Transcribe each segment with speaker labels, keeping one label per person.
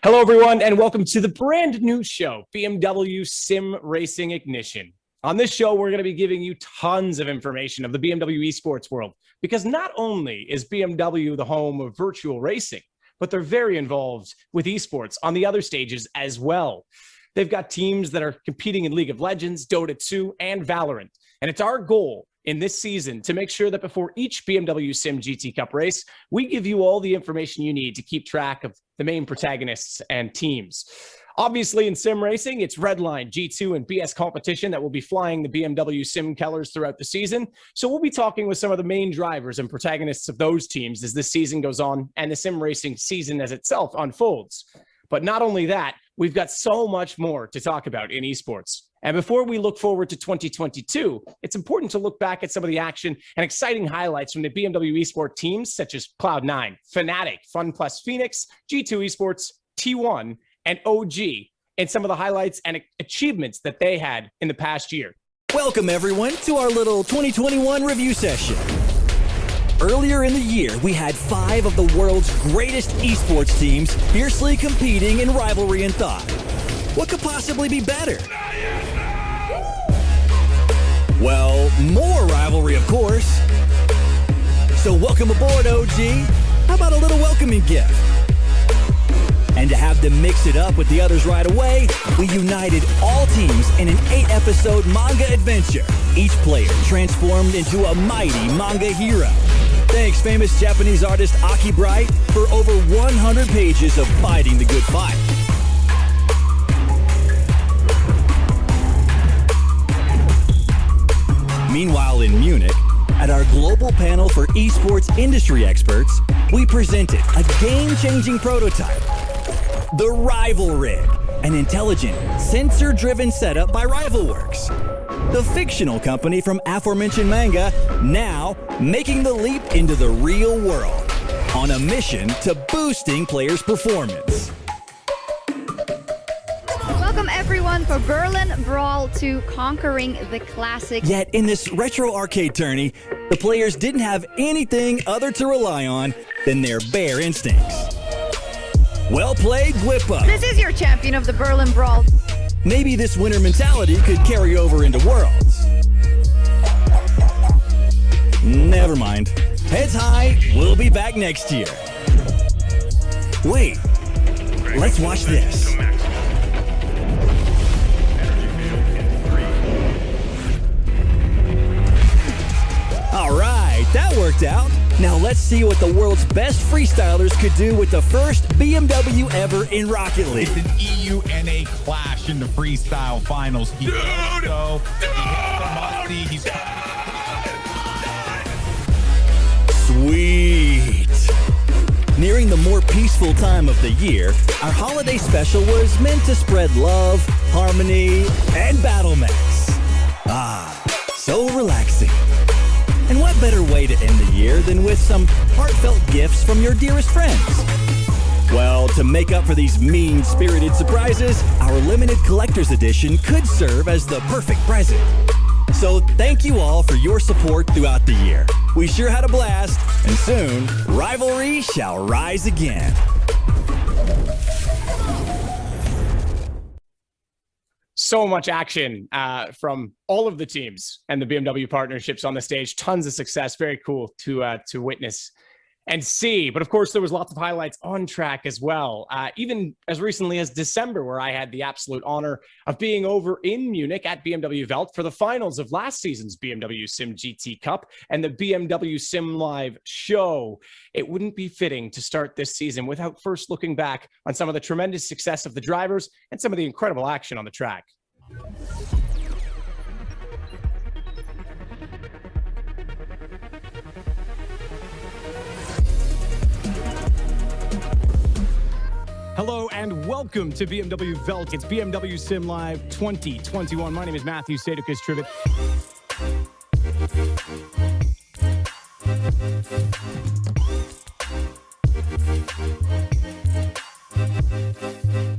Speaker 1: Hello, everyone, and welcome to the brand new show, BMW Sim Racing Ignition. On this show, we're going to be giving you tons of information of the BMW esports world, because not only is BMW the home of virtual racing, but they're very involved with esports on the other stages as well. They've got teams that are competing in League of Legends, Dota 2, and Valorant. And it's our goal in this season to make sure that before each BMW Sim GT Cup race, we give you all the information you need to keep track of the main protagonists and teams. Obviously, in sim racing, it's Redline, G2, and BS competition that will be flying the BMW Sim Colors throughout the season. So we'll be talking with some of the main drivers and protagonists of those teams as this season goes on and the sim racing season as itself unfolds. But not only that, we've got so much more to talk about in esports. And before we look forward to 2022, it's important to look back at some of the action and exciting highlights from the BMW esports teams such as Cloud9, Fnatic, FunPlus Phoenix, G2 Esports, T1, and OG, and some of the highlights and achievements that they had in the past year.
Speaker 2: Welcome, everyone, to our little 2021 review session. Earlier in the year, we had 5 of the world's greatest esports teams fiercely competing in rivalry and thought. What could possibly be better? Well, more rivalry, of course. So welcome aboard, OG. How about a little welcoming gift? And to have them mix it up with the others right away, we united all teams in an 8-episode manga adventure. Each player transformed into a mighty manga hero. Thanks, famous Japanese artist Aki Bright, for over 100 pages of fighting the good fight. Meanwhile, in Munich, at our global panel for esports industry experts, we presented a game-changing prototype, the Rival Rig, an intelligent, sensor-driven setup by RivalWorks, the fictional company from aforementioned manga, now making the leap into the real world, on a mission to boosting players' performance.
Speaker 3: Welcome everyone for Berlin Brawl 2 Conquering the Classic.
Speaker 2: Yet in this retro arcade tourney, the players didn't have anything other to rely on than their bare instincts. Well played, Whippa.
Speaker 3: This is your champion of the Berlin Brawl.
Speaker 2: Maybe this winner mentality could carry over into Worlds. Never mind. Heads high, we'll be back next year. Wait, let's watch this. All right, that worked out. Now let's see what the world's best freestylers could do with the first BMW ever in Rocket League.
Speaker 4: It's an EU-NA clash in the freestyle finals.
Speaker 2: Sweet. Nearing the more peaceful time of the year, our holiday special was meant to spread love, harmony, and battle mechs. Ah, so relaxing. And what better way to end the year than with some heartfelt gifts from your dearest friends? Well, to make up for these mean-spirited surprises, our limited collector's edition could serve as the perfect present. So thank you all for your support throughout the year. We sure had a blast, and soon, rivalry shall rise again.
Speaker 1: So much action from all of the teams and the BMW partnerships on the stage. Tons of success. Very cool to witness and see. But of course, there was lots of highlights on track as well. Even as recently as December, where I had the absolute honor of being over in Munich at BMW Welt for the finals of last season's BMW Sim GT Cup and the BMW Sim Live show. It wouldn't be fitting to start this season without first looking back on some of the tremendous success of the drivers and some of the incredible action on the track. Hello and welcome to BMW Welt. It's BMW Sim Live 2021. My name is Matthew Sadokis-Trivet.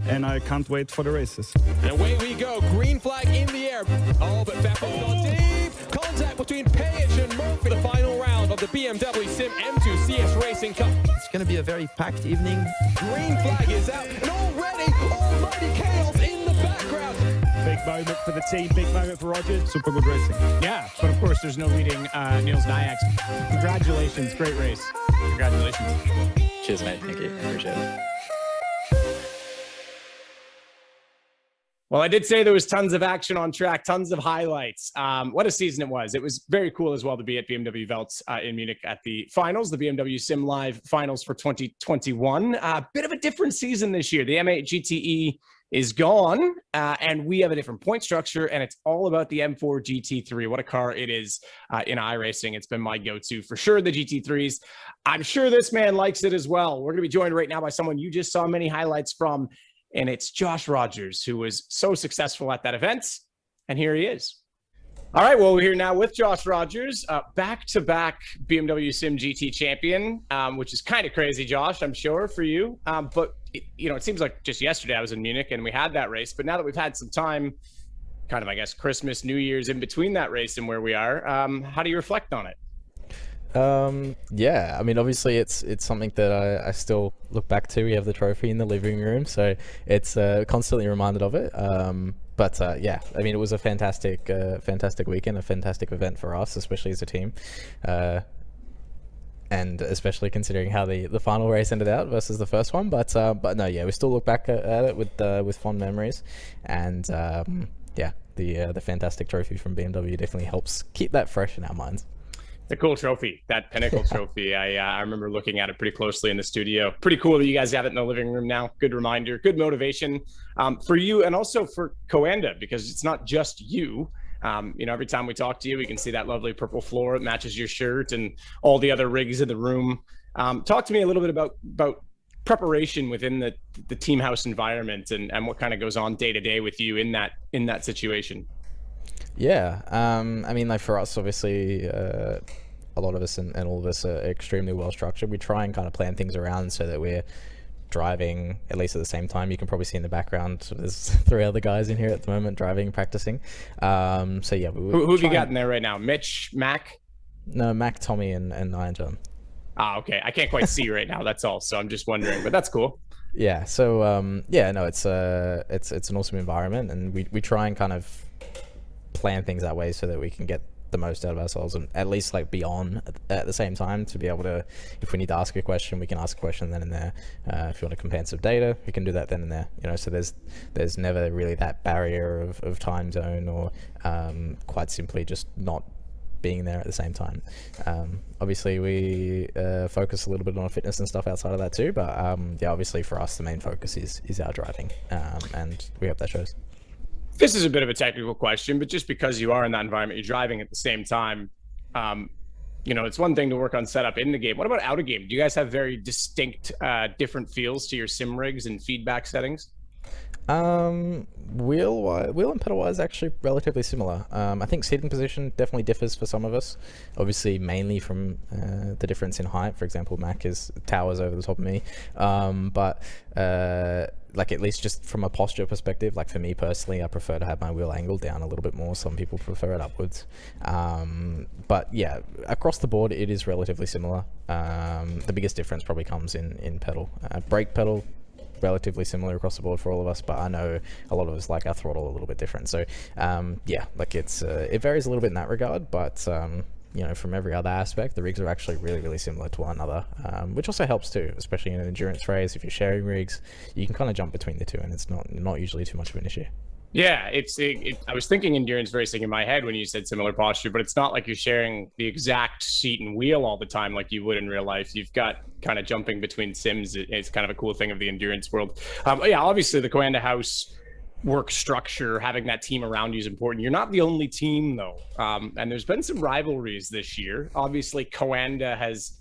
Speaker 5: And I can't wait for the races.
Speaker 6: And away we go. Green flag in the air. Oh, but Vettel's gone deep. Contact between Page and Murphy. The final round of the BMW Sim M2 CS Racing Cup. It's
Speaker 7: going to be a very packed evening.
Speaker 6: Green flag is out, and already almighty chaos in the background.
Speaker 5: Big moment for the team, big moment for Roger. Super good racing.
Speaker 1: Yeah, but of course, there's no leading Niels Nyax. Congratulations, great race. Congratulations.
Speaker 8: Cheers, mate. Thank you. Appreciate it.
Speaker 1: Well, I did say there was tons of action on track, tons of highlights. What a season it was. It was very cool as well to be at BMW Welt in Munich at the finals, the BMW Sim Live finals for 2021. Bit of a different season this year. The M8 GTE is gone, and we have a different point structure, and it's all about the M4 GT3. What a car it is in iRacing. It's been my go-to for sure, the GT3s. I'm sure this man likes it as well. We're going to be joined right now by someone you just saw many highlights from, and it's Josh Rogers, who was so successful at that event. And here he is. All right, well, we're here now with Josh Rogers, back-to-back BMW Sim GT champion, which is kind of crazy, Josh, I'm sure, for you. But, it seems like just yesterday I was in Munich and we had that race. But now that we've had some time, kind of, I guess, Christmas, New Year's in between that race and where we are, how do you reflect on it?
Speaker 8: Yeah, I mean, obviously it's something that I still look back to. We have the trophy in the living room, so it's constantly reminded of it. But yeah, I mean, it was a fantastic weekend, a fantastic event for us, especially as a team. And especially considering how the final race ended out versus the first one. But no, yeah, we still look back at it with fond memories. And yeah, the fantastic trophy from BMW definitely helps keep that fresh in our minds.
Speaker 1: The cool trophy, that Pinnacle trophy. I remember looking at it pretty closely in the studio. Pretty cool that you guys have it in the living room now. Good reminder, good motivation for you and also for Coanda, because it's not just you. Every time we talk to you, we can see that lovely purple floor. It matches your shirt and all the other rigs in the room. Talk to me a little bit about preparation within the team house environment and what kind of goes on day to day with you in that situation.
Speaker 8: Yeah, I mean, like for us, obviously, a lot of us and all of us are extremely well structured. We try and kind of plan things around so that we're driving at least at the same time. You can probably see in the background, so there's 3 other guys in here at the moment driving, practicing. So yeah,
Speaker 1: who have you got in there right now? Mitch, Mac?
Speaker 8: No, Mac, Tommy, and Iron John.
Speaker 1: Ah, okay. I can't quite see right now. That's all. So I'm just wondering, but that's cool.
Speaker 8: Yeah. So yeah, no, it's an awesome environment, and we try and kind of plan things that way so that we can get the most out of ourselves and at least like be on at the same time to be able to, if we need to ask a question, we can ask a question then and there. If you want to compare some data, we can do that then and there. So there's never really that barrier of time zone or quite simply just not being there at the same time. Obviously we focus a little bit on fitness and stuff outside of that too, but yeah, obviously for us the main focus is our driving, and we hope that shows.
Speaker 1: This is a bit of a technical question, but just because you are in that environment, you're driving at the same time. It's one thing to work on setup in the game. What about out of game? Do you guys have very distinct, different feels to your sim rigs and feedback settings?
Speaker 8: Wheel and pedal wise actually relatively similar. I think seating position definitely differs for some of us, obviously mainly from the difference in height. For example, Mac towers over the top of me, but like at least just from a posture perspective, like for me personally, I prefer to have my wheel angled down a little bit more. Some people prefer it upwards, but yeah, across the board it is relatively similar. The biggest difference probably comes in pedal. Brake pedal relatively similar across the board for all of us, but I know a lot of us like our throttle a little bit different. So yeah, like it varies a little bit in that regard, but from every other aspect, the rigs are actually really similar to one another, which also helps too, especially in an endurance race. If you're sharing rigs, you can kind of jump between the two, and it's not usually too much of an issue.
Speaker 1: Yeah, I was thinking endurance racing in my head when you said similar posture, but it's not like you're sharing the exact seat and wheel all the time like you would in real life. You've got kind of jumping between sims. It's kind of a cool thing of the endurance world. Yeah, obviously the Coanda House work structure, having that team around you is important. You're not the only team though, and there's been some rivalries this year. Obviously, Coanda has,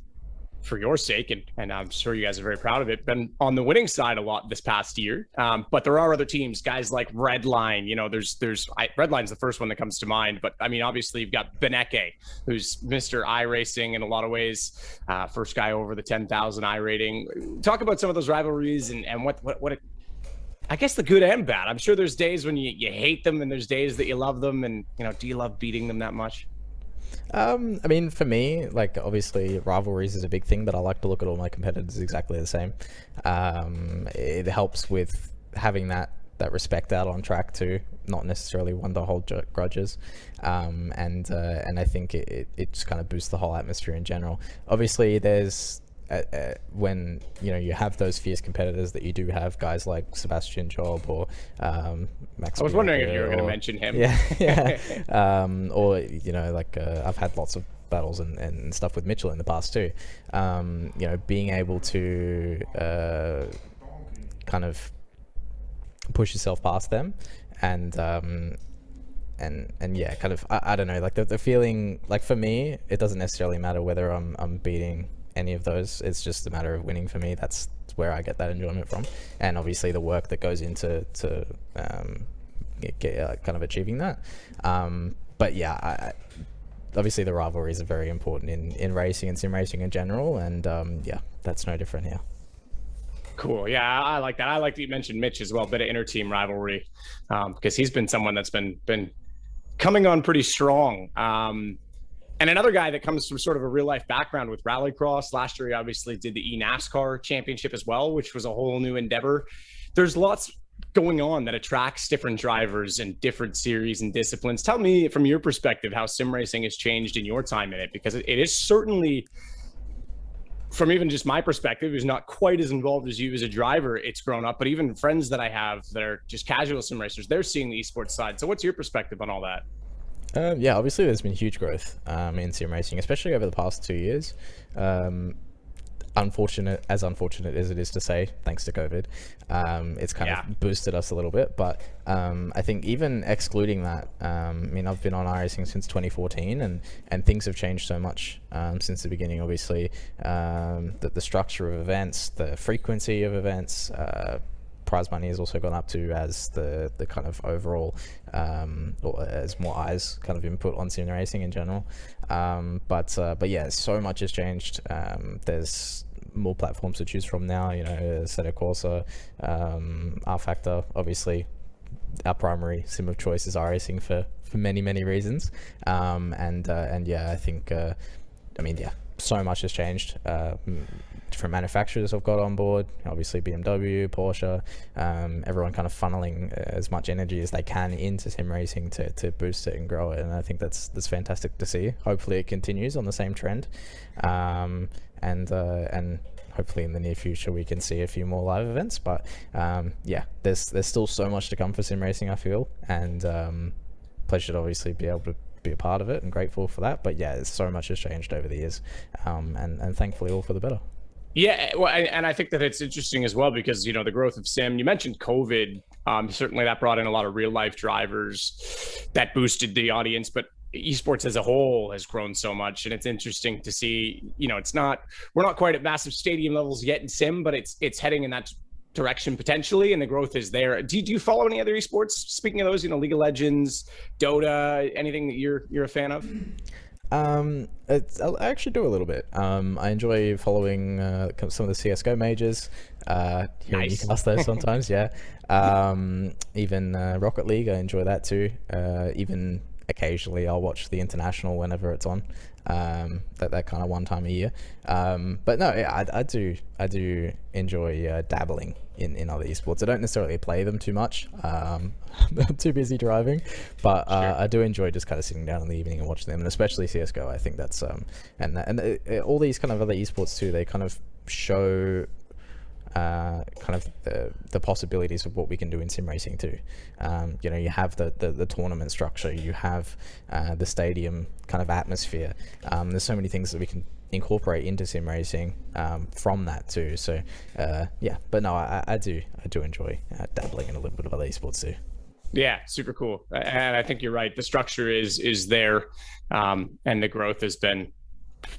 Speaker 1: for your sake, and I'm sure you guys are very proud of it, been on the winning side a lot this past year. But there are other teams, guys like Redline. Redline's the first one that comes to mind. But I mean, obviously you've got Beneke, who's Mr. iRacing in a lot of ways, first guy over the 10,000 iRating. Talk about some of those rivalries and what I guess the good and bad. I'm sure there's days when you hate them and there's days that you love them. And do you love beating them that much?
Speaker 8: I mean, for me, like, obviously rivalries is a big thing, but I like to look at all my competitors exactly the same. It helps with having that respect out on track too, not necessarily one to hold grudges. And I think it just kind of boosts the whole atmosphere in general. Obviously, there's when you have those fierce competitors that you do have, guys like Sebastian Job or Max.
Speaker 1: I was wondering if you were going to mention him.
Speaker 8: Yeah. Or I've had lots of battles and stuff with Mitchell in the past too. Being able to kind of push yourself past them and yeah, kind of I don't know, like the feeling, like for me it doesn't necessarily matter whether I'm beating any of those. It's just a matter of winning for me. That's where I get that enjoyment from, and obviously the work that goes into kind of achieving that. But yeah, obviously the rivalries are very important in racing and sim racing in general, and yeah, that's no different here.
Speaker 1: Cool. Yeah, I like that. I like that you mentioned Mitch as well, bit of inter-team rivalry, because he's been someone that's been coming on pretty strong. And another guy that comes from sort of a real life background with rallycross. Last year, he obviously did the eNASCAR championship as well, which was a whole new endeavor. There's lots going on that attracts different drivers and different series and disciplines. Tell me from your perspective how sim racing has changed in your time in it, because it is certainly, from even just my perspective, who's not quite as involved as you as a driver, it's grown up. But even friends that I have that are just casual sim racers, they're seeing the esports side. So what's your perspective on all that?
Speaker 8: Yeah, obviously there's been huge growth in sim racing, especially over the past 2 years. Unfortunate as it is to say, thanks to COVID, it's kind of boosted us a little bit. But I think even excluding that, I mean, I've been on iRacing since 2014, and things have changed so much since the beginning. Obviously, the structure of events, the frequency of events, prize money has also gone up to as the kind of overall, or as more eyes kind of input on sim racing in general. But yeah, so much has changed. There's more platforms to choose from now. Assetto Corsa, R Factor. Obviously, our primary sim of choice is iRacing for many reasons. And yeah, I think, I mean, yeah, so much has changed. Different manufacturers have got on board, obviously BMW, Porsche, everyone kind of funneling as much energy as they can into sim racing to boost it and grow it, and I think that's fantastic to see. Hopefully it continues on the same trend, and hopefully in the near future we can see a few more live events. But yeah, there's still so much to come for sim racing, I feel, and pleasure to obviously be able to be a part of it and grateful for that. But yeah, so much has changed over the years, and thankfully all for the better.
Speaker 1: Yeah, well, and I think that it's interesting as well because, the growth of sim, you mentioned COVID, certainly that brought in a lot of real life drivers that boosted the audience, but esports as a whole has grown so much. And it's interesting to see, we're not quite at massive stadium levels yet in sim, but it's heading in that direction potentially, and the growth is there. Do you follow any other esports? Speaking of those, League of Legends, Dota, anything that you're a fan of?
Speaker 8: I actually do a little bit. I enjoy following some of the CS:GO majors. Hearing you cast those sometimes, yeah. Even Rocket League, I enjoy that too. Even occasionally, I'll watch the international whenever it's on. That kind of one time a year. But no, yeah, I do enjoy dabbling in other esports. I don't necessarily play them too much. I'm too busy driving, but sure. I do enjoy just kind of sitting down in the evening and watching them, and especially CS:GO. I think that's all these kind of other esports too. They kind of show kind of the possibilities of what we can do in sim racing too. You have the tournament structure, you have the stadium kind of atmosphere. There's so many things that we can incorporate into sim racing from that too. So yeah, but no, I do enjoy dabbling in a little bit of other esports too.
Speaker 1: Yeah, super cool. And I think you're right. The structure is there, and the growth has been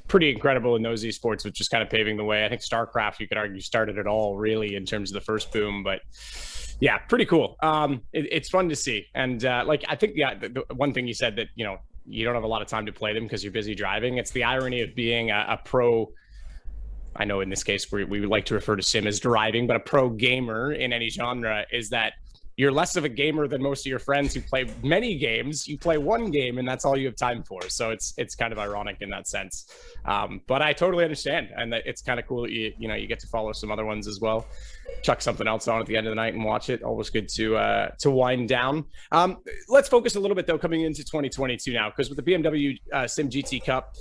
Speaker 1: pretty incredible in those esports, which is kind of paving the way. I think StarCraft, you could argue, started it all really in terms of the first boom, but yeah, pretty cool. It's fun to see. And I think, yeah, the one thing you said that, you don't have a lot of time to play them because you're busy driving. It's the irony of being a pro. I know in this case, we would like to refer to sim as driving, but a pro gamer in any genre is that you're less of a gamer than most of your friends who play many games. You play one game and that's all you have time for. So it's kind of ironic in that sense. But I totally understand. And it's kind of cool that you get to follow some other ones as well. Chuck something else on at the end of the night and watch it. Always good to wind down. Let's focus a little bit though, coming into 2022 now, because with the BMW SIM GT Cup,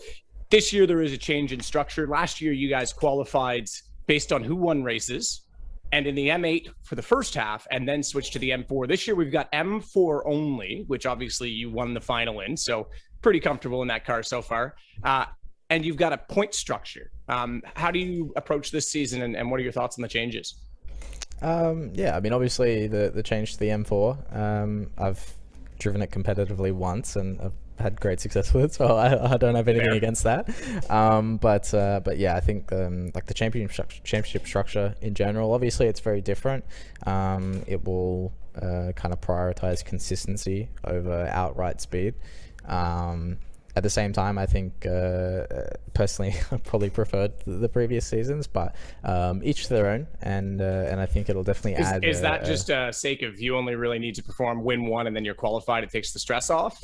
Speaker 1: this year there is a change in structure. Last year, you guys qualified based on who won races, and in the M8 for the first half, and then switched to the M4. This year, we've got M4 only, which obviously you won the final in, so pretty comfortable in that car so far. And you've got a point structure. How do you approach this season, and what are your thoughts on the changes?
Speaker 8: Yeah, I mean, obviously the change to the M4, I've driven it competitively once, and I've had great success with it, so I don't have anything against that. But yeah, I think like the championship structure in general, obviously it's very different. It will kind of prioritize consistency over outright speed. At the same time, I think personally I probably preferred the previous seasons, but each to their own, and I think it'll definitely add.
Speaker 1: Is that just a sake of you only really need to perform, win one, and then you're qualified? It takes the stress off.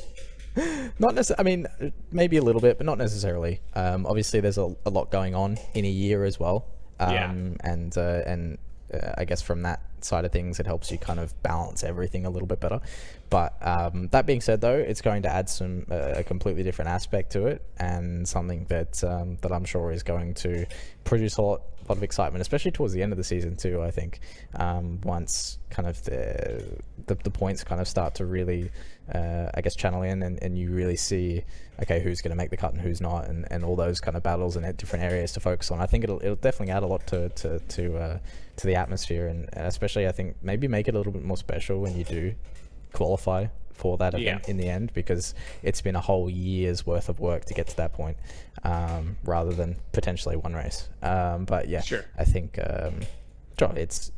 Speaker 8: Not necessarily. I mean, maybe a little bit, but not necessarily. Obviously, there's a lot going on in a year as well. And I guess from that side of things, it helps you kind of balance everything a little bit better. But that being said, though, it's going to add a completely different aspect to it, and something that I'm sure is going to produce a lot of excitement, especially towards the end of the season too. I think once kind of the points kind of start to really I guess channel in, and you really see, okay, who's going to make the cut and who's not, and all those kind of battles and different areas to focus on. I think it'll definitely add a lot to the atmosphere, and especially I think maybe make it a little bit more special when you do qualify for that event in the end, because it's been a whole year's worth of work to get to that point, rather than potentially one race. But yeah, sure. I think there's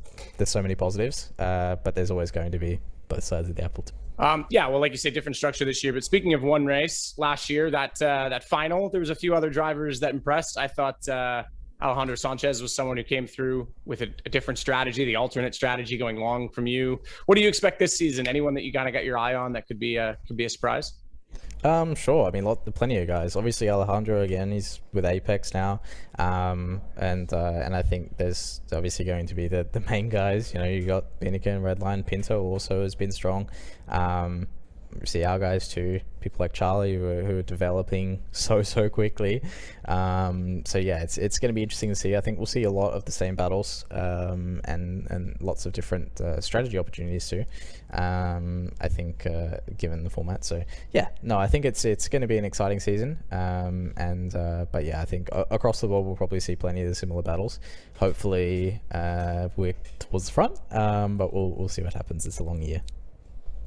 Speaker 8: so many positives, but there's always going to be both sides of the apple too.
Speaker 1: Yeah, well, like you say, different structure this year. But speaking of one race, last year, that final, there was a few other drivers that impressed. I thought Alejandro Sanchez was someone who came through with a different strategy, the alternate strategy going long from you. What do you expect this season? Anyone that you kind of got your eye on that could be a surprise?
Speaker 8: Sure. I mean, plenty of guys. Obviously, Alejandro again. He's with Apex now, and I think there's obviously going to be the main guys. You know, you got Binnica and Redline. Pinto also has been strong. See our guys too. People like Charlie who are developing so quickly. So yeah, it's going to be interesting to see. I think we'll see a lot of the same battles, and lots of different strategy opportunities too. I think given the format. So yeah, no, I think it's going to be an exciting season. But yeah, I think across the board we'll probably see plenty of the similar battles. Hopefully we're towards the front, but we'll see what happens. It's a long year.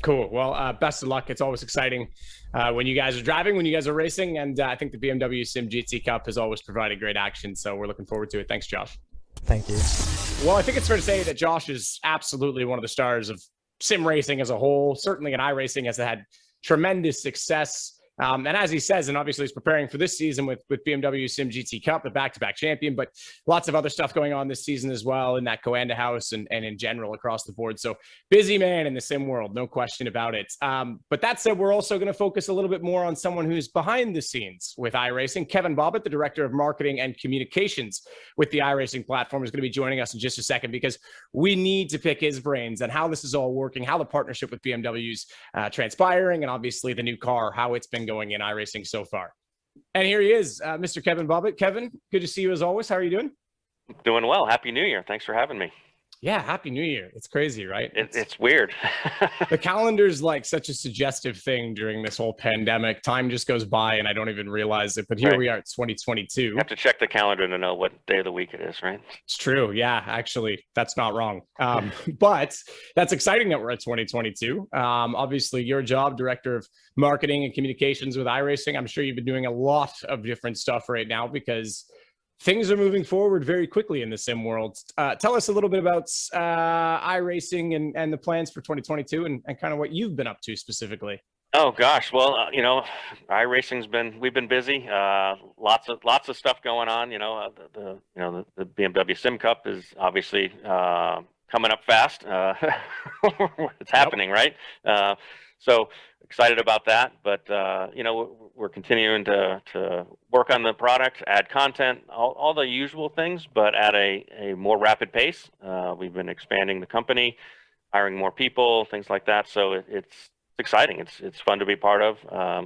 Speaker 1: Cool. Well, best of luck. It's always exciting when you guys are driving, when you guys are racing. And I think the BMW SIM GT Cup has always provided great action. So we're looking forward to it. Thanks, Josh.
Speaker 8: Thank you.
Speaker 1: Well, I think it's fair to say that Josh is absolutely one of the stars of sim racing as a whole. Certainly in iRacing has had tremendous success. And as he says, and obviously he's preparing for this season with BMW SIM GT Cup, the back-to-back champion, but lots of other stuff going on this season as well in that Coanda house and in general across the board. So busy man in the sim world, no question about it. But that said, we're also going to focus a little bit more on someone who's behind the scenes with iRacing. Kevin Bobbitt, the Director of Marketing and Communications with the iRacing platform, is going to be joining us in just a second, because we need to pick his brains on how this is all working, how the partnership with BMW's transpiring, and obviously the new car, how it's been going in iRacing so far. And here he is, Mr. Kevin Bobbitt. Kevin, good to see you as always. How are you doing?
Speaker 7: Doing well. Happy New Year. Thanks for having me.
Speaker 1: Yeah, Happy New Year. It's crazy, right?
Speaker 7: It's weird.
Speaker 1: The calendar's like such a suggestive thing during this whole pandemic. Time just goes by and I don't even realize it. But here we are, it's 2022.
Speaker 7: You have to check the calendar to know what day of the week it is, right?
Speaker 1: It's true. Yeah, actually, that's not wrong. But that's exciting that we're at 2022. Obviously, your job, Director of Marketing and Communications with iRacing. I'm sure you've been doing a lot of different stuff right now because things are moving forward very quickly in the sim world. Tell us a little bit about iRacing and the plans for 2022 and kind of what you've been up to specifically.
Speaker 7: Oh gosh, well, you know, we've been busy. Lots of stuff going on. You know, the BMW Sim Cup is obviously coming up fast. It's happening, right? So excited about that. But we're continuing to work on the product, add content, all the usual things, but at a more rapid pace. We've been expanding the company, hiring more people, things like that. So it's exciting. It's fun to be part of.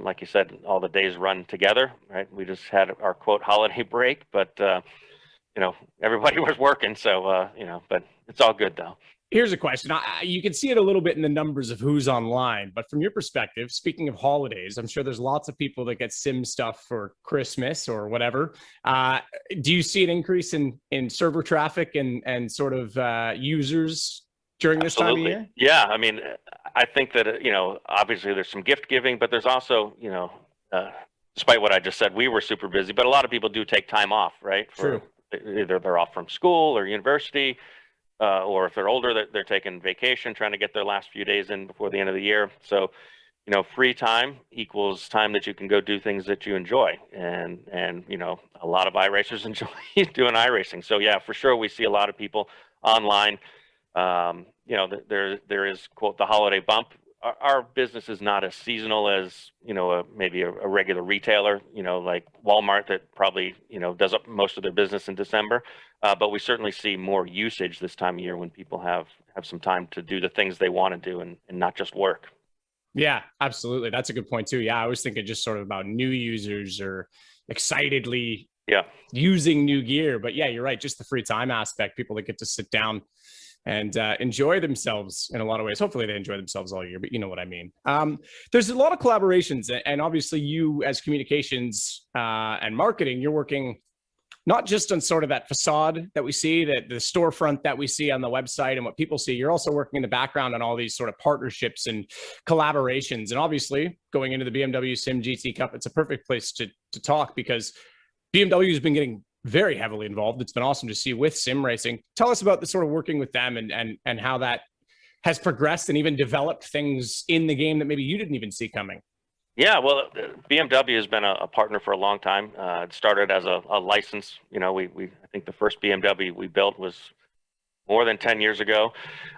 Speaker 7: Like you said, all the days run together, right? We just had our quote holiday break, but everybody was working. So but it's all good though.
Speaker 1: Here's a question. You can see it a little bit in the numbers of who's online, but from your perspective, speaking of holidays, I'm sure there's lots of people that get sim stuff for Christmas or whatever. Do you see an increase in server traffic and sort of users during this time of year?
Speaker 7: Yeah. I mean, I think that, obviously there's some gift giving, but there's also, despite what I just said, we were super busy, but a lot of people do take time off, right?
Speaker 1: True.
Speaker 7: Either they're off from school or university, or if they're older, they're taking vacation, trying to get their last few days in before the end of the year. So, free time equals time that you can go do things that you enjoy. And a lot of iRacers enjoy doing iRacing. So yeah, for sure. We see a lot of people online. There is, quote, the holiday bump. Our business is not as seasonal as, maybe a regular retailer, like Walmart that probably, does up most of their business in December. But we certainly see more usage this time of year when people have some time to do the things they want to do and not just work.
Speaker 1: Yeah, absolutely. That's a good point too. Yeah, I was thinking just sort of about new users or excitedly using new gear. But yeah, you're right. Just the free time aspect, people that get to sit down and enjoy themselves in a lot of ways. Hopefully they enjoy themselves all year, but you know what I mean. There's a lot of collaborations, and obviously you as communications and marketing, you're working not just on sort of that facade that we see, that the storefront that we see on the website and what people see. You're also working in the background on all these sort of partnerships and collaborations. And obviously going into the BMW SIM GT Cup, it's a perfect place to talk because BMW has been getting very heavily involved. It's been awesome to see with sim racing. Tell us about the sort of working with them and how that has progressed and even developed things in the game that maybe you didn't even see coming.
Speaker 7: Yeah, well, BMW has been a partner for a long time. It started as a license. I think the first BMW we built was more than 10 years ago.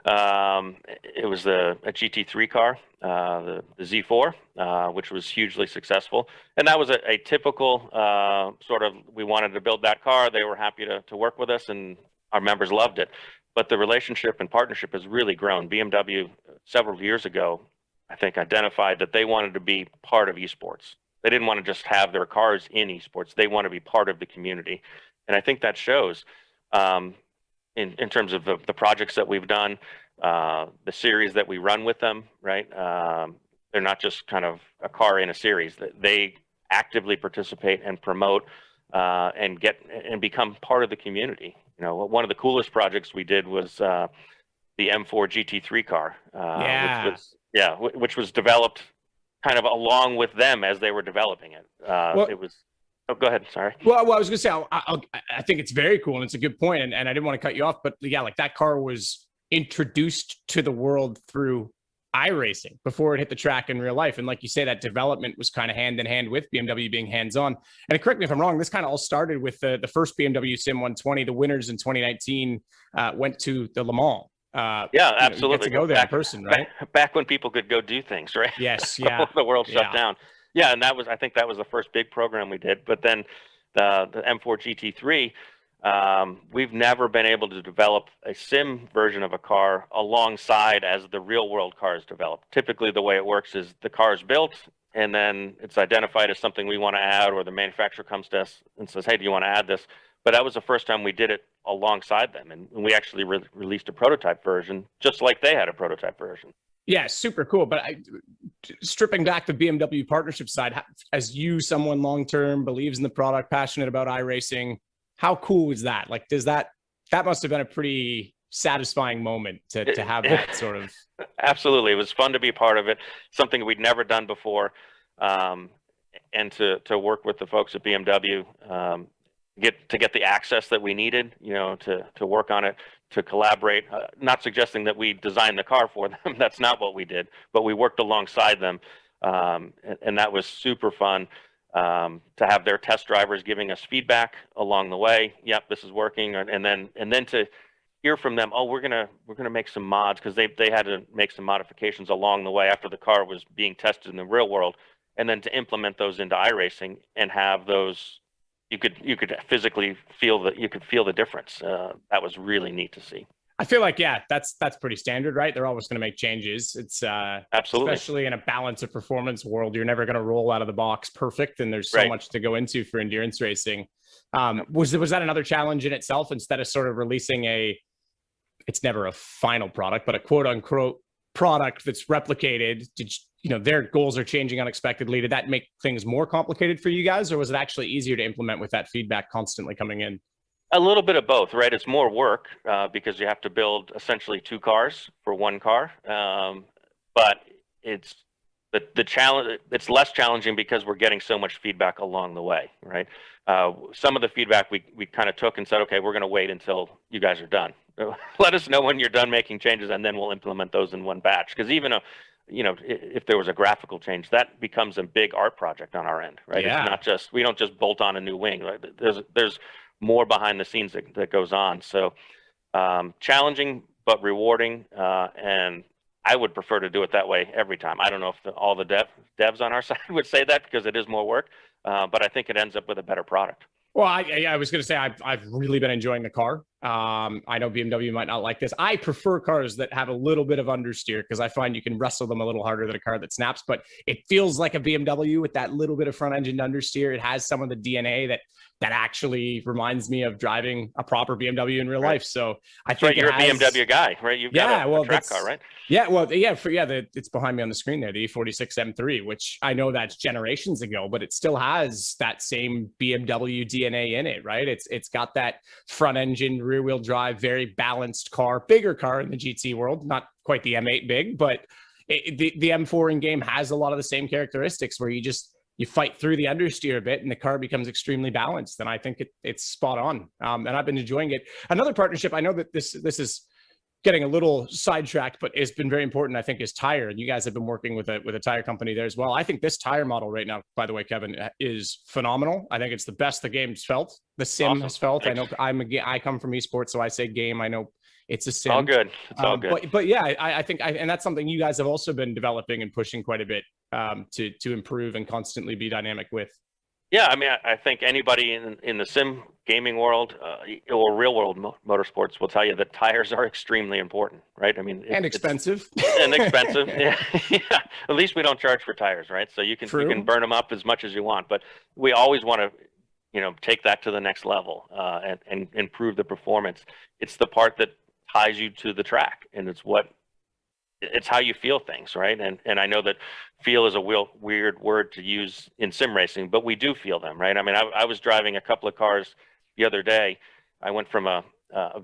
Speaker 7: It was a GT3 car, the Z4, which was hugely successful. And that was a typical sort of, we wanted to build that car. They were happy to work with us, and our members loved it. But the relationship and partnership has really grown. BMW, several years ago, I think, identified that they wanted to be part of esports. They didn't want to just have their cars in esports. They want to be part of the community. And I think that shows in terms of the projects that we've done, the series that we run with them, right? They're not just kind of a car in a series. They actively participate and promote and become part of the community. One of the coolest projects we did was the M4 GT3 car, which was developed kind of along with them as they were developing it. It was. Oh, go ahead. Sorry.
Speaker 1: Well, I was going to say, I think it's very cool and it's a good point, and I didn't want to cut you off, but yeah, like that car was introduced to the world through iRacing before it hit the track in real life. And like you say, that development was kind of hand in hand with BMW being hands-on. And correct me if I'm wrong, this kind of all started with the first BMW Sim 120. The winners in 2019 went to the Le Mans.
Speaker 7: Yeah, absolutely.
Speaker 1: You get to go there in person, right?
Speaker 7: Back when people could go do things, right?
Speaker 1: Yes, yeah.
Speaker 7: The world shut down. Yeah, and I think that was the first big program we did. But then the M4 GT3, we've never been able to develop a sim version of a car alongside as the real world car is developed. Typically, the way it works is the car is built, and then it's identified as something we want to add, or the manufacturer comes to us and says, hey, do you want to add this? But that was the first time we did it alongside them. And we actually released a prototype version, just like they had a prototype version.
Speaker 1: Yeah, super cool. But stripping back the BMW partnership side, as you, someone long-term, believes in the product, passionate about iRacing, how cool was that? Like, that must have been a pretty satisfying moment to have that sort of.
Speaker 7: Absolutely. It was fun to be a part of it. Something we'd never done before. And to work with the folks at BMW, get the access that we needed, to work on it, to collaborate. Not suggesting that we designed the car for them. That's not what we did, but we worked alongside them. And that was super fun, to have their test drivers giving us feedback along the way. Yep, this is working. And then to hear from them, oh, we're gonna make some mods, because they had to make some modifications along the way after the car was being tested in the real world, and then to implement those into iRacing and have those, you could physically feel the difference. That was really neat to see.
Speaker 1: I feel like, yeah, that's pretty standard, right? They're always going to make changes. It's
Speaker 7: absolutely,
Speaker 1: especially in a balance of performance world, you're never going to roll out of the box perfect, and there's so much to go into for endurance racing. Was that another challenge in itself? Instead of sort of releasing it's never a final product, but a quote unquote product that's replicated, their goals are changing unexpectedly. Did that make things more complicated for you guys, or was it actually easier to implement with that feedback constantly coming in?
Speaker 7: A little bit of both, right? It's more work because you have to build essentially 2 cars for 1 car, but it's the challenge. It's less challenging because we're getting so much feedback along the way, right? Some of the feedback we kind of took and said, okay, we're going to wait until you guys are done. Let us know when you're done making changes, and then we'll implement those in one batch. Because even if there was a graphical change, that becomes a big art project on our end, right?
Speaker 1: Yeah.
Speaker 7: It's not just, we don't just bolt on a new wing. Right? There's more behind the scenes that goes on. So challenging but rewarding, and I would prefer to do it that way every time. I don't know if all the devs on our side would say that, because it is more work, but I think it ends up with a better product.
Speaker 1: Well, I was going to say I've really been enjoying the car. I know BMW might not like this. I prefer cars that have a little bit of understeer, because I find you can wrestle them a little harder than a car that snaps. But it feels like a BMW with that little bit of front engine understeer. It has some of the DNA that actually reminds me of driving a proper BMW in real life. So I think
Speaker 7: you're a BMW guy, right? You've got a track car, right?
Speaker 1: Yeah, well, it's behind me on the screen there, the E46 M3, which I know that's generations ago, but it still has that same BMW DNA in it, right? It's got that front engine, rear wheel drive, very balanced car, bigger car in the GT world, not quite the M8 big, but the M4 in game has a lot of the same characteristics where you fight through the understeer a bit and the car becomes extremely balanced. And I think it's spot on. And I've been enjoying it. Another partnership, I know that this is getting a little sidetracked, but it's been very important, I think, is tire. And you guys have been working with a tire company there as well. I think this tire model right now, by the way, Kevin, is phenomenal. I think it's the best the game's felt. The sim has felt. Thanks. I know I come from esports, so I say game. I know it's a sim.
Speaker 7: All good. It's all good.
Speaker 1: But yeah, I think, and that's something you guys have also been developing and pushing quite a bit to improve and constantly be dynamic with.
Speaker 7: Yeah, I mean, I think anybody in the sim gaming world or real world motorsports will tell you that tires are extremely important, right? I mean,
Speaker 1: and expensive.
Speaker 7: And expensive. Yeah. At least we don't charge for tires, right? So you can burn them up as much as you want, but we always want to, take that to the next level and improve the performance. It's the part that ties you to the track, and it's how you feel things, right? And I know that feel is a weird word to use in sim racing, but we do feel them, right? I mean, I was driving a couple of cars the other day. I went from a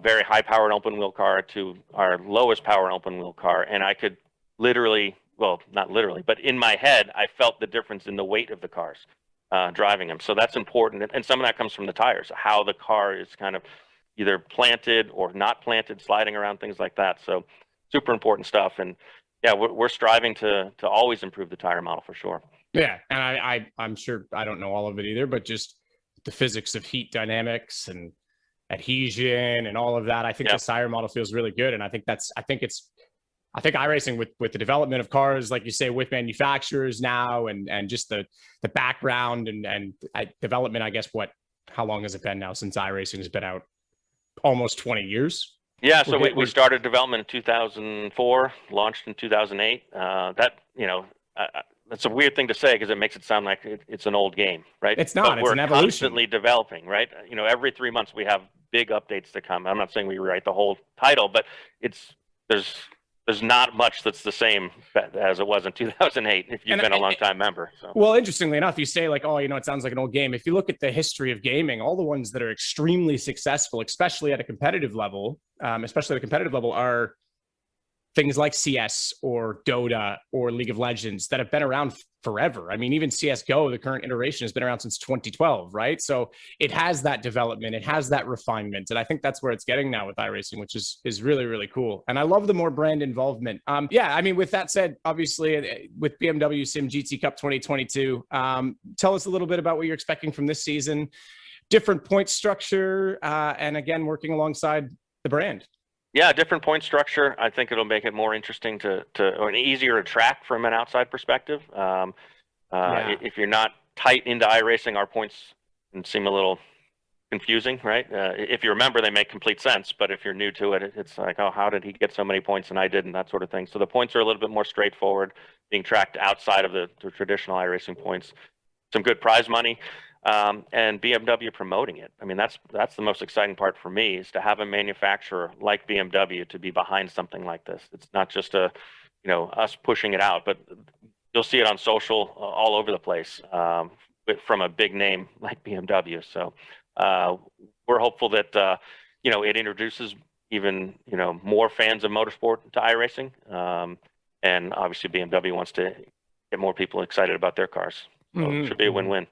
Speaker 7: very high-powered open-wheel car to our lowest-powered open-wheel car, and I could literally, well, not literally, but in my head, I felt the difference in the weight of the cars driving them. So that's important, and some of that comes from the tires, how the car is kind of either planted or not planted, sliding around, things like that. So super important stuff. And yeah, we're striving to always improve the tire model for sure.
Speaker 1: Yeah. And I'm sure I don't know all of it either, but just the physics of heat dynamics and adhesion and all of that. I think the tire model feels really good. And I think iRacing with the development of cars, like you say, with manufacturers now and just the background and development, I guess, how long has it been now since iRacing has been out? Almost 20 years.
Speaker 7: Yeah, so we started development in 2004, launched in 2008. That's a weird thing to say because it makes it sound like it's an old game, right?
Speaker 1: It's not. It's an evolution.
Speaker 7: We're constantly developing, right? Every 3 months we have big updates to come. I'm not saying we rewrite the whole title, but there's not much that's the same as it was in 2008 if you've been a long-time member. So.
Speaker 1: Well, interestingly enough, you say like, oh, it sounds like an old game. If you look at the history of gaming, all the ones that are extremely successful, especially at a competitive level, are things like CS or Dota or League of Legends that have been around forever. I mean, even CSGO, the current iteration, has been around since 2012, right? So it has that development, it has that refinement, and I think that's where it's getting now with iRacing, which is really, really cool. And I love the more brand involvement. Yeah, I mean, with that said, obviously with BMW SIM GT Cup 2022, tell us a little bit about what you're expecting from this season, different point structure, and again, working alongside the brand.
Speaker 7: Yeah, different point structure. I think it'll make it more interesting or easier to track from an outside perspective. If you're not tight into iRacing, our points can seem a little confusing, right? If you remember, they make complete sense, but if you're new to it, it's like, oh, how did he get so many points and I didn't, that sort of thing. So the points are a little bit more straightforward, being tracked outside of the traditional iRacing points. Some good prize money, and BMW promoting it. I mean, that's the most exciting part for me, is to have a manufacturer like BMW to be behind something like this. It's not just us pushing it out, but you'll see it on social all over the place from a big name like BMW. So we're hopeful that it introduces even more fans of motorsport to iRacing, and obviously BMW wants to get more people excited about their cars. So it should be a win-win.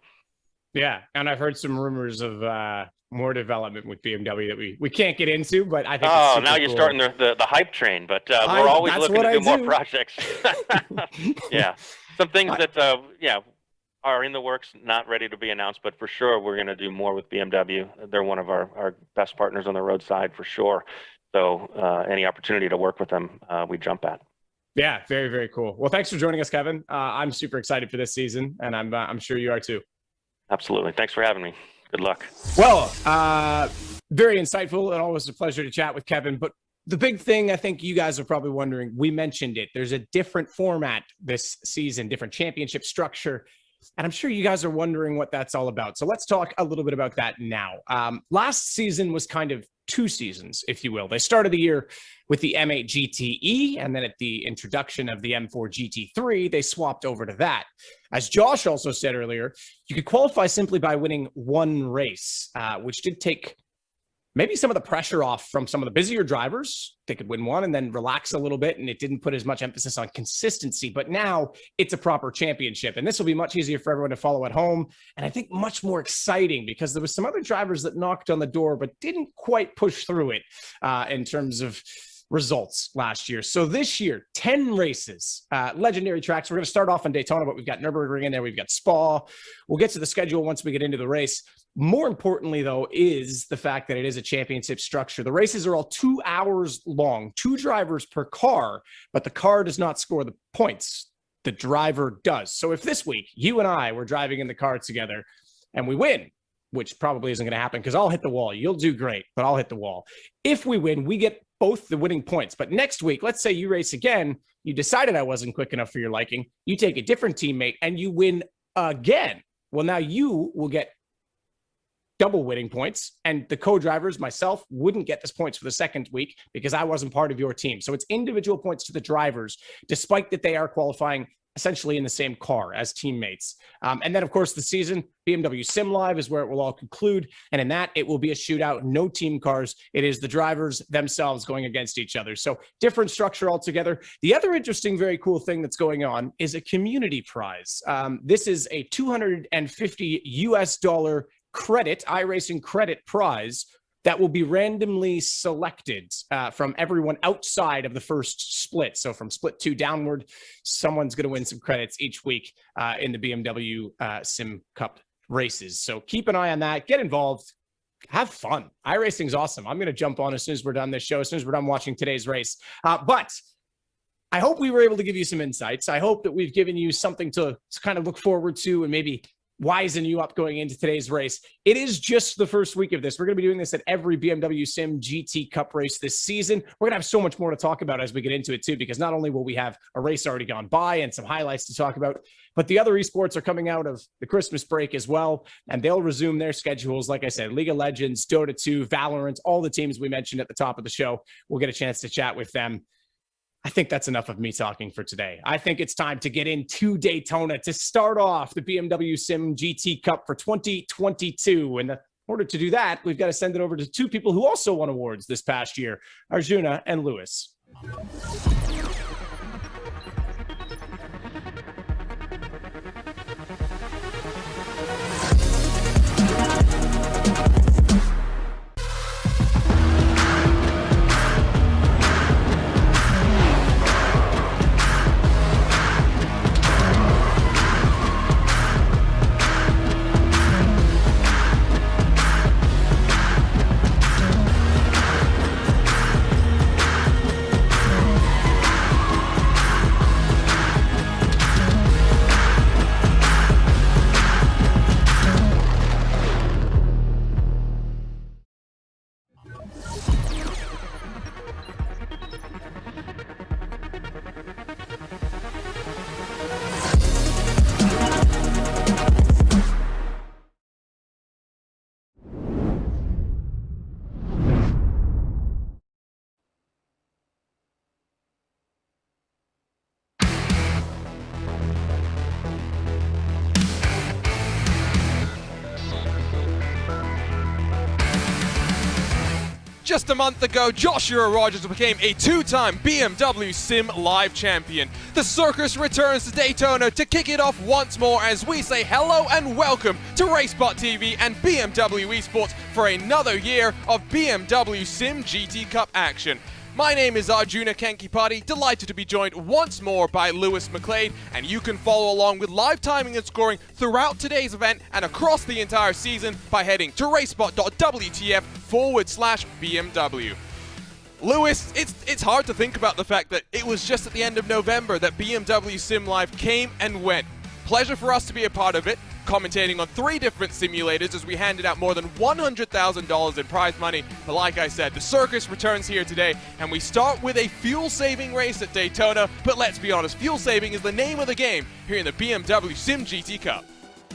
Speaker 1: Yeah, and I've heard some rumors of more development with BMW that we can't get into, but I think it's super
Speaker 7: now you're
Speaker 1: cool.
Speaker 7: starting the hype train, but we're always looking to do more projects. Yeah, some things that are in the works, not ready to be announced, but for sure we're going to do more with BMW. They're one of our best partners on the road side for sure. So any opportunity to work with them, we jump at.
Speaker 1: Yeah, very, very cool. Well, thanks for joining us, Kevin. I'm super excited for this season, and I'm sure you are too.
Speaker 7: Absolutely. Thanks for having me. Good luck.
Speaker 1: Well, very insightful, and always a pleasure to chat with Kevin. But the big thing, I think you guys are probably wondering, we mentioned it. There's a different format this season, different championship structure. And I'm sure you guys are wondering what that's all about. So let's talk a little bit about that now. Last season was kind of two seasons, if you will. They started the year with the M8 GTE, and then at the introduction of the M4 GT3, they swapped over to that. As Josh also said earlier, you could qualify simply by winning one race, which did take maybe some of the pressure off from some of the busier drivers. They could win one and then relax a little bit, and it didn't put as much emphasis on consistency. But now it's a proper championship, and this will be much easier for everyone to follow at home, and I think much more exciting because there was some other drivers that knocked on the door but didn't quite push through it in terms of results last year. So this year, 10 races, legendary tracks. We're going to start off on Daytona, but we've got Nürburgring in there. We've got Spa. We'll get to the schedule once we get into the race. More importantly, though, is the fact that it is a championship structure. The races are all 2 hours long, 2 drivers per car, but the car does not score the points. The driver does. So if this week you and I were driving in the car together and we win, which probably isn't going to happen because I'll hit the wall. You'll do great, but I'll hit the wall. If we win, we get both the winning points. But next week, let's say you race again, you decided I wasn't quick enough for your liking, you take a different teammate and you win again. Well, now you will get double winning points, and the co-drivers, myself, wouldn't get this points for the second week because I wasn't part of your team. So it's individual points to the drivers, despite that they are qualifying essentially in the same car as teammates. And then, of course, the season, BMW Sim Live is where it will all conclude. And in that, it will be a shootout, no team cars. It is the drivers themselves going against each other. So different structure altogether. The other interesting, very cool thing that's going on is a community prize. This is a $250 credit, iRacing credit prize that will be randomly selected from everyone outside of the first split. So from split 2 downward, someone's going to win some credits each week in the BMW Sim Cup races. So keep an eye on that. Get involved. Have fun. iRacing's awesome. I'm going to jump on as soon as we're done this show, as soon as we're done watching today's race. But I hope we were able to give you some insights. I hope that we've given you something to kind of look forward to and maybe wisen you up going into today's race. It is just the first week of this. We're going to be doing this at every BMW Sim GT Cup race this season. We're going to have so much more to talk about as we get into it too, because not only will we have a race already gone by and some highlights to talk about, but the other esports are coming out of the Christmas break as well, and they'll resume their schedules. Like I said, League of Legends, Dota 2, Valorant, all the teams we mentioned at the top of the show. We'll get a chance to chat with them. I think that's enough of me talking for today. I think it's time to get into Daytona to start off the BMW Sim GT Cup for 2022. And in order to do that, we've got to send it over to 2 people who also won awards this past year, Arjuna and Lewis.
Speaker 6: Just a month ago, Joshua Rogers became a two-time BMW Sim Live champion. The circus returns to Daytona to kick it off once more as we say hello and welcome to RaceSpotTV and BMW Esports for another year of BMW SIM GT Cup action. My name is Arjuna Kankipati, delighted to be joined once more by Lewis McLeod, and you can follow along with live timing and scoring throughout today's event and across the entire season by heading to racespot.wtf/BMW. Lewis, it's hard to think about the fact that it was just at the end of November that BMW Sim Live came and went. Pleasure for us to be a part of it, commentating on 3 different simulators as we handed out more than $100,000 in prize money. But like I said, the circus returns here today, and we start with a fuel-saving race at Daytona. But let's be honest, fuel saving is the name of the game here in the BMW Sim GT Cup.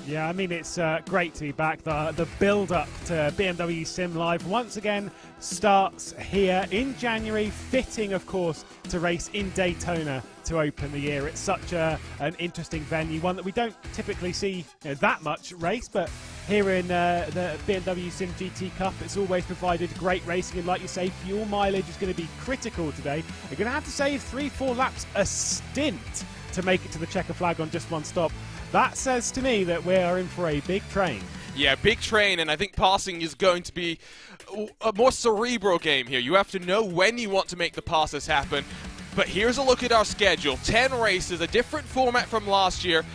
Speaker 5: Yeah, I mean, it's great to be back. The build-up to BMW Sim Live once again starts here in January, fitting, of course, to race in Daytona to open the year. It's such an interesting venue, one that we don't typically see that much race, but here in the BMW Sim GT Cup, it's always provided great racing, and like you say, fuel mileage is going to be critical today. You're going to have to save 3-4 laps a stint to make it to the checker flag on just one stop. That says to me that we are in for a big train.
Speaker 6: Yeah, big train, and I think passing is going to be a more cerebral game here. You have to know when you want to make the passes happen. But here's a look at our schedule. 10 races, a different format from last year.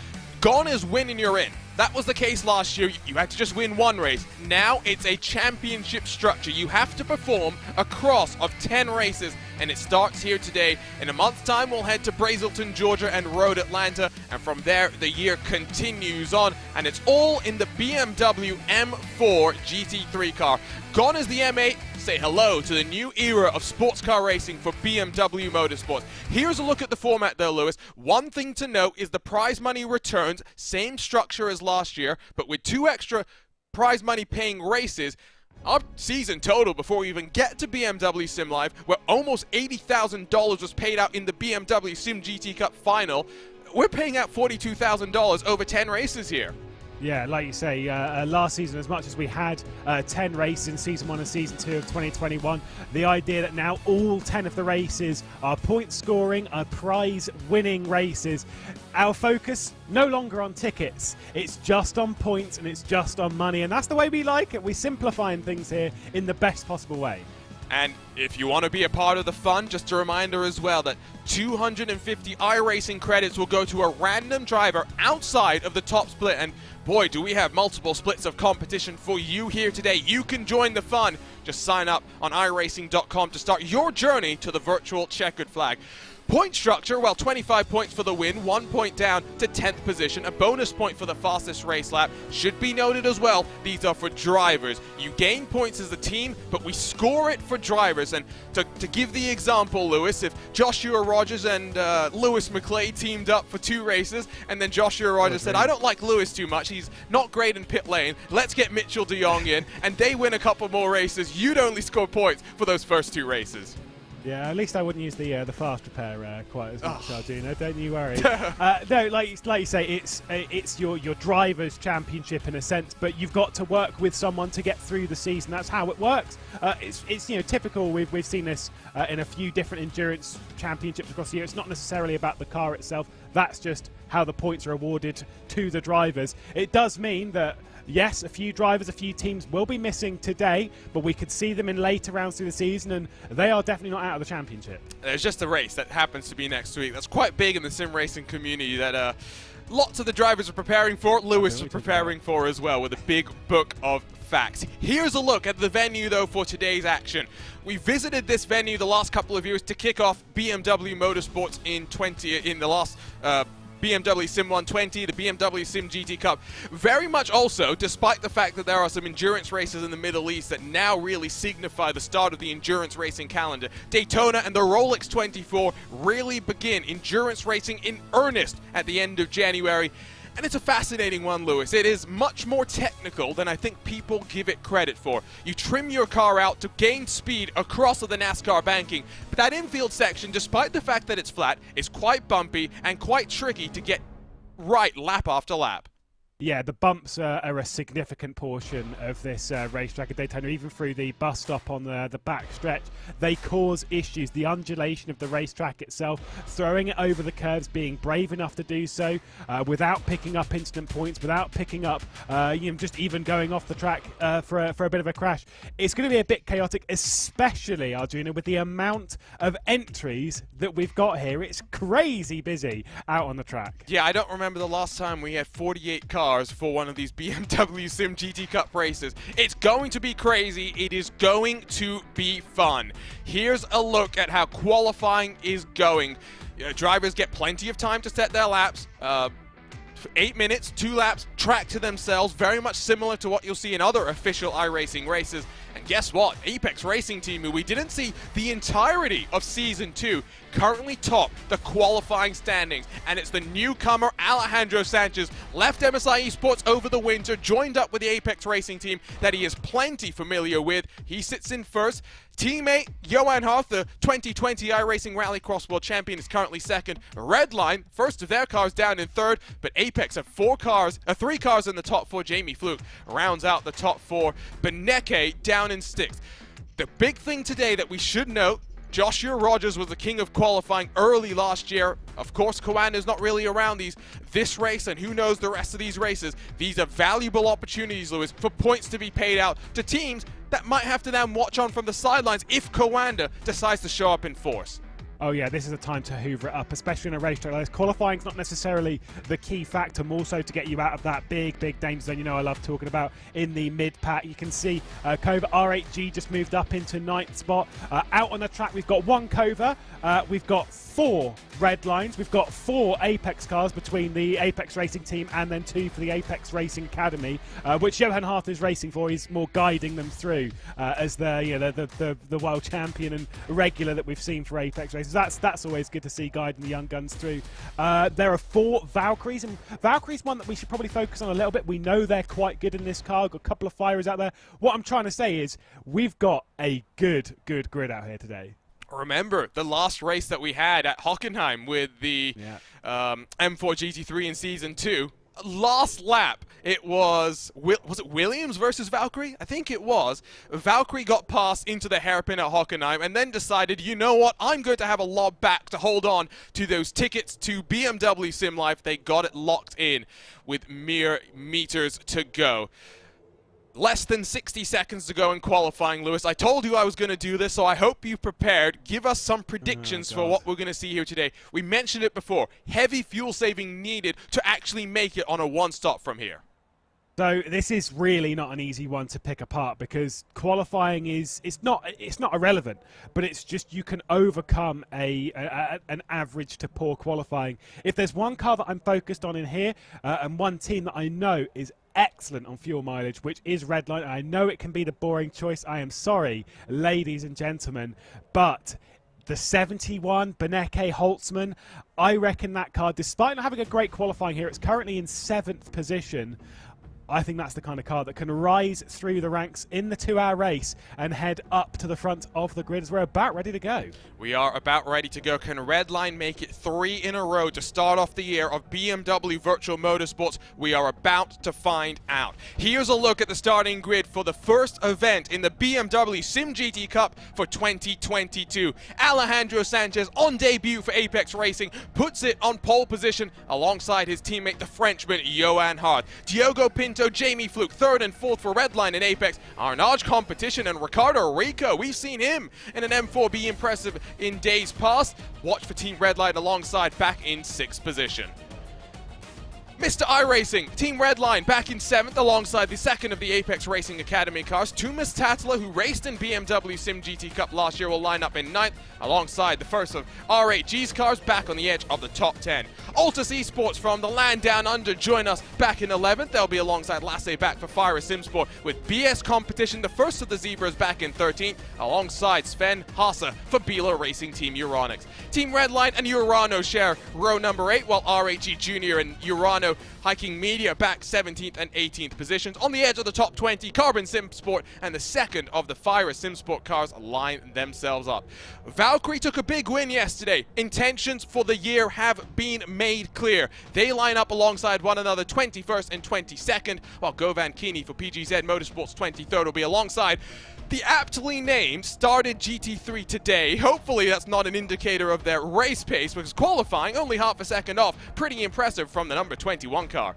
Speaker 6: Gone is win and you're in. That was the case last year. You had to just win one race. Now it's a championship structure. You have to perform across of 10 races, and it starts here today. In a month's time, we'll head to Brazelton, Georgia, and Road Atlanta, and from there, the year continues on, and it's all in the BMW M4 GT3 car. Gone is the M8. Say hello to the new era of sports car racing for BMW Motorsports. Here's a look at the format though, Lewis. One thing to note is the prize money returns, same structure as last year, but with 2 extra prize money paying races. Our season total before we even get to BMW Sim Live, where almost $80,000 was paid out in the BMW Sim GT Cup final, we're paying out $42,000 over 10 races here.
Speaker 5: Yeah, like you say, last season, as much as we had 10 races in Season 1 and Season 2 of 2021, the idea that now all 10 of the races are point-scoring, are prize-winning races. Our focus, no longer on tickets. It's just on points and it's just on money, and that's the way we like it. We're simplifying things here in the best possible way.
Speaker 6: And if you want to be a part of the fun, just a reminder as well that 250 iRacing credits will go to a random driver outside of the top split. And boy, do we have multiple splits of competition for you here today. You can join the fun. Just sign up on iRacing.com to start your journey to the virtual checkered flag. Point structure, well, 25 points for the win, 1 point down to 10th position, a bonus point for the fastest race lap. Should be noted as well, these are for drivers. You gain points as a team, but we score it for drivers. And to give the example, Lewis, if Joshua Rogers and Lewis McLeod teamed up for 2 races, and then Joshua Rogers said, I don't like Lewis too much, he's not great in pit lane, let's get Mitchell de Jong in, and they win a couple more races, you'd only score points for those first 2 races.
Speaker 5: Yeah, at least I wouldn't use the fast repair quite as much, Arjuna. Don't you worry. No, like you say, it's your driver's championship in a sense, but you've got to work with someone to get through the season. That's how it works. It's typical. We've seen this in a few different endurance championships across the year. It's not necessarily about the car itself. That's just how the points are awarded to the drivers. It does mean that, yes, a few drivers, a few teams will be missing today, but we could see them in later rounds through the season, and they are definitely not out of the championship.
Speaker 6: There's just a race that happens to be next week. That's quite big in the sim racing community that lots of the drivers are preparing for. Lewis is preparing for as well, with a big book of facts. Here's a look at the venue, though, for today's action. We visited this venue the last couple of years to kick off BMW Motorsports in the last BMW Sim 120, the BMW Sim GT Cup. Very much also, despite the fact that there are some endurance races in the Middle East that now really signify the start of the endurance racing calendar, Daytona and the Rolex 24 really begin endurance racing in earnest at the end of January. And it's a fascinating one, Lewis. It is much more technical than I think people give it credit for. You trim your car out to gain speed across the NASCAR banking, but that infield section, despite the fact that it's flat, is quite bumpy and quite tricky to get right lap after lap.
Speaker 5: Yeah, the bumps are a significant portion of this racetrack at Daytona, even through the bus stop on the back stretch. They cause issues. The undulation of the racetrack itself, throwing it over the curves, being brave enough to do so without picking up instant points, without picking up, just even going off the track for a bit of a crash. It's going to be a bit chaotic, especially, Arjuna, with the amount of entries that we've got here. It's crazy busy out on the track.
Speaker 6: Yeah, I don't remember the last time we had 48 cars for one of these BMW SIM GT Cup races. It's going to be crazy. It is going to be fun. Here's a look at how qualifying is going. Drivers get plenty of time to set their laps. 8 minutes, 2 laps, track to themselves, very much similar to what you'll see in other official iRacing races. And guess what? Apex Racing Team, who we didn't see the entirety of Season 2, currently top the qualifying standings. And it's the newcomer Alejandro Sanchez, left MSI Esports over the winter, joined up with the Apex Racing Team that he is plenty familiar with. He sits in first. Teammate Johan Hart, the 2020 iRacing Rallycross World Champion, is currently second. Redline, first of their cars, down in third, but Apex have 3 cars in the top 4. Jamie Fluke rounds out the top 4. Beneke down in 6th. The big thing today that we should note, Joshua Rogers was the king of qualifying early last year. Of course, Coanda's not really around this race, and who knows the rest of these races. These are valuable opportunities, Lewis, for points to be paid out to teams that might have to then watch on from the sidelines if Coanda decides to show up in force.
Speaker 5: Oh yeah, this is a time to hoover it up, especially in a racetrack like this. Qualifying's not necessarily the key factor, more so to get you out of that big danger zone. I love talking about in the mid-pack. You can see Kova R8G just moved up into 9th spot. Out on the track, we've got 1 Kova, we've got 4 red lines, we've got 4 Apex cars between the Apex Racing Team and then 2 for the Apex Racing Academy, which Johan Hart is racing for. He's more guiding them through as the world champion and regular that we've seen for Apex races. That's always good to see, guiding the young guns through. There are 4 Valkyries, and Valkyrie's one that we should probably focus on a little bit. We know they're quite good in this car. Got a couple of firers out there. What I'm trying to say is we've got a good grid out here today.
Speaker 6: Remember the last race that we had at Hockenheim with the M4 GT3 in Season 2. Last lap, it was it Williams versus Valkyrie? I think it was. Valkyrie got past into the hairpin at Hockenheim and then decided, you know what, I'm going to have a lob back to hold on to those tickets to BMW Sim Life. They got it locked in with mere meters to go. Less than 60 seconds to go in qualifying, Lewis. I told you I was going to do this, so I hope you prepared. Give us some predictions for what we're going to see here today. We mentioned it before. Heavy fuel saving needed to actually make it on a one-stop from here.
Speaker 5: So this is really not an easy one to pick apart, because qualifying it's not irrelevant, but it's just you can overcome an average to poor qualifying. If there's one car that I'm focused on in here and one team that I know is excellent on fuel mileage, which is Redline. I know it can be the boring choice. I am sorry, ladies and gentlemen, but the 71 Beneke Holtzman, I reckon that car, despite not having a great qualifying here, it's currently in 7th position. I think that's the kind of car that can rise through the ranks in the 2-hour race and head up to the front of the grid as we're about ready to go.
Speaker 6: We are about ready to go. Can Redline make it 3 in a row to start off the year of BMW Virtual Motorsports? We are about to find out. Here's a look at the starting grid for the first event in the BMW SIM GT Cup for 2022. Alejandro Sanchez, on debut for Apex Racing, puts it on pole position alongside his teammate, the Frenchman, Johan Hart. Diogo Pinto, Jamie Fluke, 3rd and 4th for Redline in Apex. Arnage Competition and Ricardo Rico. We've seen him in an M4 be impressive in days past. Watch for Team Redline alongside, back in 6th position. Mr. iRacing, Team Redline back in 7th alongside the 2nd of the Apex Racing Academy cars. Tumas Tatala, who raced in BMW SIM GT Cup last year, will line up in 9th alongside the first of R8G's cars, back on the edge of the top 10. Altus Esports from the land down under join us back in 11th. They'll be alongside Lasse back for Fire Simsport, with BS Competition, the first of the Zebras, back in 13th alongside Sven Haase for Bila Racing Team Euronics. Team Redline and Urano share row number 8, while R8G Junior and Urano Urano hiking Media back 17th and 18th positions. On the edge of the top 20, Carbon Sim Sport and the second of the Fire Sim Sport cars line themselves up. Valkyrie took a big win yesterday. Intentions for the year have been made clear. They line up alongside one another 21st and 22nd, while Govan Keeney for PGZ Motorsports 23rd will be alongside the aptly named started GT3 today. Hopefully that's not an indicator of their race pace, because qualifying only half a second off. Pretty impressive from the number 21 car.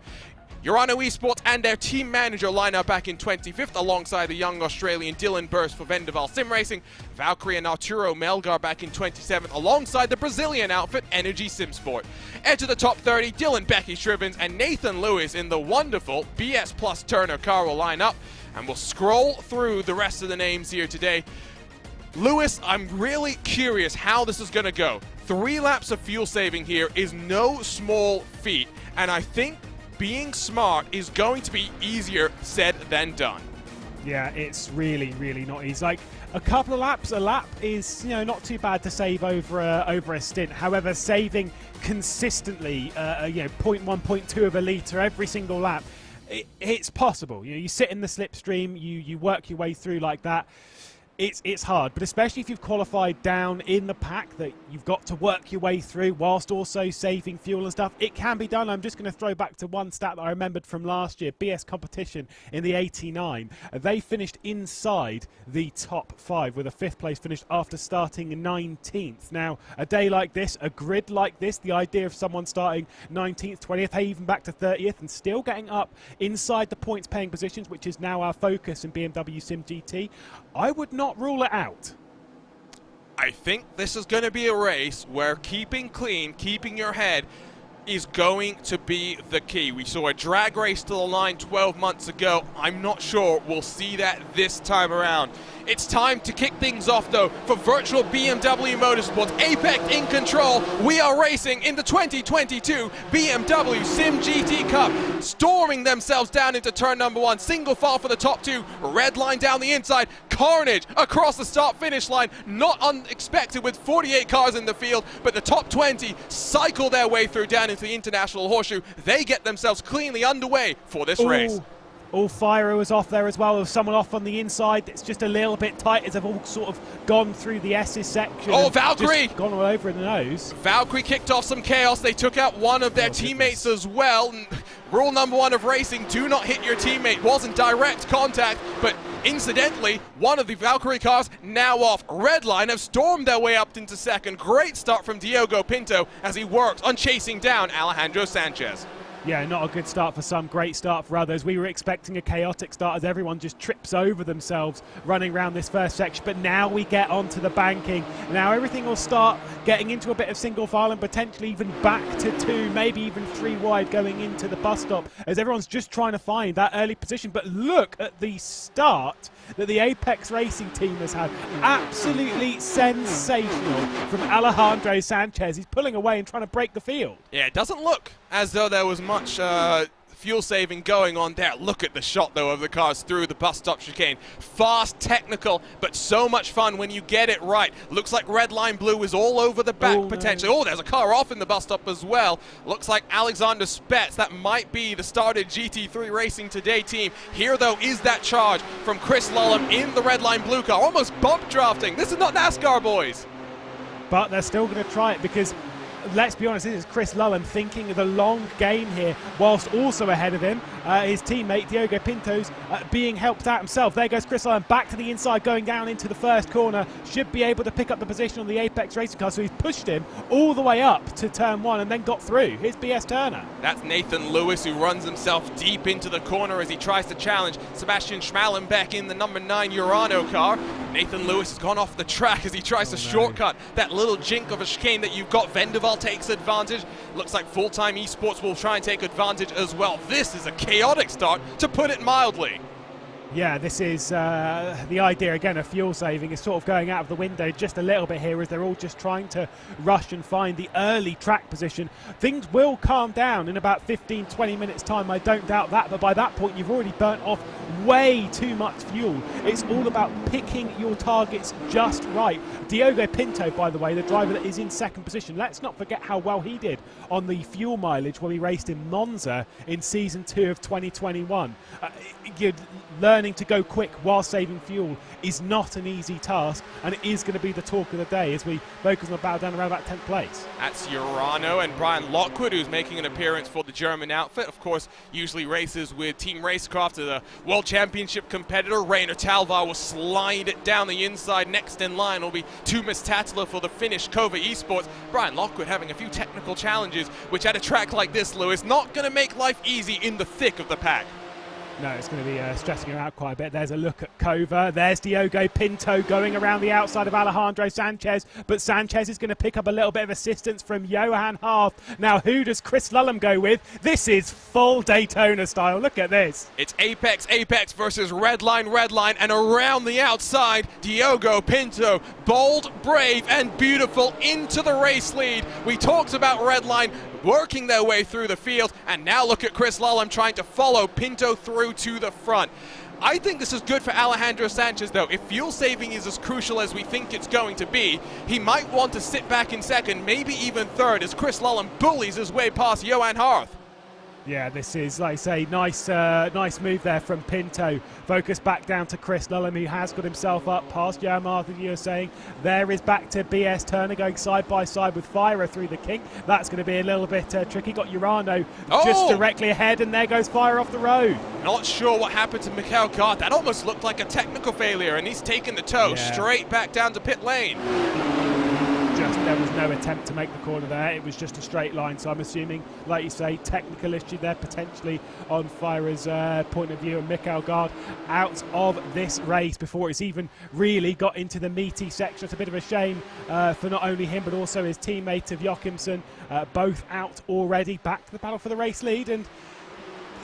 Speaker 6: Urano Esports and their team manager line up back in 25th alongside the young Australian Dylan Burst for Vendaval Sim Racing. Valkyrie and Arturo Melgar back in 27th alongside the Brazilian outfit Energy Sim Sport. Edge of the top 30, Dylan Becky Shrivens and Nathan Lewis in the wonderful BS Plus Turner car will line up. And we'll scroll through the rest of the names here today. Lewis, I'm really curious how this is going to go. 3 laps of fuel saving here is no small feat, and I think being smart is going to be easier said than done.
Speaker 5: Yeah, it's really, really not easy. Like, a couple of laps, a lap is, not too bad to save over a stint. However, saving consistently, 0.1, 0.2 of a litre every single lap, it's possible. You sit in the slipstream, you work your way through like that. It's hard, but especially if you've qualified down in the pack, that you've got to work your way through whilst also saving fuel and stuff. It can be done. I'm just going to throw back to one stat that I remembered from last year, BS competition in the 89. They finished inside the top 5 with a 5th place finish after starting 19th. Now, a day like this, a grid like this, the idea of someone starting 19th, 20th, hey, even back to 30th and still getting up inside the points paying positions, which is now our focus in BMW Sim GT, I would not rule it out.
Speaker 6: I think this is going to be a race where keeping clean, keeping your head is going to be the key. We saw a drag race to the line 12 months ago. I'm not sure we'll see that this time around. It's time to kick things off, though, for virtual BMW Motorsports. Apex in control. We are racing in the 2022 BMW SIM GT Cup. Storming themselves down into turn number 1. Single file for the top 2. Red line down the inside. Carnage across the start-finish line. Not unexpected with 48 cars in the field, but the top 20 cycle their way through down into the International Horseshoe. They get themselves cleanly underway for this race.
Speaker 5: All Fire was off there as well. With someone off on the inside. It's just a little bit tight as they've all sort of gone through the S's section.
Speaker 6: Oh, Valkyrie!
Speaker 5: Gone all over in the nose.
Speaker 6: Valkyrie kicked off some chaos. They took out one of their teammates as well. Rule number 1 of racing, do not hit your teammate. Wasn't direct contact, but incidentally, one of the Valkyrie cars now off. Redline have stormed their way up into second. Great start from Diogo Pinto as he works on chasing down Alejandro Sanchez.
Speaker 5: Yeah, not a good start for some, great start for others. We were expecting a chaotic start as everyone just trips over themselves running around this first section, but now we get onto the banking. Now everything will start getting into a bit of single file and potentially even back to 2, maybe even 3 wide going into the bus stop as everyone's just trying to find that early position. But look at the start that the Apex Racing team has had. Absolutely sensational from Alejandro Sanchez. He's pulling away and trying to break the field.
Speaker 6: Yeah, it doesn't look as though there was much fuel saving going on there. Look at the shot, though, of the cars through the bus stop chicane. Fast, technical, but so much fun when you get it right. Looks like Red Line Blue is all over the back potentially. Oh, there's a car off in the bus stop as well. Looks like Alexander Spetz. That might be the started GT3 Racing Today team. Here, though, is that charge from Chris Lullum in the Red Line Blue car. Almost bump drafting. This is not NASCAR, boys.
Speaker 5: But they're still going to try it because, let's be honest, this is Chris Lullum thinking of the long game here, whilst also ahead of him, his teammate Diogo Pinto's being helped out himself. There goes Chris Lullum back to the inside, going down into the first corner. Should be able to pick up the position on the Apex Racing car, so he's pushed him all the way up to turn 1 and then got through. Here's BS Turner.
Speaker 6: That's Nathan Lewis, who runs himself deep into the corner as he tries to challenge Sebastian Schmallenbeck in the number 9 Urano car. Nathan Lewis has gone off the track as he tries to shortcut that little jink of a chicane that you've got. Vendaval takes advantage. Looks like full-time esports will try and take advantage as well. This is a chaotic start, to put it mildly.
Speaker 5: Yeah, this is the idea, again, of fuel saving is sort of going out of the window just a little bit here as they're all just trying to rush and find the early track position. Things will calm down in about 15-20 minutes time, I don't doubt that, but by that point you've already burnt off way too much fuel. It's all about picking your targets just right. Diogo Pinto, by the way, the driver that is in second position, let's not forget how well he did on the fuel mileage when we raced in Monza in season 2 of 2021. You're learning to go quick while saving fuel is not an easy task, and it is going to be the talk of the day as we focus on the battle down around about 10th place.
Speaker 6: That's Urano and Brian Lockwood, who's making an appearance for the German outfit. Of course, usually races with Team Racecraft, the World Championship competitor. Rainer Talvar will slide it down the inside. Next in line will be Tuomas Tatila for the Finnish Kova Esports. Brian Lockwood having a few technical challenges, which at a track like this, Lewis, not going to make life easy in the thick of the pack.
Speaker 5: No, it's going to be stressing her out quite a bit. There's a look at Kova. There's Diogo Pinto going around the outside of Alejandro Sanchez, but Sanchez is going to pick up a little bit of assistance from Johan Harth. Now, who does Chris Lullum go with? This is full Daytona style. Look at this.
Speaker 6: It's Apex versus Redline, and around the outside, Diogo Pinto, bold, brave, and beautiful into the race lead. We talked about Redline working their way through the field, and now look at Chris Lullum trying to follow Pinto through to the front. I think this is good for Alejandro Sanchez, though. If fuel saving is as crucial as we think it's going to be, he might want to sit back in second, maybe even third, as Chris Lullum bullies his way past Johan Harth.
Speaker 5: Yeah, this is, like I say, nice move there from Pinto. Focus back down to Chris Lullum, who has got himself up past Johan Harth, as you were saying. There is back to BS Turner going side by side with Fira through the kink. That's going to be a little bit tricky. Got Urano just directly ahead, and there goes Fira off the road.
Speaker 6: Not sure what happened to Mikhail Gart. That almost looked like a technical failure, and he's taken the toe straight back down to pit lane.
Speaker 5: There was no attempt to make the corner there. It was just a straight line. So I'm assuming, like you say, technical issue there potentially on Fira's point of view, and Mikhail Gard out of this race before it's even really got into the meaty section. It's a bit of a shame for not only him but also his teammate of Jochimsen, both out already. Back to the battle for the race lead, and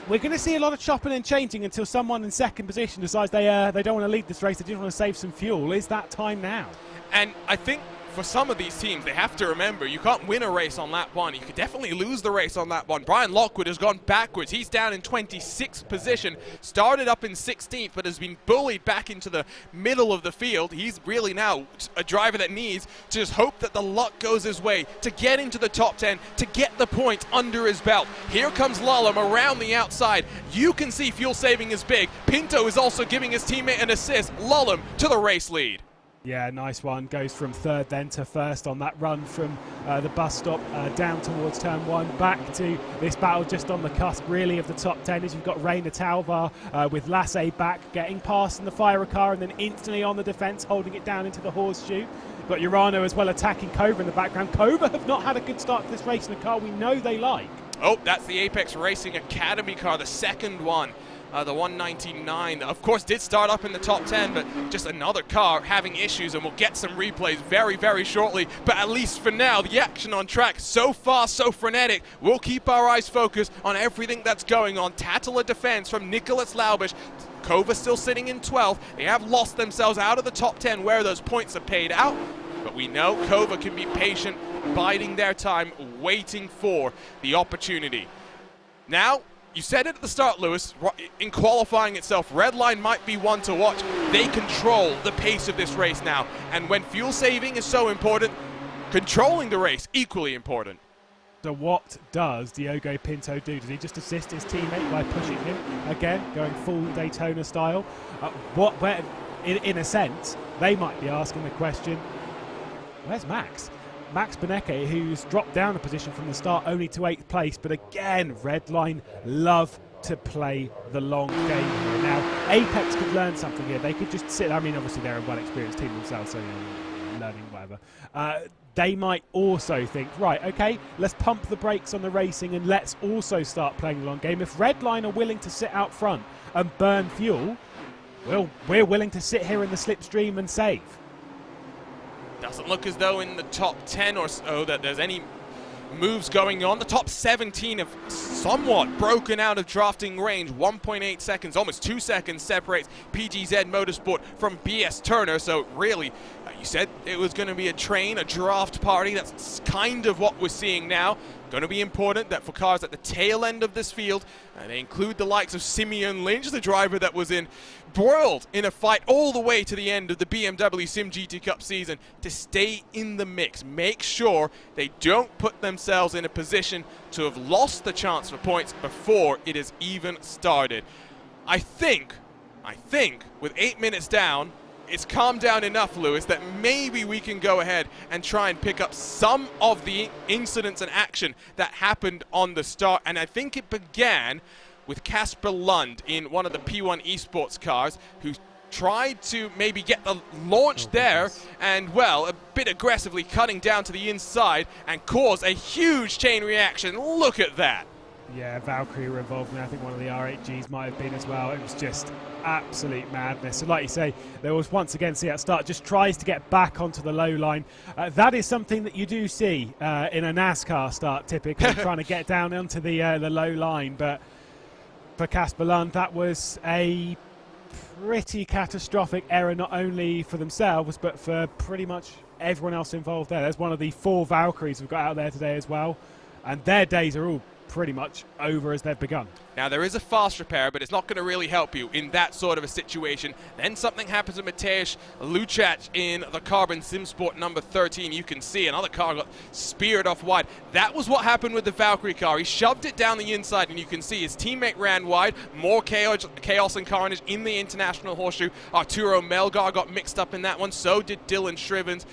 Speaker 5: we're going to see a lot of chopping and changing until someone in second position decides they don't want to lead this race. They just want to save some fuel. Is that time now?
Speaker 6: And I think for some of these teams, they have to remember you can't win a race on lap 1. You could definitely lose the race on lap 1. Brian Lockwood has gone backwards. He's down in 26th position, started up in 16th, but has been bullied back into the middle of the field. He's really now a driver that needs to just hope that the luck goes his way to get into the top 10, to get the points under his belt. Here comes Lullum around the outside. You can see fuel saving is big. Pinto is also giving his teammate an assist. Lullum to the race lead.
Speaker 5: Yeah, nice one. Goes from third then to first on that run from the bus stop down towards turn 1. Back to this battle just on the cusp, really, of the top 10 as you've got Rainer Talvar with Lasse back, getting past in the Fira car and then instantly on the defence, holding it down into the horseshoe. Got Urano as well attacking Kova in the background. Kova have not had a good start to this race in a car we know they like.
Speaker 6: Oh, that's the Apex Racing Academy car, the second one. The 199, of course, did start up in the top 10, but just another car having issues, and we'll get some replays very, very shortly. But at least for now, the action on track, so fast, so frenetic. We'll keep our eyes focused on everything that's going on. Tatila defense from Nicholas Laubish. Kova still sitting in 12th. They have lost themselves out of the top 10 where those points are paid out. But we know Kova can be patient, biding their time, waiting for the opportunity. Now, you said it at the start, Lewis, in qualifying itself, Redline might be one to watch. They control the pace of this race now. And when fuel saving is so important, controlling the race equally important.
Speaker 5: So what does Diogo Pinto do? Does he just assist his teammate by pushing him? Again, going full Daytona style. In a sense, they might be asking the question, where's Max? Max Benecke, who's dropped down a position from the start only to 8th place, but again, Redline love to play the long game here. Now, Apex could learn something here. They could just sit, I mean, obviously they're a well-experienced team themselves, so learning whatever. They might also think, right, okay, let's pump the brakes on the racing and let's also start playing the long game. If Redline are willing to sit out front and burn fuel, well, we're willing to sit here in the slipstream and save.
Speaker 6: Doesn't look as though in the top 10 or so that there's any moves going on. The top 17 have somewhat broken out of drafting range. 1.8 seconds, almost 2 seconds separates PGZ Motorsport from BS Turner. So really, you said it was going to be a draft party. That's kind of what we're seeing now. Going to be important that for cars at the tail end of this field, they include the likes of Simeon Lynch, the driver that was embroiled in a fight all the way to the end of the BMW SIM GT Cup season, to stay in the mix. Make sure they don't put themselves in a position to have lost the chance for points before it has even started. I think with 8 minutes down, it's calmed down enough, Lewis, that maybe we can go ahead and try and pick up some of the incidents and action that happened on the start. And I think it began with Casper Lund in one of the P1 Esports cars, who tried to maybe get the launch there and, well, a bit aggressively cutting down to the inside and cause a huge chain reaction. Look at that.
Speaker 5: Yeah, Valkyrie were involved in it. I think one of the R8Gs might have been as well. It was just absolute madness. So like you say, there was once again, see at start, just tries to get back onto the low line. That is something that you do see in a NASCAR start, typically, trying to get down onto the low line. But for Casper Lund, that was a pretty catastrophic error, not only for themselves, but for pretty much everyone else involved there. There's one of the 4 Valkyries we've got out there today as well. And their days are all pretty much over as they've begun.
Speaker 6: Now, there is a fast repair, but it's not going to really help you in that sort of a situation. Then something happens to Mateusz Luchac in the Carbon Sim Sport number 13. You can see another car got speared off wide. That was what happened with the Valkyrie car. He shoved it down the inside, and you can see his teammate ran wide. More chaos and carnage in the International Horseshoe. Arturo Melgar got mixed up in that one. So did Dylan Shrivens.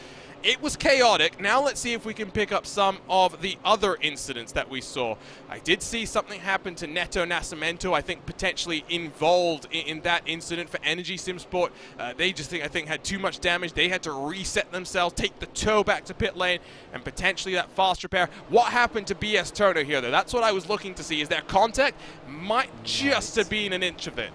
Speaker 6: It was chaotic. Now let's see if we can pick up some of the other incidents that we saw. I did see something happen to Neto Nascimento, I think potentially involved in that incident for Energy Sim Sport. They just, I think, had too much damage. They had to reset themselves, take the tow back to pit lane, and potentially that fast repair. What happened to BS Turner here, though? That's what I was looking to see. Is there contact? Might just have been an inch of it.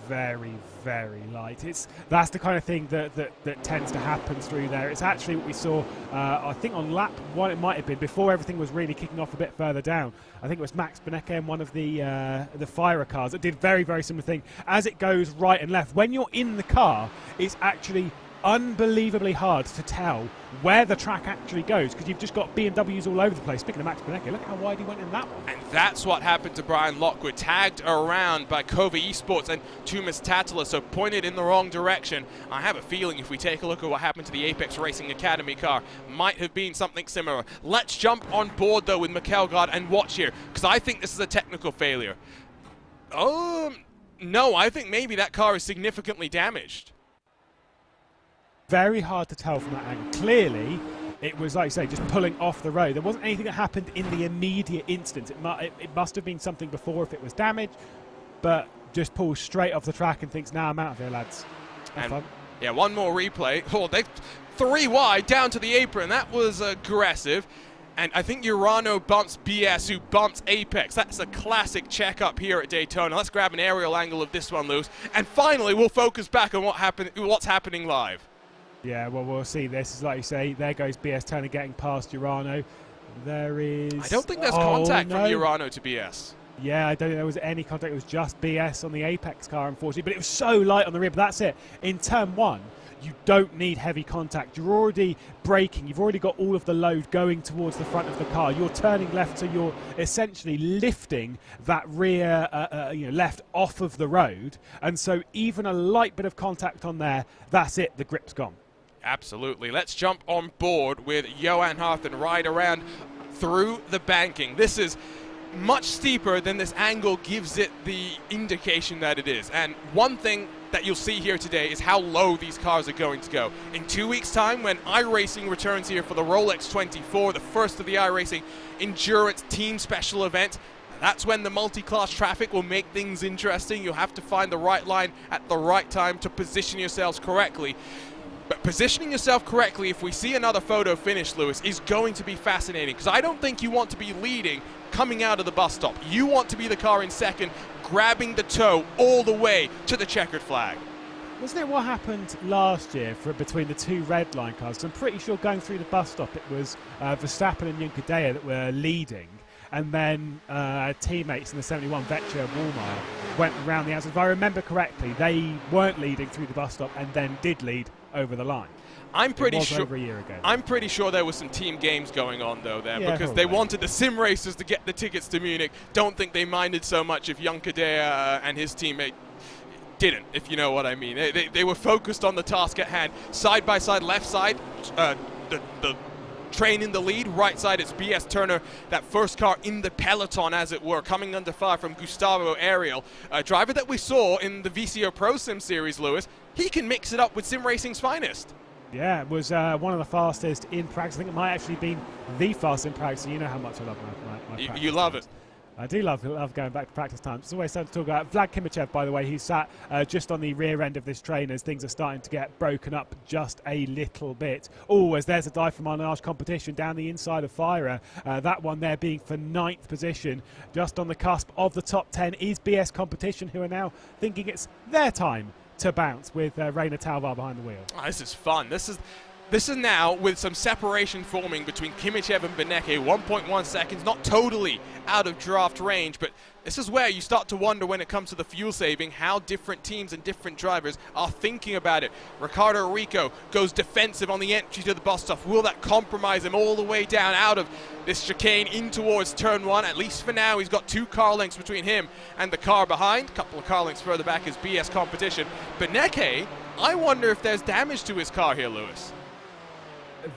Speaker 5: Very, very light. That's the kind of thing that tends to happen through there. It's actually what we saw, I think on lap 1 it might have been, before everything was really kicking off a bit further down. I think it was Max Benecke in one of the Fira cars that did very, very similar thing. As it goes right and left, when you're in the car, it's actually unbelievably hard to tell where the track actually goes, because you've just got BMWs all over the place. Speaking of Max Benecke, look how wide he went in that one.
Speaker 6: And that's what happened to Brian Lockwood, tagged around by Kova Esports and Tumas Tatala, so pointed in the wrong direction. I have a feeling if we take a look at what happened to the Apex Racing Academy car, might have been something similar. Let's jump on board though with Mikkelgaard and watch here, because I think this is a technical failure. No, I think maybe that car is significantly damaged.
Speaker 5: Very hard to tell from that angle. Clearly, it was, like you say, just pulling off the road. There wasn't anything that happened in the immediate instance. It must have been something before if it was damaged, but just pulls straight off the track and thinks, nah, I'm out of here, lads. Have fun.
Speaker 6: Yeah, one more replay. Oh, they've 3 wide down to the apron. That was aggressive. And I think Urano bumps BS, who bumps Apex. That's a classic checkup here at Daytona. Let's grab an aerial angle of this one, Lewis. And finally, we'll focus back on what's happening live.
Speaker 5: Yeah, well, we'll see. This is, like you say, there goes BS Turner getting past Urano. There is...
Speaker 6: I don't think there's contact from Urano to BS.
Speaker 5: Yeah, I don't think there was any contact. It was just BS on the Apex car, unfortunately. But it was so light on the rear. But that's it. In turn 1, you don't need heavy contact. You're already braking. You've already got all of the load going towards the front of the car. You're turning left, so you're essentially lifting that rear left off of the road. And so even a light bit of contact on there, that's it. The grip's gone.
Speaker 6: Absolutely. Let's jump on board with Johan Harth and ride around through the banking. This is much steeper than this angle gives it the indication that it is. And one thing that you'll see here today is how low these cars are going to go. In 2 weeks' time, when iRacing returns here for the Rolex 24, the first of the iRacing Endurance Team Special event, that's when the multi-class traffic will make things interesting. You'll have to find the right line at the right time to position yourselves correctly. But positioning yourself correctly, if we see another photo finish, Lewis, is going to be fascinating, because I don't think you want to be leading coming out of the bus stop. You want to be the car in second, grabbing the toe all the way to the checkered flag.
Speaker 5: Wasn't it what happened last year between the two red line cars? 'Cause I'm pretty sure going through the bus stop, it was Verstappen and Gianni that were leading, and then teammates in the 71 Vecchio and Wallmeyer went around the outside. If I remember correctly, they weren't leading through the bus stop and then did lead over the line.
Speaker 6: I'm pretty sure
Speaker 5: over a year ago.
Speaker 6: I'm pretty sure there was some team games going on though there,
Speaker 5: Yeah,
Speaker 6: because
Speaker 5: probably.
Speaker 6: they wanted the sim racers to get the tickets to Munich. Don't think they minded so much if Gianni and his teammate didn't, if you know what I mean. They were focused on the task at hand. Side by side, left side, the train in the lead. Right side, it's BS Turner, that first car in the peloton, as it were, coming under fire from Gustavo Ariel, a driver that we saw in the VCO Pro Sim Series, Lewis. He can mix it up with sim racing's finest.
Speaker 5: Yeah, it was one of the fastest in practice. I think it might actually been the fastest in practice. You know how much I love my practice
Speaker 6: You love
Speaker 5: times.
Speaker 6: it.
Speaker 5: I do love going back to practice times. It's always something to talk about. Vlad Kimichev, by the way, he's sat just on the rear end of this train as things are starting to get broken up just a little bit. Oh, as there's a dive from Arnage competition down the inside of Fira. That one there being for 9th position. Just on the cusp of the top 10 is BS Competition, who are now thinking it's their time to bounce with Reina Talvar behind the wheel.
Speaker 6: Oh, this is fun. This is now with some separation forming between Kimichev and Beneke, 1.1 seconds, not totally out of draft range, but this is where you start to wonder when it comes to the fuel saving, how different teams and different drivers are thinking about it. Ricardo Rico goes defensive on the entry to the bus stop. Will that compromise him all the way down out of this chicane in towards turn 1? At least for now, he's got 2 car lengths between him and the car behind. A couple of car lengths further back is BS Competition. Beneke, I wonder if there's damage to his car here, Lewis.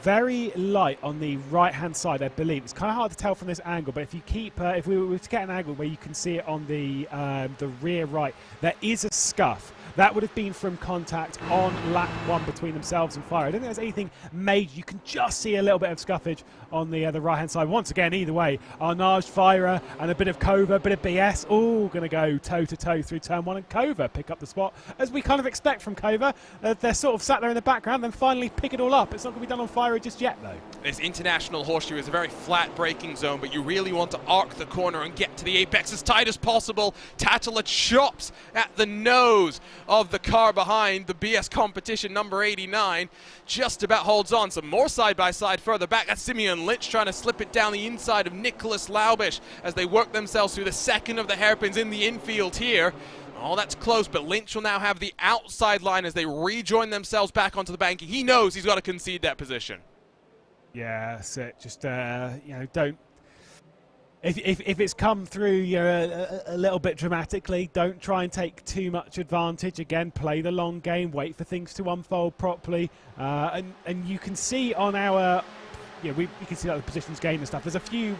Speaker 5: Very light on the right-hand side, I believe. It's kind of hard to tell from this angle, but if you keep, if we were to get an angle where you can see it on the rear right, there is a scuff. That would have been from contact on lap 1 between themselves and Fire. I don't think there's anything major. You can just see a little bit of scuffage on the right-hand side. Once again, either way, Arnage, Fire, and a bit of Kova, a bit of BS, all going to go toe-to-toe through turn 1, and Kova pick up the spot, as we kind of expect from Kova. They're sort of sat there in the background, then finally pick it all up. It's not going to be done on Fire just yet, though.
Speaker 6: This international horseshoe is a very flat braking zone, but you really want to arc the corner and get to the apex as tight as possible. Tatala chops at the nose of the car behind, the BS Competition number 89, just about holds on. Some more side-by-side further back. That's Simeon Lynch trying to slip it down the inside of Nicholas Laubish as they work themselves through the second of the hairpins in the infield here. Oh, that's close, but Lynch will now have the outside line as they rejoin themselves back onto the banking. He knows he's got to concede that position.
Speaker 5: Yeah, that's it. Just, you know, don't... If it's come through, you know, a little bit dramatically, don't try and take too much advantage. Again, play the long game, wait for things to unfold properly. And you can see on our... Yeah, we can see like the positions gained and stuff. There's a few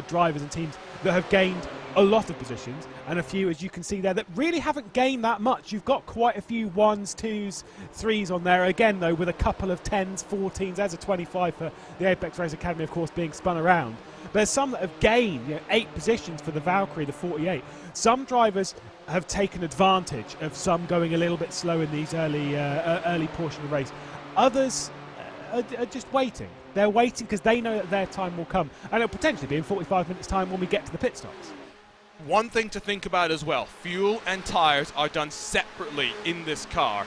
Speaker 5: drivers and teams that have gained a lot of positions, and a few, as you can see there, that really haven't gained that much. You've got quite a few 1s, 2s, 3s on there. Again, though, with a couple of 10s, 14s. There's a 25 for the Apex Race Academy, of course, being spun around. But there's some that have gained, you know, 8 positions for the Valkyrie, the 48. Some drivers have taken advantage of some going a little bit slow in these early portion of the race. Others are just waiting. They're waiting because they know that their time will come, and it'll potentially be in 45 minutes' time when we get to the pit stops.
Speaker 6: One thing to think about as well, fuel and tires are done separately in this car.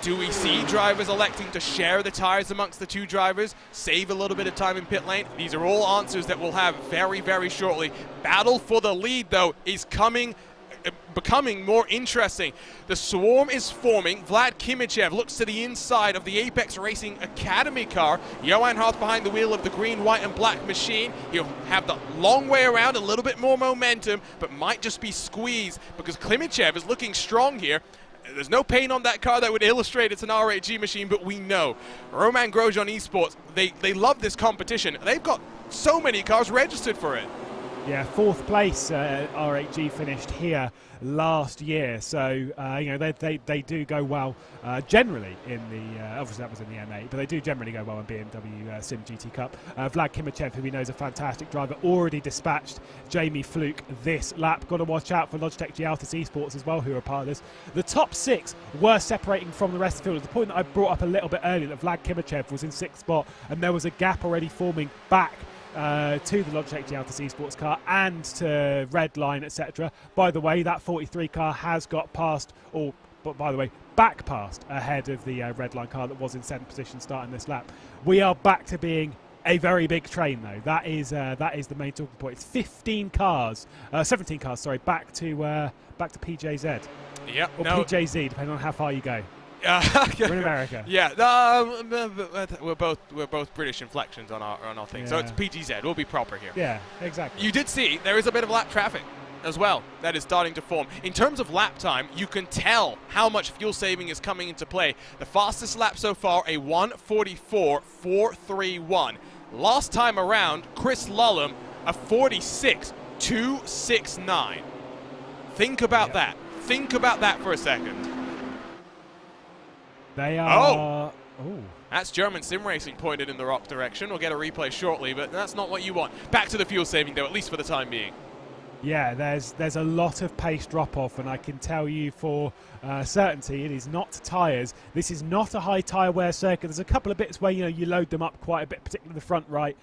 Speaker 6: Do we see drivers electing to share the tires amongst the 2 drivers, save a little bit of time in pit lane? These are all answers that we'll have very, very shortly. Battle for the lead, though, is becoming more interesting. The swarm is forming. Vlad Kimichev looks to the inside of the Apex Racing Academy car. Johan Hoth behind the wheel of the green, white, and black machine. He'll have the long way around, a little bit more momentum, but might just be squeezed because Kimichev is looking strong here. There's no paint on that car that would illustrate it's an R8G machine, but we know. Roman Grosjean Esports, they love this competition. They've got so many cars registered for it.
Speaker 5: Yeah, 4th place R8G finished here last year, so you know they do go well generally in the obviously that was in the M8, but they do generally go well in BMW SIM GT Cup. Vlad Kimichev, who we know is a fantastic driver, already dispatched Jamie Fluke this lap. Got to watch out for Logitech Gialtis Esports as well, who are part of this. The top 6 were separating from the rest of the field. The point that I brought up a little bit earlier, that Vlad Kimichev was in 6th spot, and there was a gap already forming back to the Logitech Gialtis Esports car and to Red Line, etc. By the way, that 43 car has got past, or but by the way, back past ahead of the red line car that was in 7th position starting this lap. We are back to being a very big train, though. That is the main talking point. It's 17 cars, back to PJZ.
Speaker 6: Yep.
Speaker 5: Or PJZ, depending on how far you go. We're in America.
Speaker 6: Yeah, we're both British inflections on our thing, so it's PGZ. We'll be proper here.
Speaker 5: Yeah, exactly.
Speaker 6: You did see there is a bit of lap traffic as well that is starting to form. In terms of lap time, you can tell how much fuel saving is coming into play. The fastest lap so far, a 1:44.431. Last time around, Chris Lullum, a 46.269. Think about that. Think about that for a second.
Speaker 5: They are...
Speaker 6: Oh! That's German sim racing pointed in the rock direction. We'll get a replay shortly, but that's not what you want. Back to the fuel saving, though, at least for the time being.
Speaker 5: Yeah, there's a lot of pace drop-off, and I can tell you for certainty it is not tyres. This is not a high tyre wear circuit. There's a couple of bits where you load them up quite a bit, particularly the front right,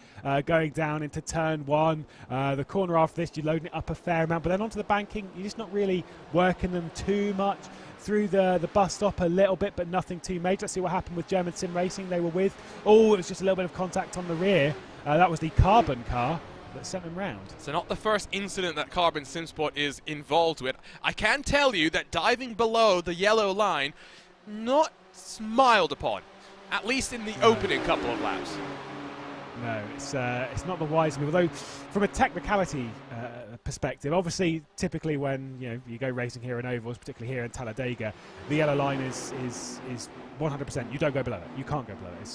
Speaker 5: going down into turn 1. The corner after this, you're loading it up a fair amount, but then onto the banking, you're just not really working them too much. Through the bus stop a little bit, but nothing too major. Let's see what happened with German sim racing they were with. Oh, it was just a little bit of contact on the rear. That was the carbon car that sent them round.
Speaker 6: So not the first incident that Carbon SimSport is involved with. I can tell you that diving below the yellow line, not smiled upon, at least in the opening couple of laps.
Speaker 5: No, it's not the wise move. Although, from a technicality perspective, obviously, typically when you go racing here in ovals, particularly here in Talladega, the yellow line is 100%. You don't go below it. You can't go below it.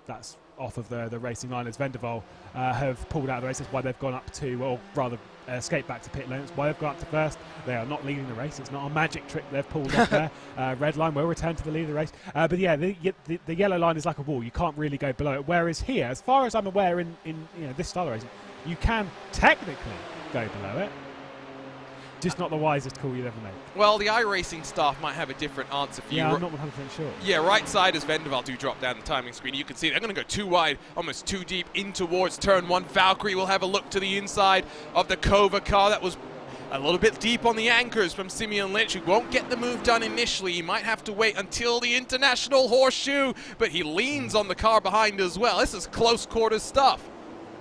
Speaker 5: That's off of the racing line, as Vendeval have pulled out of the race. That's why they've gone up to, or rather, escaped back to pit lane. That's why they've gone up to first. They are not leading the race. It's not a magic trick they've pulled off there. Red line will return to the lead of the race. But yeah, the yellow line is like a wall. You can't really go below it. Whereas here, as far as I'm aware, in this style of racing, you can technically go below it. Just not the wisest call you'd ever make.
Speaker 6: Well, the iRacing staff might have a different answer for you.
Speaker 5: Yeah, I'm not 100% sure.
Speaker 6: Yeah, right side as Vendeval do drop down the timing screen. You can see they're going to go too wide, almost too deep in towards turn 1. Valkyrie will have a look to the inside of the Kova car. That was a little bit deep on the anchors from Simeon Lynch, who won't get the move done initially. He might have to wait until the international horseshoe, but he leans on the car behind as well. This is close quarters stuff.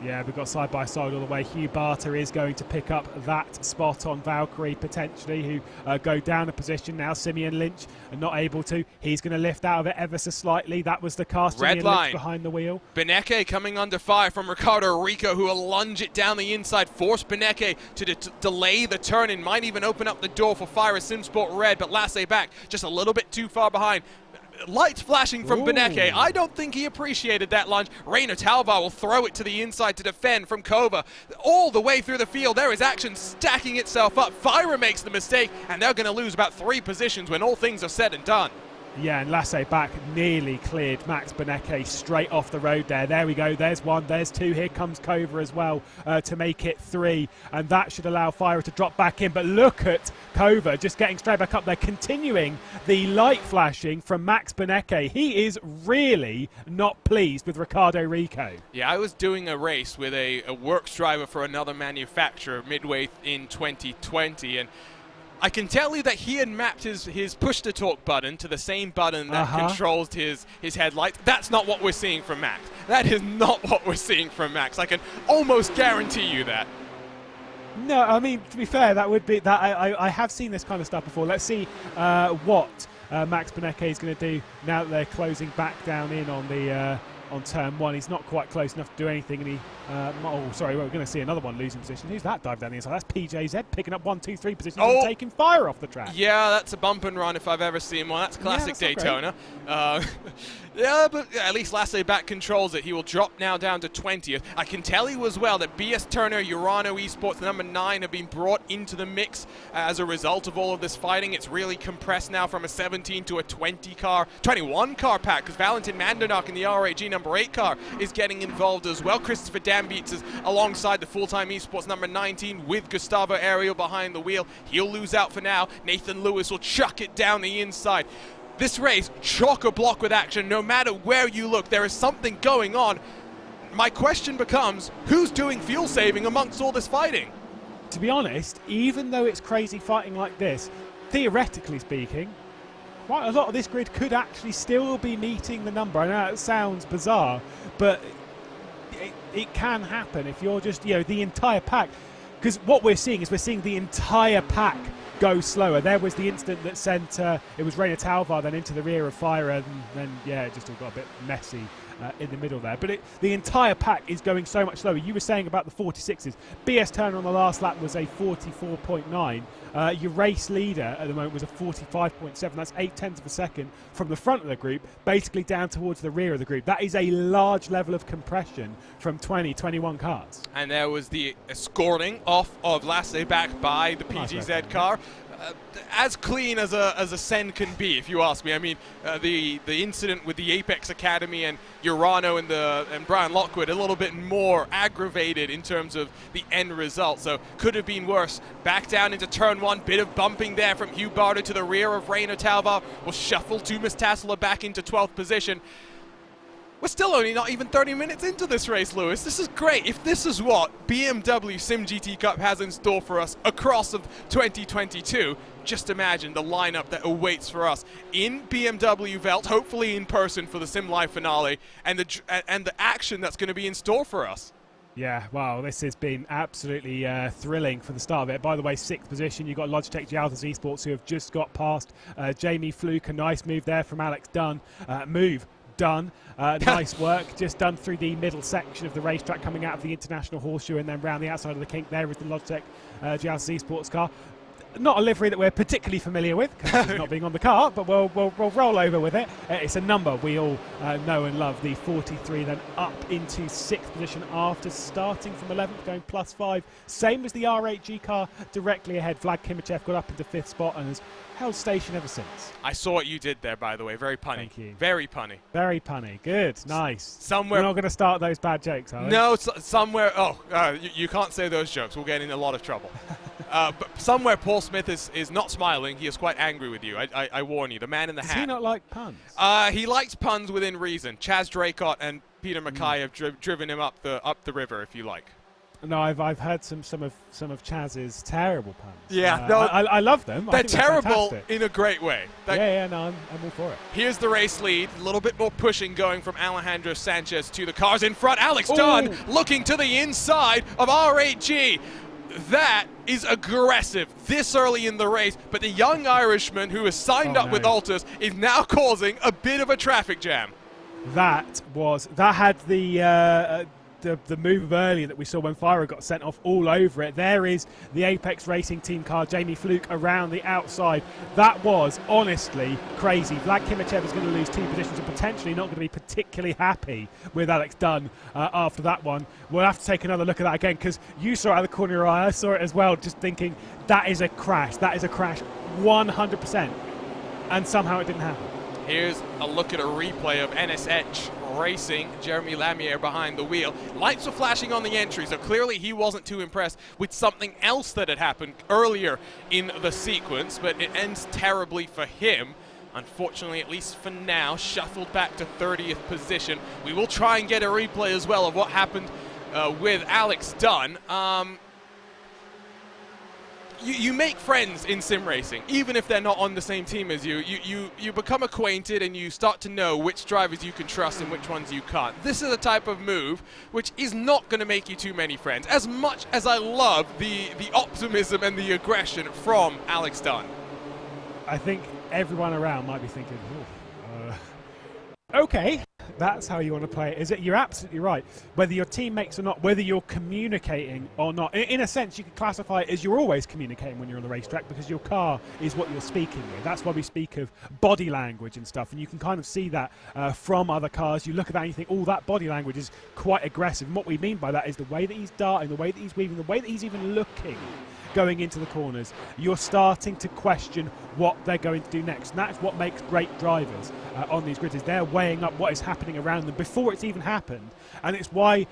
Speaker 5: Yeah, we've got side-by-side all the way. Hugh Barter is going to pick up that spot on Valkyrie, potentially, who go down a position now. Simeon Lynch not able to. He's going to lift out of it ever so slightly. That was the car. Simeon Lynch behind the wheel.
Speaker 6: Beneke coming under fire from Ricardo Rico, who will lunge it down the inside, force Beneke to delay the turn and might even open up the door for Fire SimSport Red, but Lasse back just a little bit too far behind. Lights flashing from Beneke. I don't think he appreciated that lunge. Rainer Talvar will throw it to the inside to defend from Kova. All the way through the field, there is action stacking itself up. Fira makes the mistake, and they're going to lose about 3 positions when all things are said and done.
Speaker 5: Yeah, and Lasse back nearly cleared Max Beneke straight off the road there. There we go. There's 1. There's 2. Here comes Kova as well to make it 3. And that should allow Fire to drop back in. But look at Kova just getting straight back up there, continuing the light flashing from Max Beneke. He is really not pleased with Ricardo Rico.
Speaker 6: Yeah, I was doing a race with a works driver for another manufacturer midway in 2020, and I can tell you that he had mapped his push-to-talk button to the same button that controls his headlights. That's not what we're seeing from Max. That is not what we're seeing from Max. I can almost guarantee you that.
Speaker 5: No, I mean, to be fair, that would be that. I have seen this kind of stuff before. Let's see what Max Beneke is going to do now that they're closing back down in on the on turn 1. He's not quite close enough to do anything, and we're going to see another one losing position. Who's that dive down the inside? That's PJZ picking up 1, 2, 3 positions and taking Fire off the track.
Speaker 6: Yeah, that's a bump and run if I've ever seen one. That's classic Daytona. Yeah, but at least Lasse back controls it. He will drop now down to 20th. I can tell you as well that BS Turner, Urano Esports, number 9, have been brought into the mix as a result of all of this fighting. It's really compressed now from a 17 to a 21 car pack, because Valentin Mandernock in the RAG number 8 car is getting involved as well. Christopher Dambeats is alongside the full-time Esports number 19 with Gustavo Ariel behind the wheel. He'll lose out for now. Nathan Lewis will chuck it down the inside. This race, chock-a-block with action. No matter where you look, there is something going on. My question becomes, who's doing fuel saving amongst all this fighting?
Speaker 5: To be honest, even though it's crazy fighting like this, theoretically speaking, quite a lot of this grid could actually still be meeting the number. I know it sounds bizarre, but it can happen if you're just, the entire pack. Because what we're seeing is the entire pack go slower. There was the incident that sent, it was Reina Talvar then into the rear of Fire, and then, it just all got a bit messy in the middle there. But the entire pack is going so much slower. You were saying about the 46s. BS Turner on the last lap was a 44.9. Your race leader at the moment was a 45.7. That's 0.8 of a second from the front of the group, basically down towards the rear of the group. That is a large level of compression from 21 cars. And
Speaker 6: there was the escorting off of Lasse back by the PGZ car. As clean as a send can be, if you ask me. I mean, the incident with the Apex Academy and Urano and Brian Lockwood a little bit more aggravated in terms of the end result, so could have been worse. Back down into turn 1, bit of bumping there from Hugh Barter to the rear of Reina Talvar. Will shuffle Tumas Tassela back into 12th position. We're still only not even 30 minutes into this race, Lewis. This is great. If this is what BMW SIM GT Cup has in store for us across of 2022, just imagine the lineup that awaits for us in BMW Welt, hopefully in person for the Sim Live finale, and the action that's going to be in store for us.
Speaker 5: Yeah, wow, this has been absolutely thrilling for the start of it. By the way, 6th position, you've got Logitech Gialtas Esports, who have just got past Jamie Fluke. A nice move there from Alex Dunn. Done. Nice work, just done through the middle section of the racetrack, coming out of the International Horseshoe and then round the outside of the kink. There is the Logitech Gialtas Esports car. Not a livery that we're particularly familiar with, because it's not being on the car, but we'll roll over with it. It's a number we all know and love. The 43 then up into 6th position after starting from 11th, going +5. Same as the R8G car directly ahead. Vlad Kimachev got up into 5th spot and has held station ever since.
Speaker 6: I saw what you did there, by the way. Very punny.
Speaker 5: Thank you.
Speaker 6: Very punny.
Speaker 5: Very punny. Good. Nice.
Speaker 6: Somewhere.
Speaker 5: We're not going to start those bad jokes, are we?
Speaker 6: No, somewhere. You can't say those jokes. We'll get in a lot of trouble. But somewhere Paul Smith is not smiling. He is quite angry with you. I warn you. The man in the hat.
Speaker 5: Does he not like puns?
Speaker 6: He likes puns within reason. Chaz Draycott and Peter Mackay have driven him up the river, if you like.
Speaker 5: No, I've heard some of Chaz's terrible puns.
Speaker 6: Yeah,
Speaker 5: I love them.
Speaker 6: They're terrible in a great way.
Speaker 5: No, I'm all for it.
Speaker 6: Here's the race lead. A little bit more pushing going from Alejandro Sanchez to the cars in front. Alex Dunn looking to the inside of R8G. That is aggressive this early in the race, but the young Irishman who has signed up with Altus is now causing a bit of a traffic jam.
Speaker 5: That had the move earlier that we saw when Fyra got sent off all over it. There is the Apex Racing Team car, Jamie Fluke around the outside. That was honestly crazy. Vlad Kimachev is going to lose 2 positions and potentially not going to be particularly happy with Alex Dunn after that one. We'll have to take another look at that again, because you saw it out of the corner of your eye. I saw it as well, just thinking that is a crash. That is a crash 100%. And somehow it didn't happen.
Speaker 6: Here's a look at a replay of NSH Racing, Jeremy Lamier behind the wheel. Lights were flashing on the entry, so clearly he wasn't too impressed with something else that had happened earlier in the sequence, but it ends terribly for him. Unfortunately, at least for now, shuffled back to 30th position. We will try and get a replay as well of what happened with Alex Dunn. You make friends in sim racing, even if they're not on the same team as you. You become acquainted and you start to know which drivers you can trust and which ones you can't. This is a type of move which is not going to make you too many friends, as much as I love the optimism and the aggression from Alex Dunn.
Speaker 5: I think everyone around might be thinking, okay, that's how you want to play it, is it? You're absolutely right. Whether your teammates or not, whether you're communicating or not, in a sense, you could classify it as you're always communicating when you're on the racetrack, because your car is what you're speaking with. That's why we speak of body language and stuff, and you can kind of see that from other cars. You look at that and you think, oh, that body language is quite aggressive. And what we mean by that is the way that he's darting, the way that he's weaving, the way that he's even looking going into the corners. You're starting to question what they're going to do next, and that's what makes great drivers on these grids. Is they're weighing up what is happening around them before it's even happened, and it's why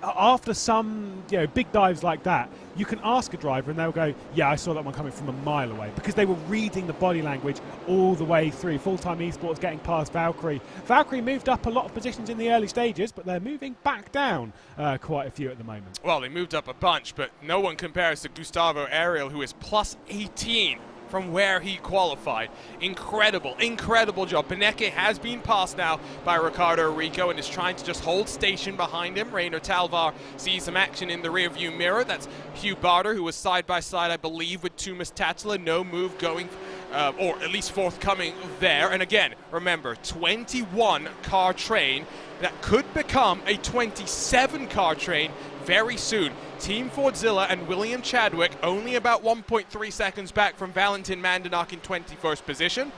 Speaker 5: after some big dives like that, you can ask a driver and they'll go, yeah, I saw that one coming from a mile away, because they were reading the body language all the way through. Full-time Esports getting past Valkyrie. Valkyrie moved up a lot of positions in the early stages, but they're moving back down quite a few at the moment.
Speaker 6: Well, they moved up a bunch, but no one compares to Gustavo Ariel, who is +18 from where he qualified. Incredible, incredible job. Beneke has been passed now by Ricardo Rico and is trying to just hold station behind him. Rainer Talvar sees some action in the rearview mirror. That's Hugh Barter, who was side by side, I believe, with Tumas Tatila. No move going, or at least forthcoming there. And again, remember, 21 car train that could become a 27 car train very soon. Team Fordzilla and William Chadwick only about 1.3 seconds back from Valentin Mandenak in 21st position.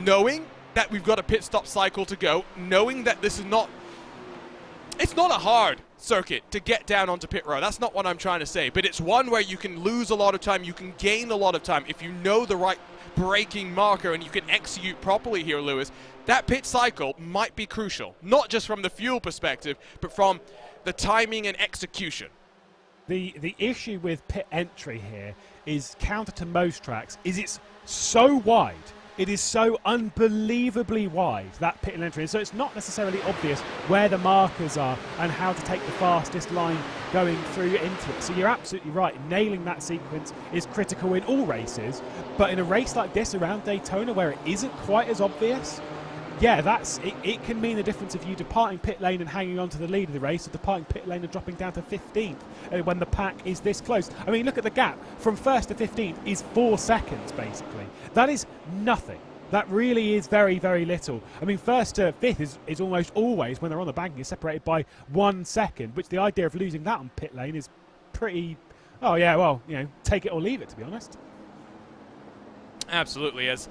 Speaker 6: Knowing that we've got a pit stop cycle to go, knowing that this is not, it's not a hard circuit to get down onto pit road. That's not what I'm trying to say, but it's one where you can lose a lot of time, you can gain a lot of time if you know the right braking marker and you can execute properly here, Lewis. That pit cycle might be crucial, not just from the fuel perspective, but from the timing and execution.
Speaker 5: The issue with pit entry here is, counter to most tracks, is it's so wide. It is so unbelievably wide, that pit entry. So it's not necessarily obvious where the markers are and how to take the fastest line going through into it. So you're absolutely right. Nailing that sequence is critical in all races. But in a race like this around Daytona, where it isn't quite as obvious, yeah, it can mean the difference of you departing pit lane and hanging on to the lead of the race, or departing pit lane and dropping down to 15th when the pack is this close. I mean, look at the gap. From 1st to 15th is 4 seconds, basically. That is nothing. That really is very, very little. I mean, 1st to 5th is almost always, when they're on the banking, is separated by 1 second, which the idea of losing that on pit lane is pretty, oh yeah, well, you know, take it or leave it, to be honest.
Speaker 6: Absolutely, as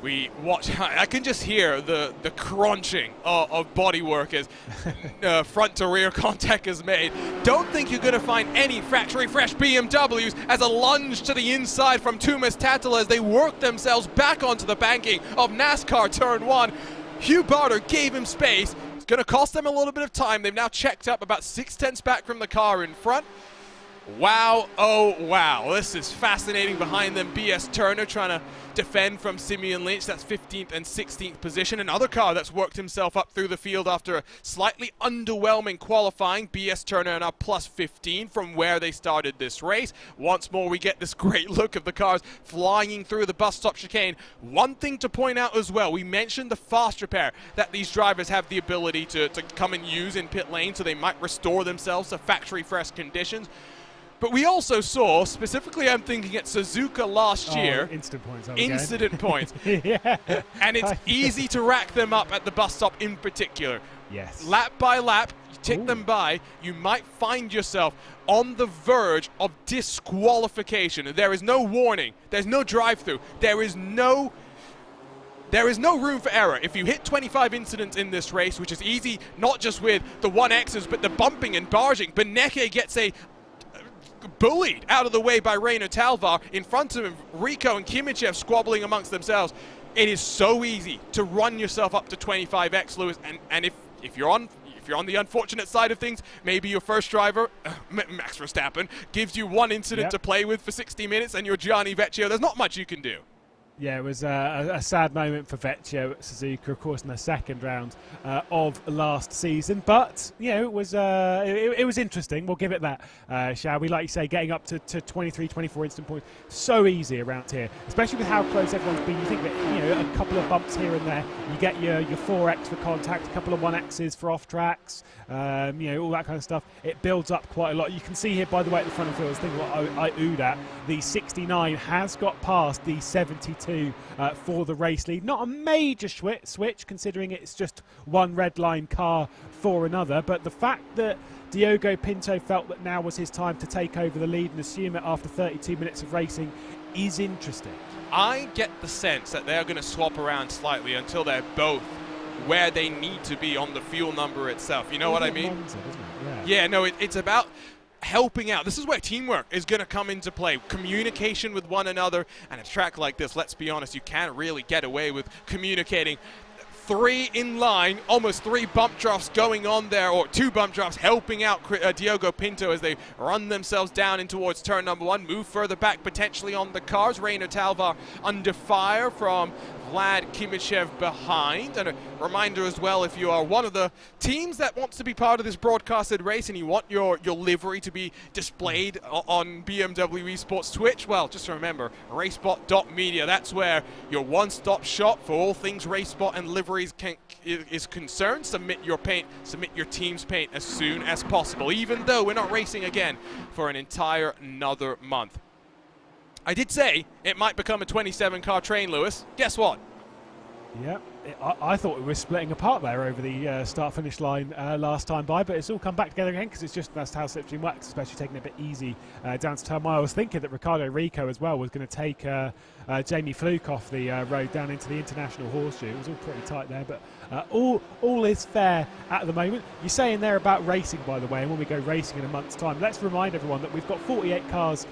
Speaker 6: we watch, I can just hear the crunching of bodywork as front to rear contact is made. Don't think you're going to find any factory fresh BMWs as a lunge to the inside from Tumas Tatila as they work themselves back onto the banking of NASCAR Turn 1. Hugh Barter gave him space. It's going to cost them a little bit of time. They've now checked up about 6/10 back from the car in front. Wow, oh wow, this is fascinating. Behind them, BS Turner trying to defend from Simeon Lynch. That's 15th and 16th position. Another car that's worked himself up through the field after a slightly underwhelming qualifying. BS Turner now plus 15 from where they started this race. Once more, we get this great look of the cars flying through the bus stop chicane. One thing to point out as well, we mentioned the fast repair that these drivers have the ability to come and use in pit lane, so they might restore themselves to factory fresh conditions. But we also saw, specifically I'm thinking at Suzuka last year, incident points.
Speaker 5: Yeah.
Speaker 6: And it's easy to rack them up at the bus stop in particular.
Speaker 5: Yes.
Speaker 6: Lap by lap, you tick them by, you might find yourself on the verge of disqualification. There is no warning. There's no drive-through. There is no room for error. If you hit 25 incidents in this race, which is easy, not just with the 1Xs, but the bumping and barging, Beneke gets bullied out of the way by Rainer Talvar. In front of him, Rico and Kimichev squabbling amongst themselves. It is so easy to run yourself up to 25x, Lewis. And if you're on the unfortunate side of things, maybe your first driver, Max Verstappen, gives you one incident to play with for 60 minutes, and you're Gianni Vecchio. There's not much you can do.
Speaker 5: Yeah, it was a sad moment for Vecchio at Suzuka, of course, in the second round of last season. But, you know, it was interesting. We'll give it that, shall we? Like you say, getting up to 23, 24 instant points, so easy around here, especially with how close everyone's been. You think that, you know, a couple of bumps here and there, you get your 4X for contact, a couple of 1Xs for off tracks, you know, all that kind of stuff. It builds up quite a lot. You can see here, by the way, at the front of the field, this thing what I oohed at, the 69 has got past the 72 for the race lead. Not a major switch, considering it's just one red line car for another, but the fact that Diogo Pinto felt that now was his time to take over the lead and assume it after 32 minutes of racing is interesting.
Speaker 6: I get the sense that they're going to swap around slightly until they're both where they need to be on the fuel number itself. You know what I mean?
Speaker 5: Monza, isn't it?
Speaker 6: Yeah, no, it's about helping out. This is where teamwork is going to come into play. Communication with one another. And a track like this, let's be honest, you can't really get away with communicating. 3 in line, almost 3 bump drafts going on there, or 2 bump drafts helping out Diogo Pinto as they run themselves down in towards turn number 1, move further back potentially on the cars. Rainer Talvar under fire from Vlad Kimichev behind. And a reminder as well, if you are one of the teams that wants to be part of this broadcasted race and you want your livery to be displayed on BMW Esports Twitch, well, just remember, RaceSpot.media. That's where your one-stop shop for all things RaceSpot and liveries is concerned. Submit your paint, submit your team's paint as soon as possible, even though we're not racing again for an entire another month. I did say it might become a 27-car train, Lewis. Guess what?
Speaker 5: Yeah, I thought we were splitting apart there over the start-finish line last time by, but it's all come back together again because it's just that's how slipstream works, especially taking it a bit easy down to turn one. I was thinking that Ricardo Rico as well was going to take Jamie Fluke off the road down into the International Horseshoe. It was all pretty tight there, but all is fair at the moment. You're saying there about racing, by the way, and when we go racing in a month's time, let's remind everyone that we've got 48 cars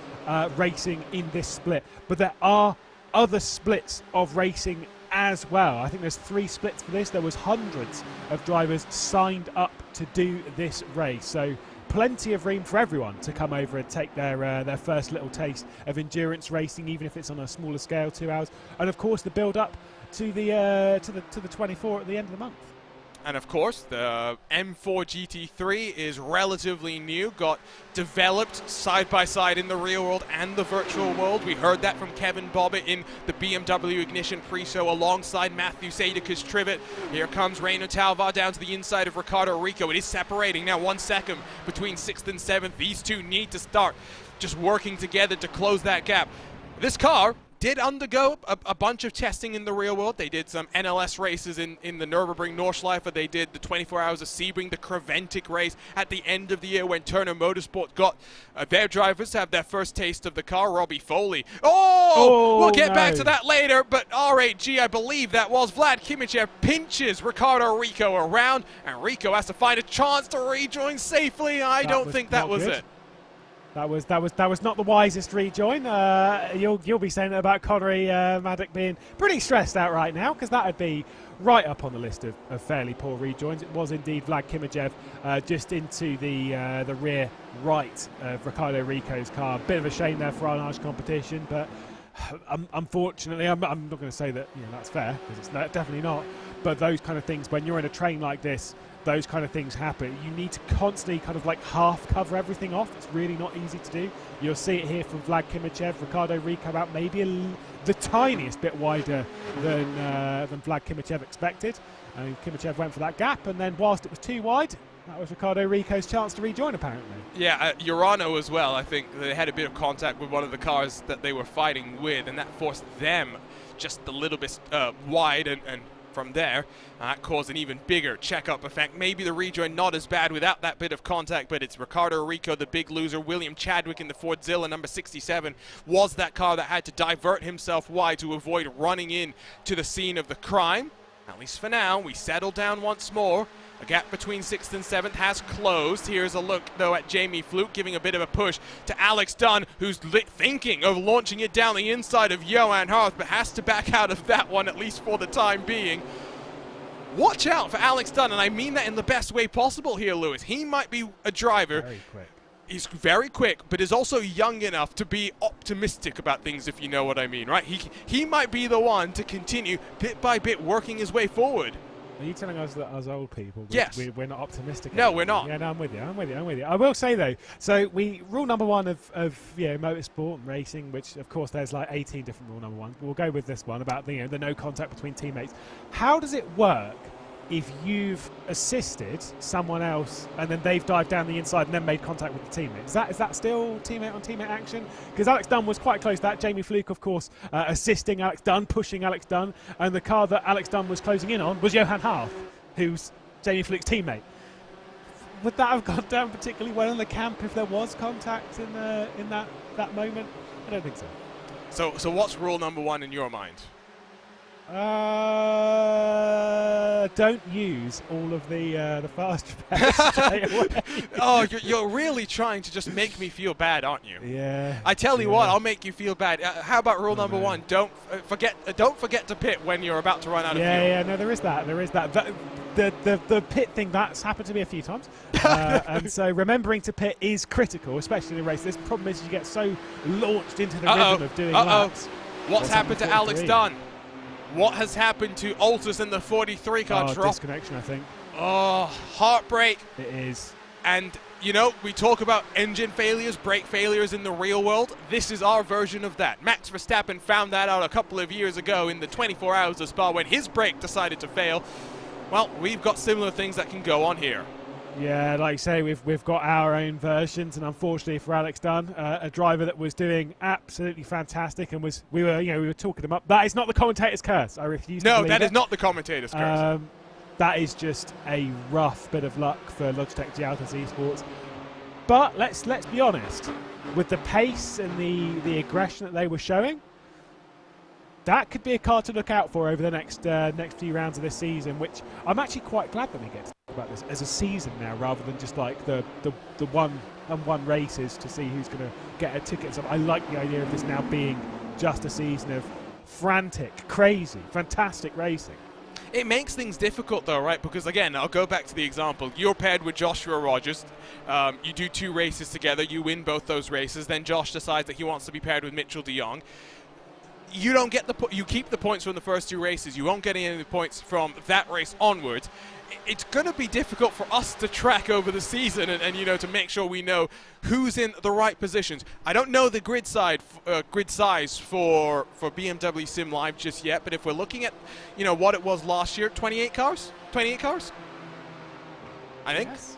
Speaker 5: racing in this split, but there are other splits of racing as well. I think there's 3 splits for this. There was hundreds of drivers signed up to do this race, so plenty of room for everyone to come over and take their first little taste of endurance racing, even if it's on a smaller scale, 2 hours, and of course the build up to the 24 at the end of the month.
Speaker 6: And of course, the M4 GT3 is relatively new, got developed side by side in the real world and the virtual world. We heard that from Kevin Bobbitt in the BMW Ignition pre-show alongside Matthew Sadekis Trivet. Here comes Reino Talvar down to the inside of Ricardo Rico. It is separating now 1 second between 6th and 7th. These two need to start just working together to close that gap. This car did undergo a bunch of testing in the real world. They did some NLS races in the Nürburgring Nordschleife. They did the 24 Hours of Sebring, the Creventic race at the end of the year when Turner Motorsport got their drivers to have their first taste of the car. Robbie Foley. We'll get back to that later, but R8G, I believe that was Vlad Kimichev, pinches Ricardo Rico around, and Rico has to find a chance to rejoin safely. I don't think that was it.
Speaker 5: That was not the wisest rejoin. You'll be saying about Connery Maddock being pretty stressed out right now, because that would be right up on the list of fairly poor rejoins. It was indeed Vlad Kimichev just into the rear right of Ricardo Rico's car. Bit of a shame there for our large competition, but unfortunately, I'm not going to say that that's fair, because it's definitely not. But those kind of things, when you're in a train like this, those kind of things happen. You need to constantly kind of like half cover everything off. It's really not easy to do. You'll see it here from Vlad Kimichev. Ricardo Rico out maybe the tiniest bit wider than Vlad Kimichev expected. And Kimichev went for that gap, and then whilst it was too wide, that was Ricardo Rico's chance to rejoin, apparently. Yeah,
Speaker 6: Urano as well. I think they had a bit of contact with one of the cars that they were fighting with, and that forced them just a little bit wide, and from there, that caused an even bigger check-up effect. Maybe the rejoin not as bad without that bit of contact, but it's Ricardo Rico, the big loser. William Chadwick in the Ford Zilla, number 67, was that car that had to divert himself wide to avoid running in to the scene of the crime. At least for now, we settle down once more. A gap between 6th and 7th has closed. Here's a look, though, at Jamie Fluke, giving a bit of a push to Alex Dunn, who's thinking of launching it down the inside of Johan Harth, but has to back out of that one, at least for the time being. Watch out for Alex Dunn, and I mean that in the best way possible here, Lewis. He might be a driver.
Speaker 5: Very quick.
Speaker 6: He's very quick, but is also young enough to be optimistic about things, if you know what I mean, right? He might be the one to continue, bit by bit, working his way forward.
Speaker 5: Are you telling us that as old people,
Speaker 6: yes,
Speaker 5: we're not optimistic?
Speaker 6: No, we're not.
Speaker 5: Yeah, no, I'm with you. I will say, though, so rule number one of motorsport and racing, which, of course, there's like 18 different rule number ones. We'll go with this one about the no contact between teammates. How does it work if you've assisted someone else and then they've dived down the inside and then made contact with the teammate? Is that still teammate on teammate action? Because Alex Dunn was quite close to that. Jamie Fluke, of course, assisting Alex Dunn, pushing Alex Dunn, and the car that Alex Dunn was closing in on was Johan Harth, who's Jamie Fluke's teammate. Would that have gone down particularly well in the camp if there was contact in that moment? I don't think so.
Speaker 6: So what's rule number one in your mind?
Speaker 5: Don't use all of the fast repairs straight away.
Speaker 6: Oh, you're really trying to just make me feel bad, aren't you?
Speaker 5: Yeah.
Speaker 6: I tell you what, I'll make you feel bad. How about rule number one? Don't forget to pit when you're about to run out of fuel.
Speaker 5: Yeah. No, there is that. The pit thing, that's happened to me a few times, and so remembering to pit is critical, especially in a race. This problem is you get so launched into the rhythm of doing laps.
Speaker 6: What's happened to Alex Dunn? What has happened to Altus in the 43 car?
Speaker 5: Disconnection, I think.
Speaker 6: Oh, heartbreak.
Speaker 5: It is.
Speaker 6: And, you know, we talk about engine failures, brake failures in the real world. This is our version of that. Max Verstappen found that out a couple of years ago in the 24 hours of Spa when his brake decided to fail. Well, we've got similar things that can go on here.
Speaker 5: Yeah, like I say, we've got our own versions, and unfortunately for Alex Dunn, a driver that was doing absolutely fantastic, and we were talking him up. That is not the commentator's curse. I refuse to believe it.
Speaker 6: No, that is not the commentator's curse.
Speaker 5: That is just a rough bit of luck for Logitech Gialtas Esports. But let's be honest, with the pace and the aggression that they were showing, that could be a car to look out for over the next few rounds of this season, which I'm actually quite glad that we get to talk about this as a season now, rather than just like the one races to see who's going to get a ticket. So I like the idea of this now being just a season of frantic, crazy, fantastic racing.
Speaker 6: It makes things difficult though, right? Because again, I'll go back to the example. You're paired with Joshua Rogers. You do 2 races together. You win both those races. Then Josh decides that he wants to be paired with Mitchell de Jong. You don't get you keep the points from the first 2 races. You won't get any of the points from that race onwards. It's going to be difficult for us to track over the season and you know, to make sure we know who's in the right positions. I don't know the grid size for BMW Sim Live just yet, but if we're looking at, you know, what it was last year, 28 cars? 28 cars? I think.
Speaker 5: Yes.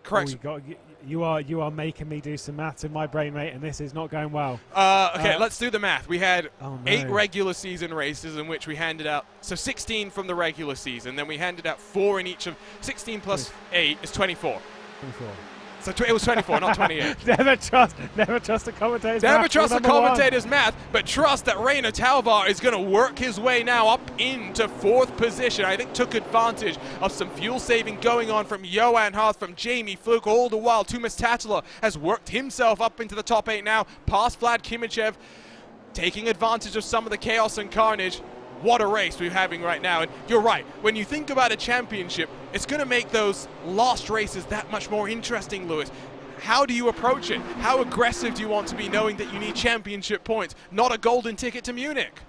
Speaker 6: Correct.
Speaker 5: Oh, you are making me do some maths in my brain, mate, and this is not going well.
Speaker 6: Okay, let's do the math. We had 8
Speaker 5: no.
Speaker 6: regular season races in which we handed out, so 16 from the regular season, then we handed out 4 in each of 16 plus 8 is 24.
Speaker 5: 24.
Speaker 6: So it was 24, not 28.
Speaker 5: Never trust the commentator's math.
Speaker 6: Never trust the commentator's math, but trust that Reina Talvar is going to work his way now up into 4th position. I think took advantage of some fuel saving going on from Johan Harth, from Jamie Fluke. All the while, Tumas Tatula has worked himself up into the top 8 now, past Vlad Kimichev, taking advantage of some of the chaos and carnage. What a race we're having right now. And you're right, when you think about a championship, it's going to make those lost races that much more interesting, Lewis. How do you approach it? How aggressive do you want to be, knowing that you need championship points, not a golden ticket to Munich?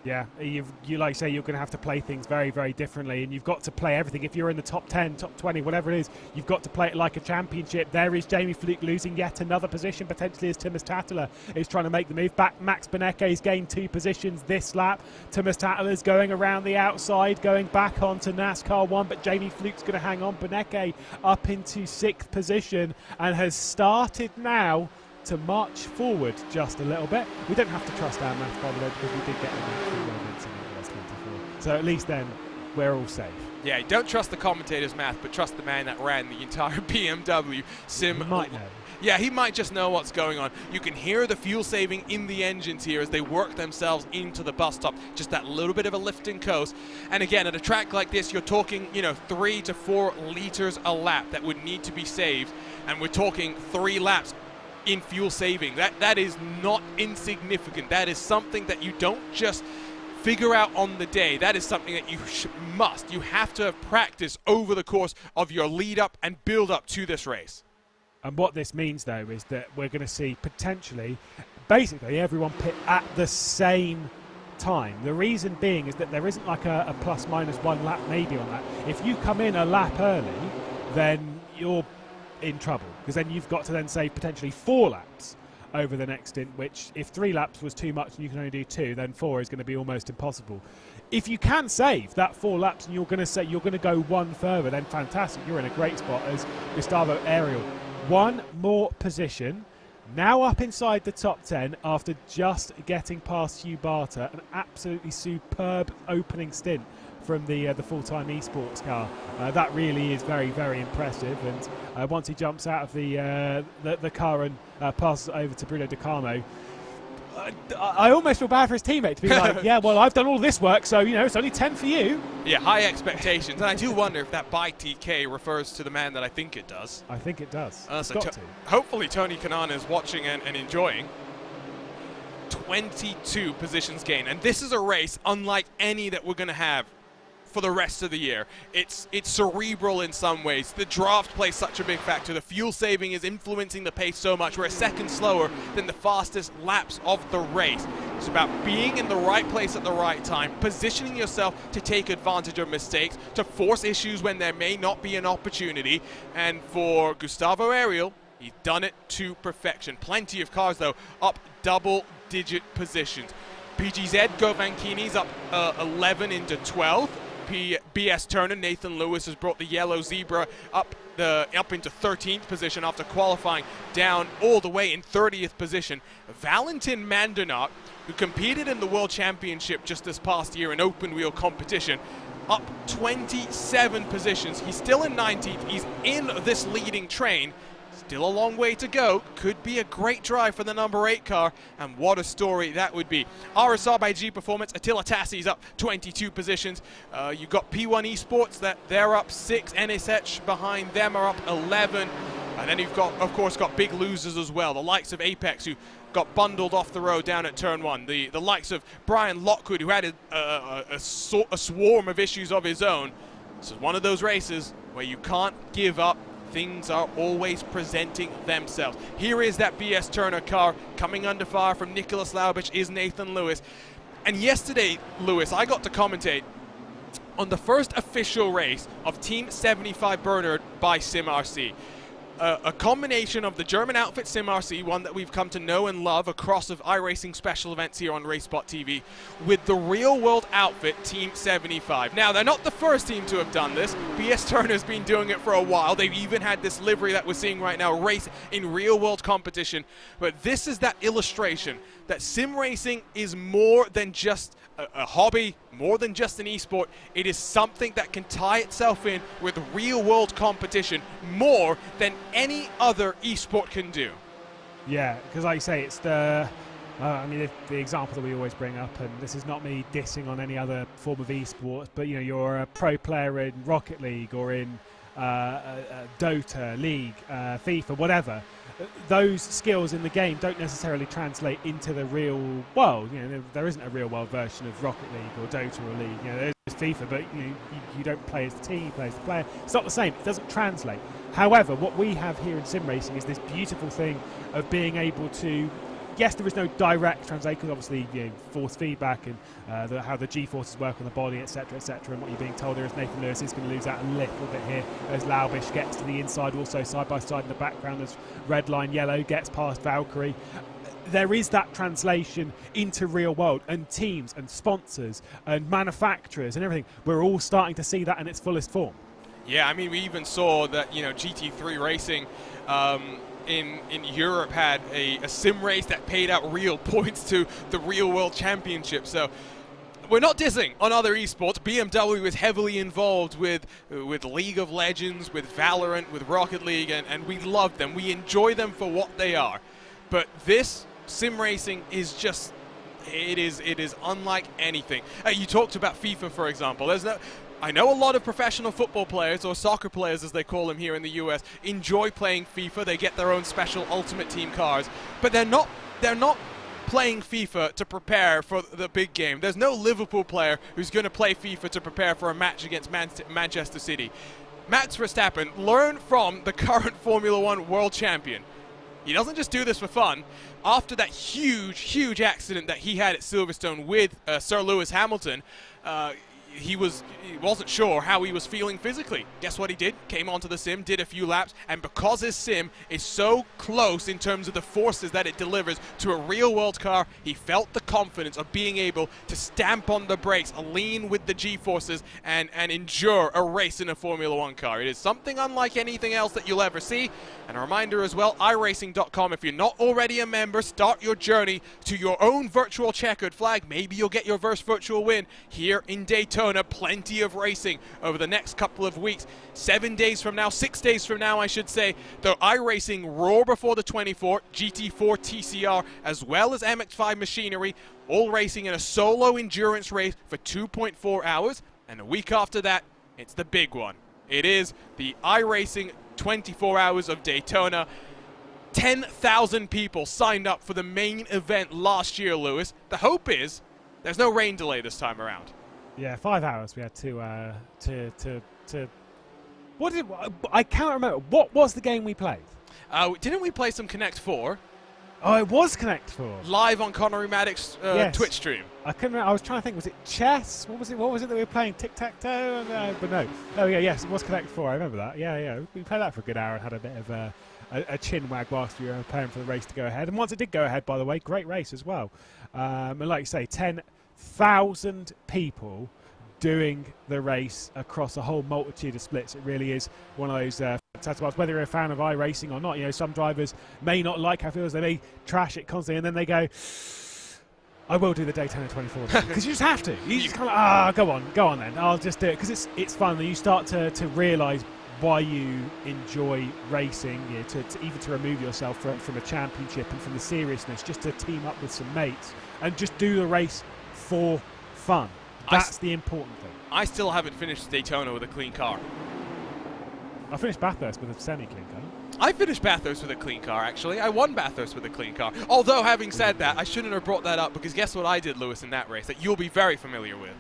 Speaker 5: Yeah, you like say you're going to have to play things very, very differently, and you've got to play everything. If you're in the top 10, top 20, whatever it is, you've got to play it like a championship. There is Jamie Fluke losing yet another position, potentially, as Tumas Tatula is trying to make the move back. Max Beneke's gained 2 positions this lap. Tumas Tatula's going around the outside, going back onto NASCAR 1, but Jamie Fluke's going to hang on. Beneke up into 6th position and has started now to march forward just a little bit. We don't have to trust our math, by the way, because we did get the events in the last 24. So at least then we're all safe.
Speaker 6: Yeah, don't trust the commentator's math, but trust the man that ran the entire BMW Sim.
Speaker 5: He might know.
Speaker 6: Yeah, he might just know what's going on. You can hear the fuel saving in the engines here as they work themselves into the bus stop. Just that little bit of a lift and coast. And again, at a track like this, you're talking, you know, 3 to 4 liters a lap that would need to be saved. And we're talking 3 laps in fuel saving. That is not insignificant. That is something that you don't just figure out on the day. That is something that you you have to have practiced over the course of your lead up and build up to this race.
Speaker 5: And what this means, though, is that we're going to see potentially basically everyone pit at the same time. The reason being is that there isn't like a plus minus 1 lap maybe on that. If you come in a lap early, then you're in trouble, because then you've got to then save potentially 4 laps over the next stint, which if 3 laps was too much and you can only do 2, then 4 is going to be almost impossible. If you can save that 4 laps and you're going to go 1 further, then fantastic, you're in a great spot as Gustavo Ariel. 1 more position, now up inside the top 10 after just getting past Hugh Barter. An absolutely superb opening stint from the full-time esports car. That really is very, very impressive. And once he jumps out of the car and passes it over to Bruno De Carmo, I almost feel bad for his teammate to be like, yeah, well, I've done all this work, so, you know, it's only 10 for you.
Speaker 6: Yeah, high expectations. And I do wonder if that by TK refers to the man that I think it does.
Speaker 5: I think it does.
Speaker 6: So hopefully Tony Kanana is watching and enjoying. 22 positions gained. And this is a race unlike any that we're going to have for the rest of the year. It's cerebral in some ways. The draft plays such a big factor. The fuel saving is influencing the pace so much. We're a second slower than the fastest laps of the race. It's about being in the right place at the right time, positioning yourself to take advantage of mistakes, to force issues when there may not be an opportunity. And for Gustavo Ariel, he's done it to perfection. Plenty of cars, though, up double-digit positions. PGZ, Govankini's up 11 into 12. BS Turner, Nathan Lewis has brought the yellow zebra up into 13th position after qualifying down all the way in 30th position. Valentin Mandanok, who competed in the World Championship just this past year in open wheel competition, up 27 positions. He's still in 19th. He's in this leading train. Still a long way to go. Could be a great drive for the number 8 car, and what a story that would be. RSR by G Performance, Attila Tassi's up 22 positions. You've got P1 Esports, they're up 6. NSH behind them are up 11. And then you've got, of course, got big losers as well. The likes of Apex, who got bundled off the road down at turn 1. The likes of Brian Lockwood, who had a swarm of issues of his own. This is one of those races where you can't give up. Things are always presenting themselves. Here is that BS Turner car coming under fire from Nicholas Laubich is Nathan Lewis. And yesterday, Lewis, I got to commentate on the first official race of Team 75 Bernard by SimRC. A combination of the German outfit SimRC, one that we've come to know and love across of iRacing special events here on RaceSpotTV, with the real-world outfit Team 75. Now, they're not the first team to have done this. BS Turner's been doing it for a while. They've even had this livery that we're seeing right now race in real-world competition. But this is that illustration that sim racing is more than just a hobby, more than just an esport. It is something that can tie itself in with real-world competition more than any other esport can do.
Speaker 5: Yeah, because like you say, it's the example that we always bring up, and this is not me dissing on any other form of esports, but you know, you're a pro player in Rocket League or in Dota, League, FIFA, whatever. Those skills in the game don't necessarily translate into the real world. You know, there isn't a real world version of Rocket League or Dota or League. You know, there's FIFA, but you don't play as the team, you play as the player. It's not the same. It doesn't translate. However, what we have here in sim racing is this beautiful thing of being able to. Yes, there is no direct translation because obviously, you know, force feedback and how the G-forces work on the body, etc., etc. And what you're being told there is Nathan Lewis is going to lose out a little bit here as Laubich gets to the inside, also side by side in the background as red line yellow gets past Valkyrie. There is that translation into real world, and teams and sponsors and manufacturers and everything. We're all starting to see that in its fullest form.
Speaker 6: Yeah, I mean, we even saw that, you know, GT3 Racing in Europe had a sim race that paid out real points to the real world championship. So we're not dissing on other esports. BMW is heavily involved with League of Legends, with Valorant, with Rocket League, and we love them. We enjoy them for what they are. But this sim racing is just, it is unlike anything. You talked about FIFA, for example. I know a lot of professional football players, or soccer players as they call them here in the US, enjoy playing FIFA. They get their own special Ultimate Team cars, but they're not playing FIFA to prepare for the big game. There's no Liverpool player who's going to play FIFA to prepare for a match against Manchester City. Max Verstappen learned from the current Formula One world champion. He doesn't just do this for fun. After that huge accident that he had at Silverstone with Sir Lewis Hamilton, he wasn't sure how he was feeling physically. Guess what he did? Came onto the sim, did a few laps, and because his sim is so close in terms of the forces that it delivers to a real-world car, he felt the confidence of being able to stamp on the brakes, lean with the G-forces, and endure a race in a Formula One car. It is something unlike anything else that you'll ever see. And a reminder as well, iRacing.com, if you're not already a member, start your journey to your own virtual checkered flag. Maybe you'll get your first virtual win here in Daytona. Plenty of racing over the next couple of weeks. 6 days from now, I should say, the iRacing Roar Before the 24, GT4 TCR, as well as MX5 machinery, all racing in a solo endurance race for 2.4 hours. And a week after that, it's the big one. It is the iRacing 24 Hours of Daytona. 10,000 people signed up for the main event last year, Lewis. The hope is there's no rain delay this time around.
Speaker 5: Yeah, 5 hours we had to what did I can't remember. What was the game we played?
Speaker 6: Didn't we play some Connect 4?
Speaker 5: Oh, it was Connect 4.
Speaker 6: Live on Conor Maddox's
Speaker 5: Yes.
Speaker 6: Twitch stream.
Speaker 5: I couldn't remember. I was trying to think. Was it chess? What was it that we were playing? Tic-tac-toe? But no. Oh, yeah, yes, it was Connect 4. I remember that. Yeah. We played that for a good hour and had a bit of a chin wag whilst we were preparing for the race to go ahead. And once it did go ahead, by the way, great race as well. And like you say, 10,000 people doing the race across a whole multitude of splits. It really is one of those fantastic ones. Whether you're a fan of iRacing or not, you know, some drivers may not like how it feels. They may trash it constantly, and then they go, I will do the Daytona 24 because you just have to. You just kind of go on then. I'll just do it because it's fun. And you start to realise why you enjoy racing, you know, to even to remove yourself from a championship and from the seriousness, just to team up with some mates and just do the race for fun. That's the important thing.
Speaker 6: I still haven't finished Daytona with a clean car.
Speaker 5: I finished Bathurst with a semi-clean car.
Speaker 6: I finished Bathurst with a clean car, actually. I won Bathurst with a clean car. Although, having said that, I shouldn't have brought that up because guess what I did, Lewis, in that race that you'll be very familiar with.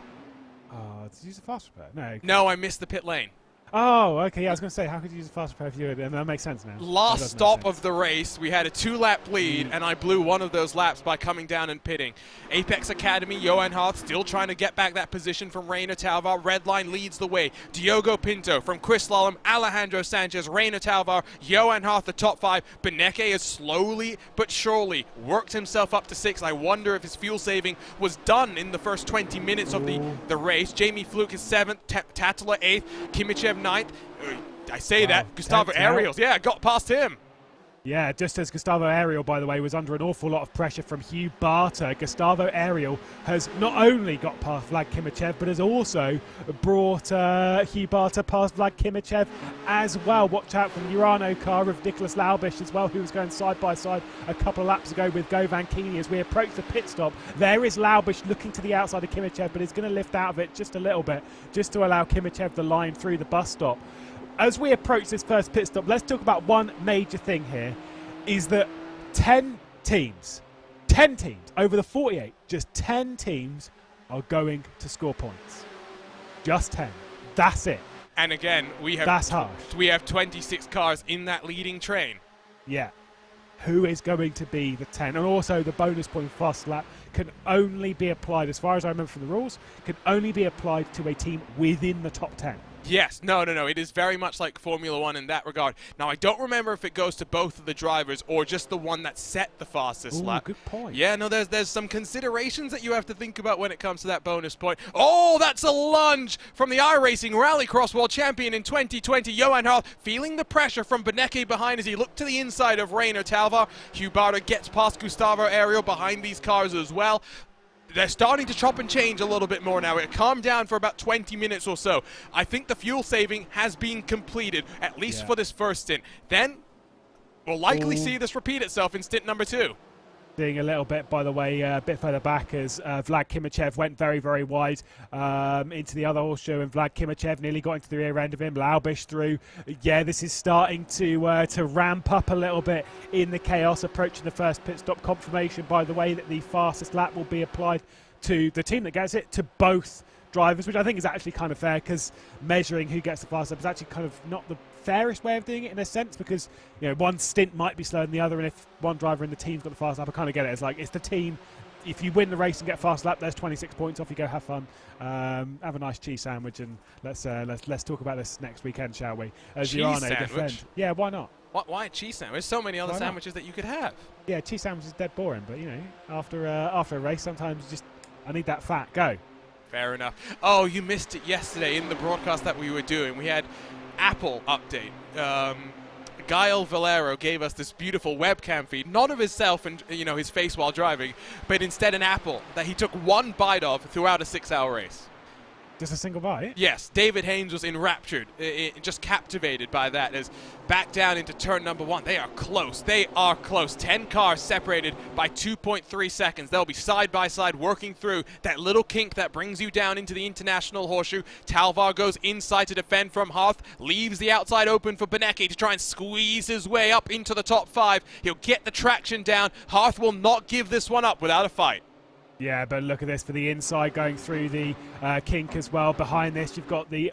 Speaker 5: Did you use a fast repair? No.
Speaker 6: No, I missed the pit lane.
Speaker 5: Oh, okay. Yeah, I was going to say, how could you use a fast repair if you would? And that makes sense now.
Speaker 6: Last stop of the race, we had a 2-lap lead, and I blew one of those laps by coming down and pitting. Apex Academy, Johan Harth still trying to get back that position from Reina Talvar. Redline leads the way. Diogo Pinto from Chris Slalom, Alejandro Sanchez, Reina Talvar, Johan Harth, the top 5. Beneke has slowly but surely worked himself up to 6. I wonder if his fuel saving was done in the first 20 minutes of the race. Jamie Fluke is 7th, Tatula 8th, Kimichev 9th. I say that. Gustavo Ariels, yeah, got past him.
Speaker 5: Yeah, just as Gustavo Ariel, by the way, was under an awful lot of pressure from Hugh Barter, Gustavo Ariel has not only got past Vlad Kimichev, but has also brought Hugh Barter past Vlad Kimichev as well. Watch out from the Urano car of Nicholas Laubish as well, who was going side by side a couple of laps ago with Govan Keeney. As we approach the pit stop, there is Laubish looking to the outside of Kimichev, but is going to lift out of it just a little bit, just to allow Kimichev the line through the bus stop. As we approach this first pit stop, let's talk about one major thing here, is that 10 teams over the 48, just 10 teams are going to score points. Just 10. That's it.
Speaker 6: And again,
Speaker 5: that's harsh.
Speaker 6: We have 26 cars in that leading train.
Speaker 5: Yeah. Who is going to be the 10? And also the bonus point fast lap can only be applied, as far as I remember from the rules, can only be applied to a team within the top 10.
Speaker 6: Yes, no. It is very much like Formula One in that regard. Now, I don't remember if it goes to both of the drivers or just the one that set the fastest lap.
Speaker 5: Good point.
Speaker 6: Yeah, no, there's some considerations that you have to think about when it comes to that bonus point. Oh, that's a lunge from the iRacing Rallycross World Champion in 2020, Johan Harth, feeling the pressure from Beneke behind as he looked to the inside of Reina Talvar. Hugh Barter gets past Gustavo Ariel behind these cars as well. They're starting to chop and change a little bit more now. It calmed down for about 20 minutes or so. I think the fuel saving has been completed, at least for this first stint. Then we'll likely see this repeat itself in stint number 2.
Speaker 5: Seeing a little bit, by the way, a bit further back as Vlad Kimichev went very, very wide into the other horseshoe, and Vlad Kimichev nearly got into the rear end of him. Laubish through. Yeah, this is starting to ramp up a little bit in the chaos, approaching the first pit stop. Confirmation, by the way, that the fastest lap will be applied to the team that gets it, to both drivers, which I think is actually kind of fair, because measuring who gets the fastest lap is actually kind of not the fairest way of doing it in a sense, because you know one stint might be slower than the other, and if one driver in the team's got the fast lap, I kind of get it. It's like, it's the team. If you win the race and get fast lap, there's 26 points. Off you go, have fun, have a nice cheese sandwich, and let's talk about this next weekend, shall we? As
Speaker 6: cheese sandwich?
Speaker 5: Yeah, why not?
Speaker 6: Why a cheese sandwich? There's so many other sandwiches that you could have.
Speaker 5: Yeah, cheese sandwich is dead boring, but you know, after a race, sometimes just I need that fat. Go.
Speaker 6: Fair enough. Oh, you missed it yesterday in the broadcast that we were doing. We had Apple update. Gael Valero gave us this beautiful webcam feed, not of himself and his face while driving, but instead an apple that he took one bite of throughout a 6-hour race.
Speaker 5: Just a single bite?
Speaker 6: Yes, David Haynes was enraptured, just captivated by that. As back down into turn number 1, they are close. 10 cars separated by 2.3 seconds. They'll be side by side working through that little kink that brings you down into the international horseshoe. Talvar goes inside to defend from Harth, leaves the outside open for Beneke to try and squeeze his way up into the top 5. He'll get the traction down. Harth will not give this one up without a fight.
Speaker 5: Yeah, but look at this for the inside going through the kink as well. Behind this, you've got the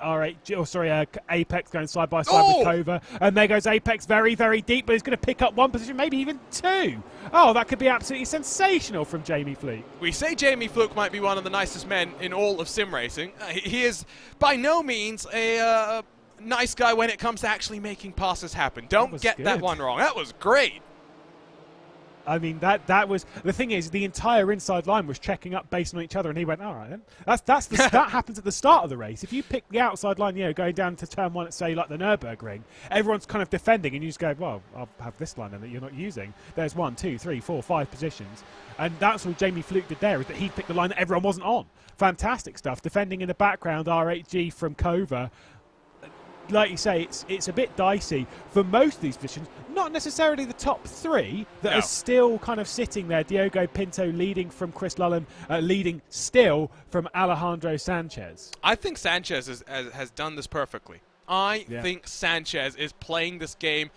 Speaker 5: Apex going side by side with Kova. And there goes Apex very, very deep, but he's going to pick up one position, maybe even two. Oh, that could be absolutely sensational from Jamie Fluke.
Speaker 6: We say Jamie Fluke might be one of the nicest men in all of sim racing. He is by no means a nice guy when it comes to actually making passes happen. Don't get that one wrong. That was great.
Speaker 5: I mean, that was the thing is the entire inside line was checking up based on each other, and he went, all right then. That happens at the start of the race. If you pick the outside line, going down to turn one at say like the Nürburgring, everyone's kind of defending, and you just go, well, I'll have this line then that you're not using. There's 1, 2, 3, 4, 5 positions, and that's what Jamie Fluke did there, is that he picked the line that everyone wasn't on. Fantastic stuff. Defending in the background, R8G from Kova. Like you say, it's a bit dicey for most of these positions. Not necessarily the top three that are still kind of sitting there. Diogo Pinto leading from Chris Lullen, leading still from Alejandro Sanchez.
Speaker 6: I think Sanchez has done this perfectly. I think Sanchez is playing this game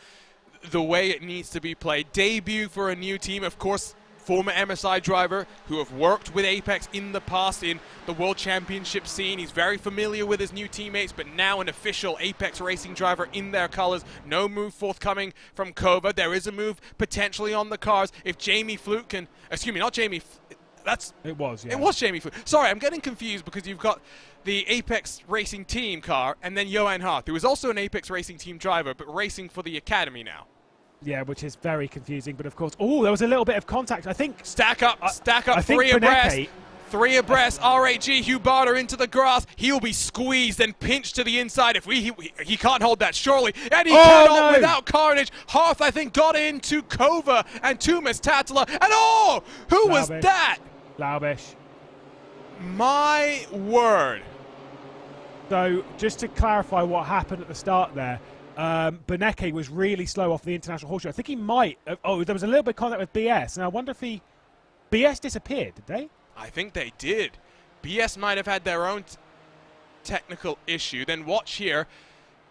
Speaker 6: the way it needs to be played. Debut for a new team, of course. Former MSI driver who have worked with Apex in the past in the World Championship scene. He's very familiar with his new teammates, but now an official Apex racing driver in their colors. No move forthcoming from Kova. There is a move potentially on the cars. If Jamie Fluke can, excuse me, not Jamie,
Speaker 5: it was
Speaker 6: Jamie Fluke. Sorry, I'm getting confused because you've got the Apex Racing Team car and then Johan Hart, who is also an Apex Racing Team driver, but racing for the Academy now.
Speaker 5: Yeah, which is very confusing, but of course, there was a little bit of contact. I think
Speaker 6: stack up, three abreast, R8G, Hugh Barter into the grass. He'll be squeezed and pinched to the inside if he can't hold that surely, and he cannot without carnage. Hearth, I think, got into Kova and Tumas Tatala, and who was that?
Speaker 5: Laubish.
Speaker 6: My word.
Speaker 5: So just to clarify what happened at the start there. Beneke was really slow off the international horseshoe. I think he might have, there was a little bit of contact with BS, and I wonder if BS disappeared, did they?
Speaker 6: I think they did. BS might have had their own technical issue. Then watch here,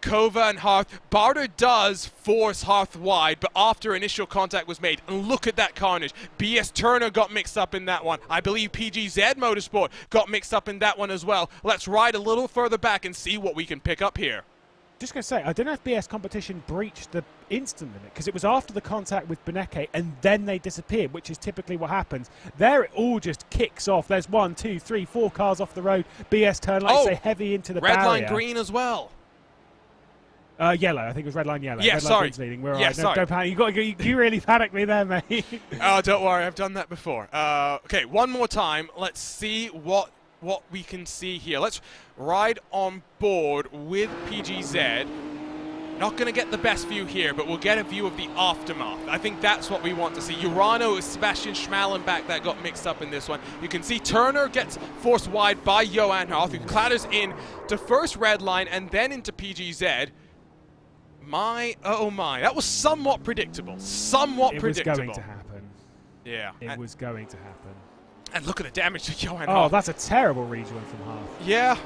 Speaker 6: Kova and Hearth. Barter does force Hearth wide, but after initial contact was made, and look at that carnage. BS Turner got mixed up in that one. I believe PGZ Motorsport got mixed up in that one as well. Let's ride a little further back and see what we can pick up here.
Speaker 5: Just going to say, I don't know if BS Competition breached the instant limit, because it was after the contact with Beneke and then they disappeared, which is typically what happens. There it all just kicks off. There's 1, 2, 3, 4 cars off the road. BS turn, like say, heavy into the barrier.
Speaker 6: Red line green as well.
Speaker 5: Yellow. I think it was red line yellow.
Speaker 6: Yeah,
Speaker 5: red
Speaker 6: sorry.
Speaker 5: Line's leading. We're all
Speaker 6: yeah,
Speaker 5: right.
Speaker 6: sorry.
Speaker 5: Don't panic. You really panicked me there, mate.
Speaker 6: Oh, don't worry. I've done that before. Okay, one more time. Let's see what we can see here. Let's ride on board with PGZ. Not going to get the best view here, but we'll get a view of the aftermath. I think that's what we want to see. Urano is Sebastian Schmallenbach that got mixed up in this one. You can see Turner gets forced wide by Johan Hearth, who clatters in to first red line and then into PGZ. Oh my, that was somewhat predictable. Somewhat predictable.
Speaker 5: It was going to happen.
Speaker 6: Yeah.
Speaker 5: It was going to happen.
Speaker 6: And look at the damage to Johan
Speaker 5: Oh,
Speaker 6: Hearth.
Speaker 5: that's a terrible rejoin from Hearth.
Speaker 6: Yeah,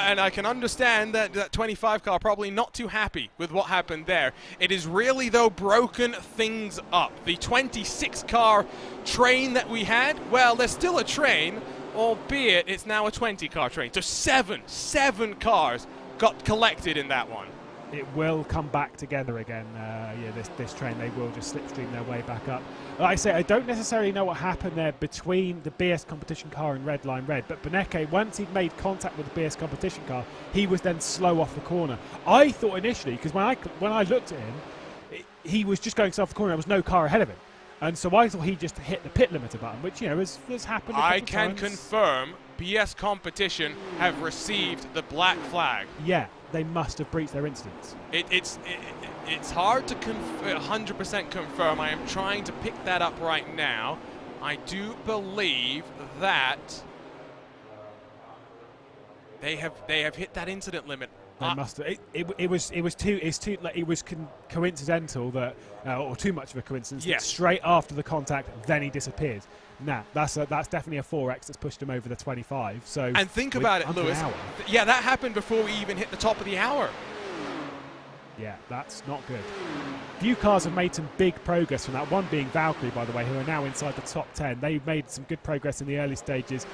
Speaker 6: and I can understand that 25 car probably not too happy with what happened there. It is really, though, broken things up. The 26 car train that we had, well, there's still a train, albeit it's now a 20 car train. So seven cars got collected in that one.
Speaker 5: It will come back together again. This train, they will just slipstream their way back up. Like I say, I don't necessarily know what happened there between the BS Competition car and Red Line Red, but Beneke, once he'd made contact with the BS Competition car, he was then slow off the corner. I thought initially, because when I looked at him, he was just going south the corner, there was no car ahead of him. And so I thought he just hit the pit limiter button, which, has happened a couple
Speaker 6: I can
Speaker 5: times.
Speaker 6: confirm BS Competition have received the black flag.
Speaker 5: Yeah, they must have breached their incidents.
Speaker 6: It's hard to 100% confirm. I am trying to pick that up right now. I do believe that they have hit that incident limit.
Speaker 5: They must have. It was coincidental that, or too much of a coincidence.
Speaker 6: Yeah.
Speaker 5: That straight after the contact, then he disappeared. Nah, that's definitely a 4x that's pushed him over the 25. So. And
Speaker 6: think about it, Lewis. Yeah, that happened before we even hit the top of the hour.
Speaker 5: Yeah, that's not good. Few cars have made some big progress from that, one being Valkyrie, by the way, who are now inside the top 10. They've made some good progress in the early stages,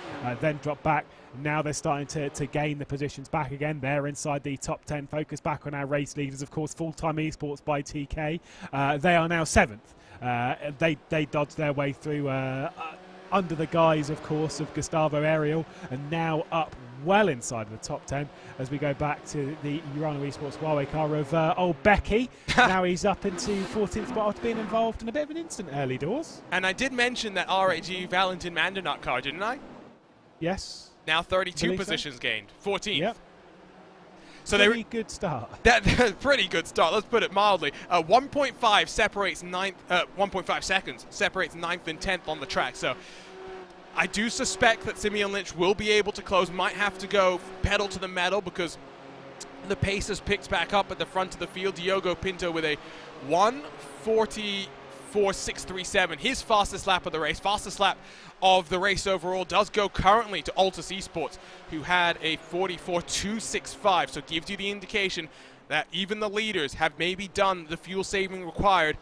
Speaker 5: then dropped back. Now they're starting to gain the positions back again. They're inside the top 10. Focus back on our race leaders, of course, Full-Time Esports by TK. They are now 7th. They dodged their way through under the guise, of course, of Gustavo Ariel, and now up well inside of the top 10 as we go back to the Urano Esports Huawei car of old Becky. Now he's up into 14th spot after being involved in a bit of an incident early doors.
Speaker 6: And I did mention that RAG Valentin Mandernut car, didn't I?
Speaker 5: Yes.
Speaker 6: Now 32 positions gained, 14th.
Speaker 5: Yep.
Speaker 6: So
Speaker 5: pretty good start.
Speaker 6: That's a pretty good start. Let's put it mildly. 1.5 separates 9th. 1.5 seconds separates 9th and 10th on the track. So I do suspect that Simeon Lynch will be able to close. Might have to go pedal to the metal because the pace has picked back up at the front of the field. Diogo Pinto with a 1:44.637. His fastest lap of the race. Fastest lap of the race overall does go currently to Altus Esports, who had a 44.265. So gives you the indication that even the leaders have maybe done the fuel saving required.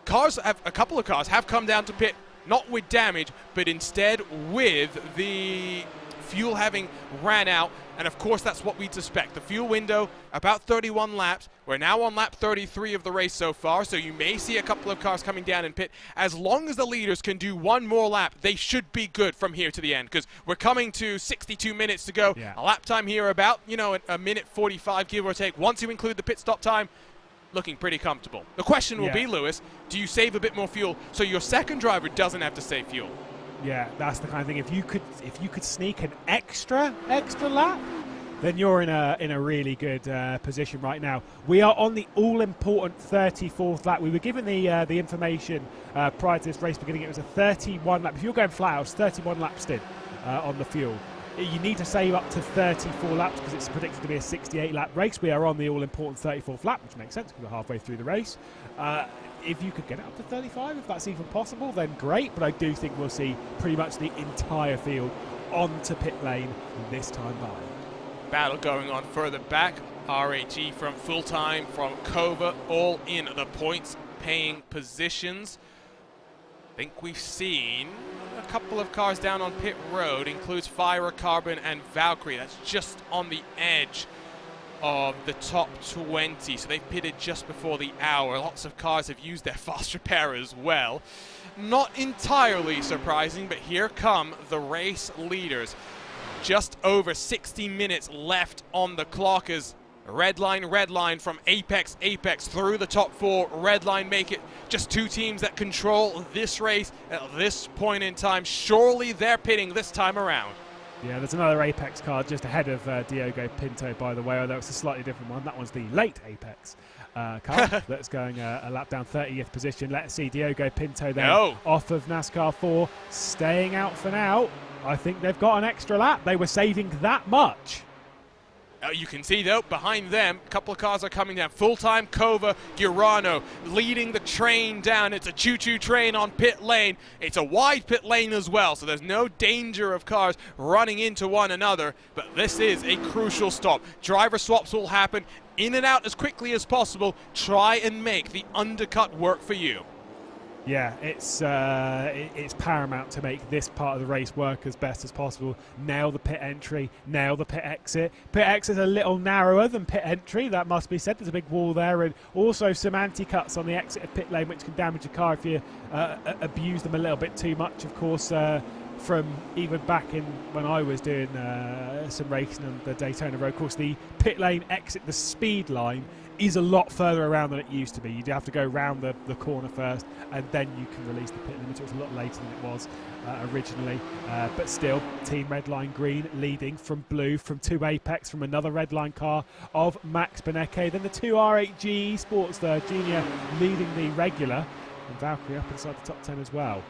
Speaker 6: A couple of cars have come down to pit, not with damage, but instead with the fuel having ran out. And of course, that's what we'd suspect. The fuel window, about 31 laps. We're now on lap 33 of the race so far, so you may see a couple of cars coming down in pit. As long as the leaders can do one more lap, they should be good from here to the end, because we're coming to 62 minutes to go.
Speaker 5: Yeah.
Speaker 6: A lap time here about, a minute 45, give or take. Once you include the pit stop time, looking pretty comfortable. The question will be, Lewis, do you save a bit more fuel so your second driver doesn't have to save fuel?
Speaker 5: Yeah, that's the kind of thing. If you could sneak an extra lap, then you're in a really good position right now. We are on the all-important 34th lap. We were given the information prior to this race beginning. It was a 31 lap. If you're going flat out, it's 31 laps in on the fuel. You need to save up to 34 laps because it's predicted to be a 68-lap race. We are on the all-important 34th lap, which makes sense because we're halfway through the race. If you could get it up to 35, if that's even possible, then great. But I do think we'll see pretty much the entire field onto pit lane this time by.
Speaker 6: Battle going on further back. RAG from Full-Time, from Kova, all in the points-paying positions. I think we've seen a couple of cars down on pit road, includes Fire Carbon and Valkyrie. That's just on the edge of the top 20, so they've pitted just before the hour. Lots of cars have used their fast repair as well. Not entirely surprising, but here come the race leaders. Just over 60 minutes left on the clock as red line from Apex through the top 4. Red line make it just 2 teams that control this race at this point in time. Surely they're pitting this time around.
Speaker 5: Yeah, there's another Apex car just ahead of Diogo Pinto, by the way, although it's a slightly different one. That one's the late Apex car that's going a lap down, 30th position. Let's see Diogo Pinto then off of NASCAR 4, staying out for now. I think they've got an extra lap. They were saving that much.
Speaker 6: You can see, though, behind them, a couple of cars are coming down. Full-Time, Kova, Urano leading the train down. It's a choo-choo train on pit lane. It's a wide pit lane as well, so there's no danger of cars running into one another. But this is a crucial stop. Driver swaps will happen in and out as quickly as possible. Try and make the undercut work for you.
Speaker 5: Yeah, it's paramount to make this part of the race work as best as possible. Nail the pit entry, nail the pit exit. Pit exit is a little narrower than pit entry, that must be said. There's a big wall there, and also some anti-cuts on the exit of pit lane, which can damage a car if you abuse them a little bit too much. Of course, from even back in when I was doing some racing on the Daytona road course, the pit lane exit, the speed line, is a lot further around than it used to be. You'd have to go round the corner first, and then you can release the pit limiter. It's a lot later than it was originally, but still, Team Redline Green leading from blue, from 2 Apex, from another Redline car of Max Benecke. Then the 2 R8G Esports, the junior, leading the regular, and Valkyrie up inside the top 10 as well.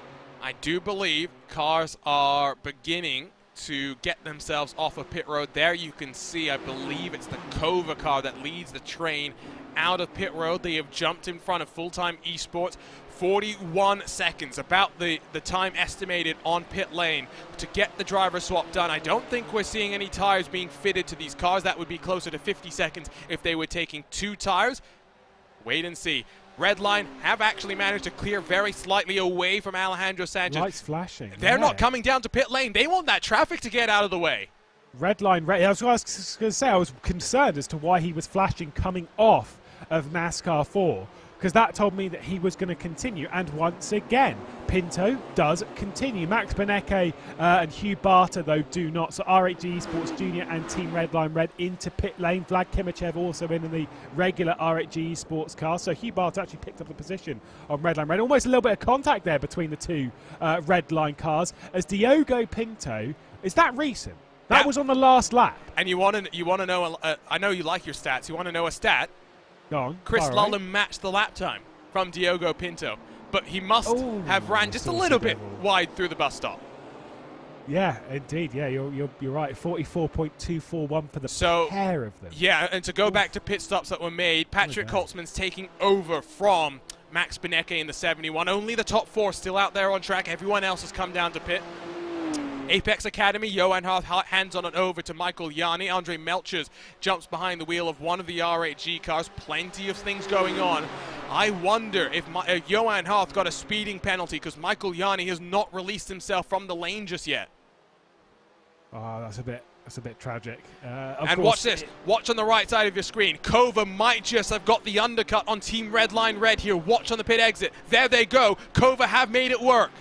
Speaker 6: I do believe cars are beginning to get themselves off of pit road. There you can see, I believe it's the Kova car that leads the train out of pit road. They have jumped in front of Full-Time Esports. 41 seconds, about the time estimated on pit lane to get the driver swap done. I don't think we're seeing any tires being fitted to these cars. That would be closer to 50 seconds if they were taking 2 tires. Wait and see. Redline have actually managed to clear very slightly away from Alejandro Sanchez.
Speaker 5: Lights flashing.
Speaker 6: They're not coming down to pit lane. They want that traffic to get out of the way.
Speaker 5: Redline, I was going to say, I was concerned as to why he was flashing coming off of NASCAR 4, because that told me that he was going to continue. And once again, Pinto does continue. Max Benecke and Hugh Barter, though, do not. So RHG Esports Junior and Team Redline Red into pit lane. Vlad Kimachev also in the regular RHG Esports car. So Hugh Barter actually picked up the position on Redline Red. Almost a little bit of contact there between the two Redline cars. As Diogo Pinto, is that recent? That was on the last lap.
Speaker 6: And you want to know? I know you like your stats. You want to know a stat?
Speaker 5: Go on.
Speaker 6: Chris Lullum matched the lap time from Diogo Pinto, but he must have ran just a little bit wide through the bus stop.
Speaker 5: Yeah, indeed. Yeah, you're right. 44.241 for the pair of them.
Speaker 6: Yeah, and to go back to pit stops that were made, Patrick Holtzman's taking over from Max Benecke in the 71. Only the top 4 still out there on track. Everyone else has come down to pit. Apex Academy, Johan Harth hands on it over to Michael Gianni. Andre Melchers jumps behind the wheel of one of the RHG cars. Plenty of things going on. I wonder if Johan Harth got a speeding penalty because Michael Gianni has not released himself from the lane just yet.
Speaker 5: Oh, that's a bit tragic.
Speaker 6: And watch this. Watch on the right side of your screen. Kova might just have got the undercut on Team Redline Red here. Watch on the pit exit. There they go. Kova have made it work.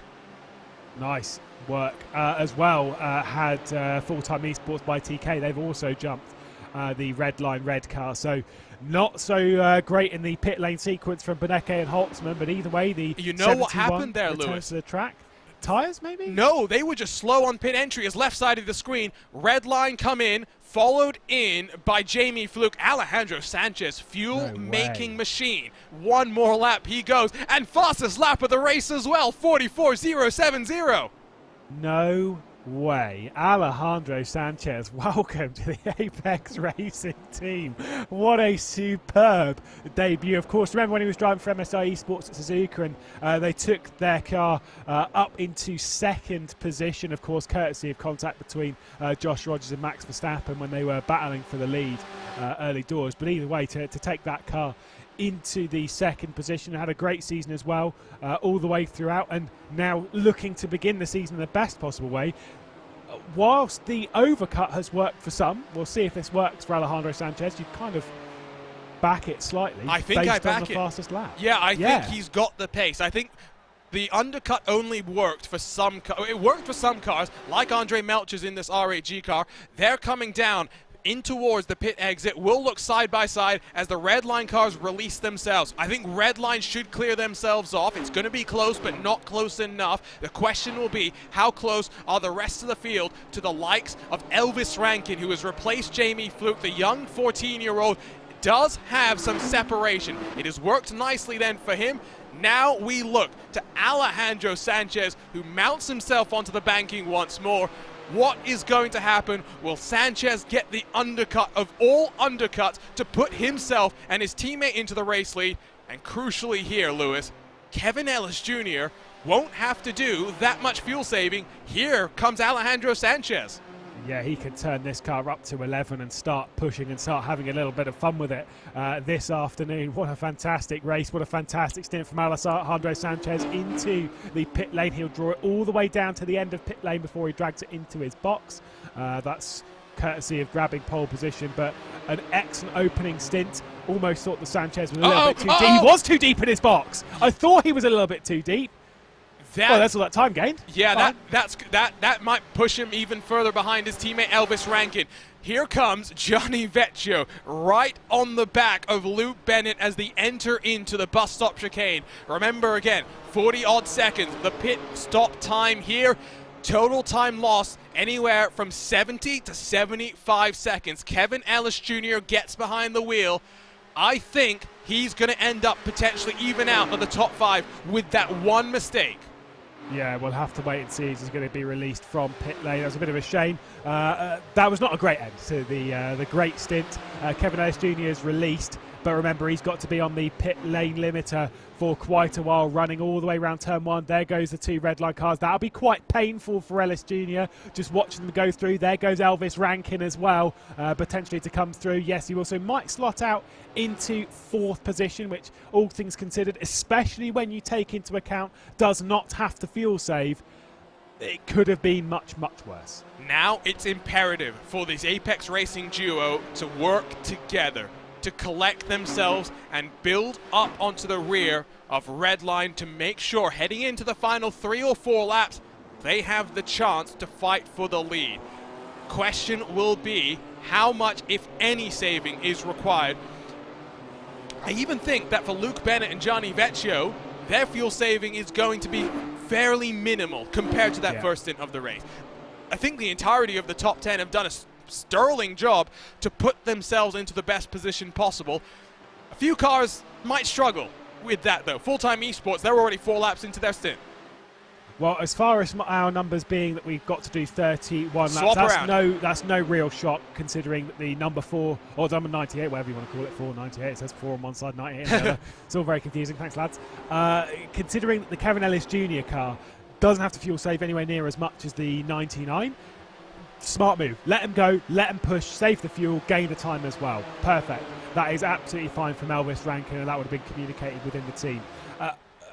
Speaker 5: Nice work as well. Had Full-Time Esports by TK. They've also jumped the Redline Red car. So not so great in the pit lane sequence from Benecke and Holtzman, but either way, the
Speaker 6: you know what happened there, Lewis?
Speaker 5: To the track. Tires, maybe?
Speaker 6: No, they were just slow on pit entry as left side of the screen. Redline come in, followed in by Jamie Fluke. Alejandro Sanchez, fuel-making machine. One more lap he goes, and fastest lap of the race as well, 44.070.
Speaker 5: No way. Alejandro Sanchez, welcome to the Apex Racing team. What a superb debut. Of course, remember when he was driving for MSI Esports at Suzuka, and they took their car up into second position, of course, courtesy of contact between Josh Rogers and Max Verstappen when they were battling for the lead early doors. But either way, to take that car into the second position, had a great season as well, all the way throughout, and now looking to begin the season in the best possible way. Whilst the overcut has worked for some, we'll see if this works for Alejandro Sanchez. You kind of back it slightly.
Speaker 6: I think
Speaker 5: based
Speaker 6: I back
Speaker 5: on the
Speaker 6: it.
Speaker 5: Fastest lap.
Speaker 6: Yeah, I think he's got the pace. I think the undercut only worked for some cars. It worked for some cars, like Andre Melchers in this RHG car. They're coming down in towards the pit exit. Will look side by side as the Redline cars release themselves. I think Redline should clear themselves off. It's going to be close, but not close enough. The question will be, how close are the rest of the field to the likes of Elvis Rankin, who has replaced Jamie Fluke, the young 14-year-old, does have some separation. It has worked nicely then for him. Now we look to Alejandro Sanchez, who mounts himself onto the banking once more. What is going to happen? Will Sanchez get the undercut of all undercuts to put himself and his teammate into the race lead? And crucially here, Lewis, Kevin Ellis Jr. won't have to do that much fuel saving. Here comes Alejandro Sanchez.
Speaker 5: Yeah, he could turn this car up to 11 and start pushing and start having a little bit of fun with it this afternoon. What a fantastic race. What a fantastic stint from Alejandro Sanchez into the pit lane. He'll draw it all the way down to the end of pit lane before he drags it into his box. That's courtesy of grabbing pole position, but an excellent opening stint. Almost thought the Sanchez was a little bit too deep. He was too deep in his box. I thought he was a little bit too deep. That's all that time gained.
Speaker 6: Yeah, that might push him even further behind his teammate Elvis Rankin. Here comes Gianni Vecchio right on the back of Luke Bennett as they enter into the bus stop chicane. Remember again, 40-odd seconds. The pit stop time here, total time lost anywhere from 70 to 75 seconds. Kevin Ellis Jr. gets behind the wheel. I think he's going to end up potentially even out of the top 5 with that one mistake.
Speaker 5: Yeah, we'll have to wait and see if he's going to be released from pit lane. That was a bit of a shame. That was not a great end to the great stint. Kevin Ellis Jr. is released. but remember, he's got to be on the pit lane limiter for quite a while, running all the way around turn 1. There goes the 2 red line cars. That'll be quite painful for Ellis Jr., just watching them go through. There goes Elvis Rankin as well, potentially to come through. Yes, he also might slot out into 4th position, which, all things considered, especially when you take into account does not have to fuel save, it could have been much, much worse.
Speaker 6: Now it's imperative for this Apex Racing duo to work together, to collect themselves and build up onto the rear of Redline to make sure heading into the final 3 or 4 laps, they have the chance to fight for the lead. Question will be how much, if any, saving is required. I even think that for Luke Bennett and Gianni Vecchio, their fuel saving is going to be fairly minimal compared to that first stint of the race. I think the entirety of the top 10 have done a sterling job to put themselves into the best position possible. A few cars might struggle with that though. Full-time Esports, they're already 4 laps into their stint.
Speaker 5: Well, as far as our numbers being that we've got to do 31
Speaker 6: Swap
Speaker 5: laps,
Speaker 6: around.
Speaker 5: that's no real shock, considering that the number 4, or number 98, whatever you want to call it, 498, it says 4 on one side, 98 on the other. It's all very confusing, thanks lads. Considering that the Kevin Ellis Jr. car doesn't have to fuel save anywhere near as much as the 99, smart move. Let him go, let him push, save the fuel, gain the time as well. Perfect. That is absolutely fine from Elvis Rankin, and that would have been communicated within the team.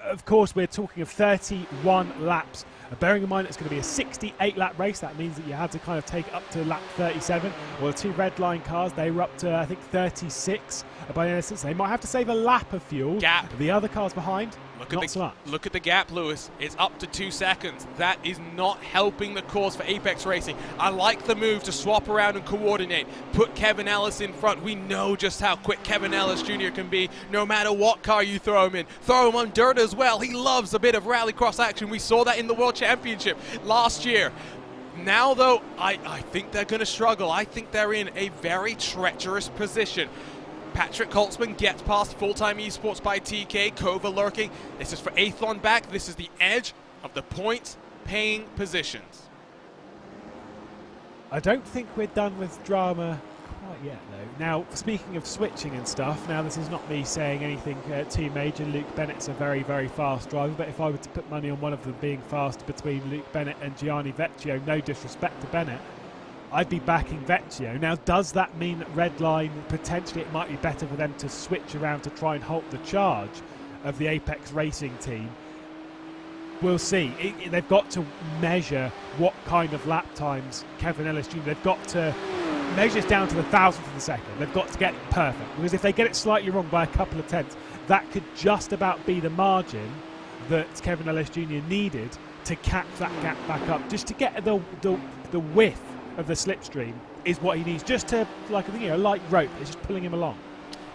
Speaker 5: Of course, we're talking of 31 laps. Bearing in mind it's going to be a 68-lap race, that means that you had to kind of take it up to lap 37. Well, the 2 red line cars, they were up to, I think, 36 by instance. They might have to save a lap of fuel.
Speaker 6: Gap.
Speaker 5: The other cars behind, not so much.
Speaker 6: Look at the gap, Lewis. It's up to 2 seconds. That is not helping the cause for Apex Racing. I like the move to swap around and coordinate. Put Kevin Ellis in front. We know just how quick Kevin Ellis Jr. can be, no matter what car you throw him in. Throw him on dirt as well. He loves a bit of rallycross action. We saw that in the World Championship last year. Now, though, I think they're going to struggle. I think they're in a very treacherous position. Patrick Holtzman gets past Full-Time Esports by TK. Kova lurking. This is for Athlon back. This is the edge of the point-paying positions.
Speaker 5: I don't think we're done with drama quite yet, though. Now, speaking of switching and stuff, now this is not me saying anything too major. Luke Bennett's a very, very fast driver, but if I were to put money on one of them being fast between Luke Bennett and Gianni Vecchio, no disrespect to Bennett, I'd be backing Vecchio. Now, does that mean that Redline, potentially it might be better for them to switch around to try and halt the charge of the Apex Racing team? We'll see. They've got to measure what kind of lap times Kevin Ellis Jr. They've got to measure this down to the 1,000th of a second. They've got to get it perfect, because if they get it slightly wrong by a couple of tenths, that could just about be the margin that Kevin Ellis Jr. needed to catch that gap back up, just to get the width of the slipstream is what he needs, just to, like, light rope. It's just pulling him along.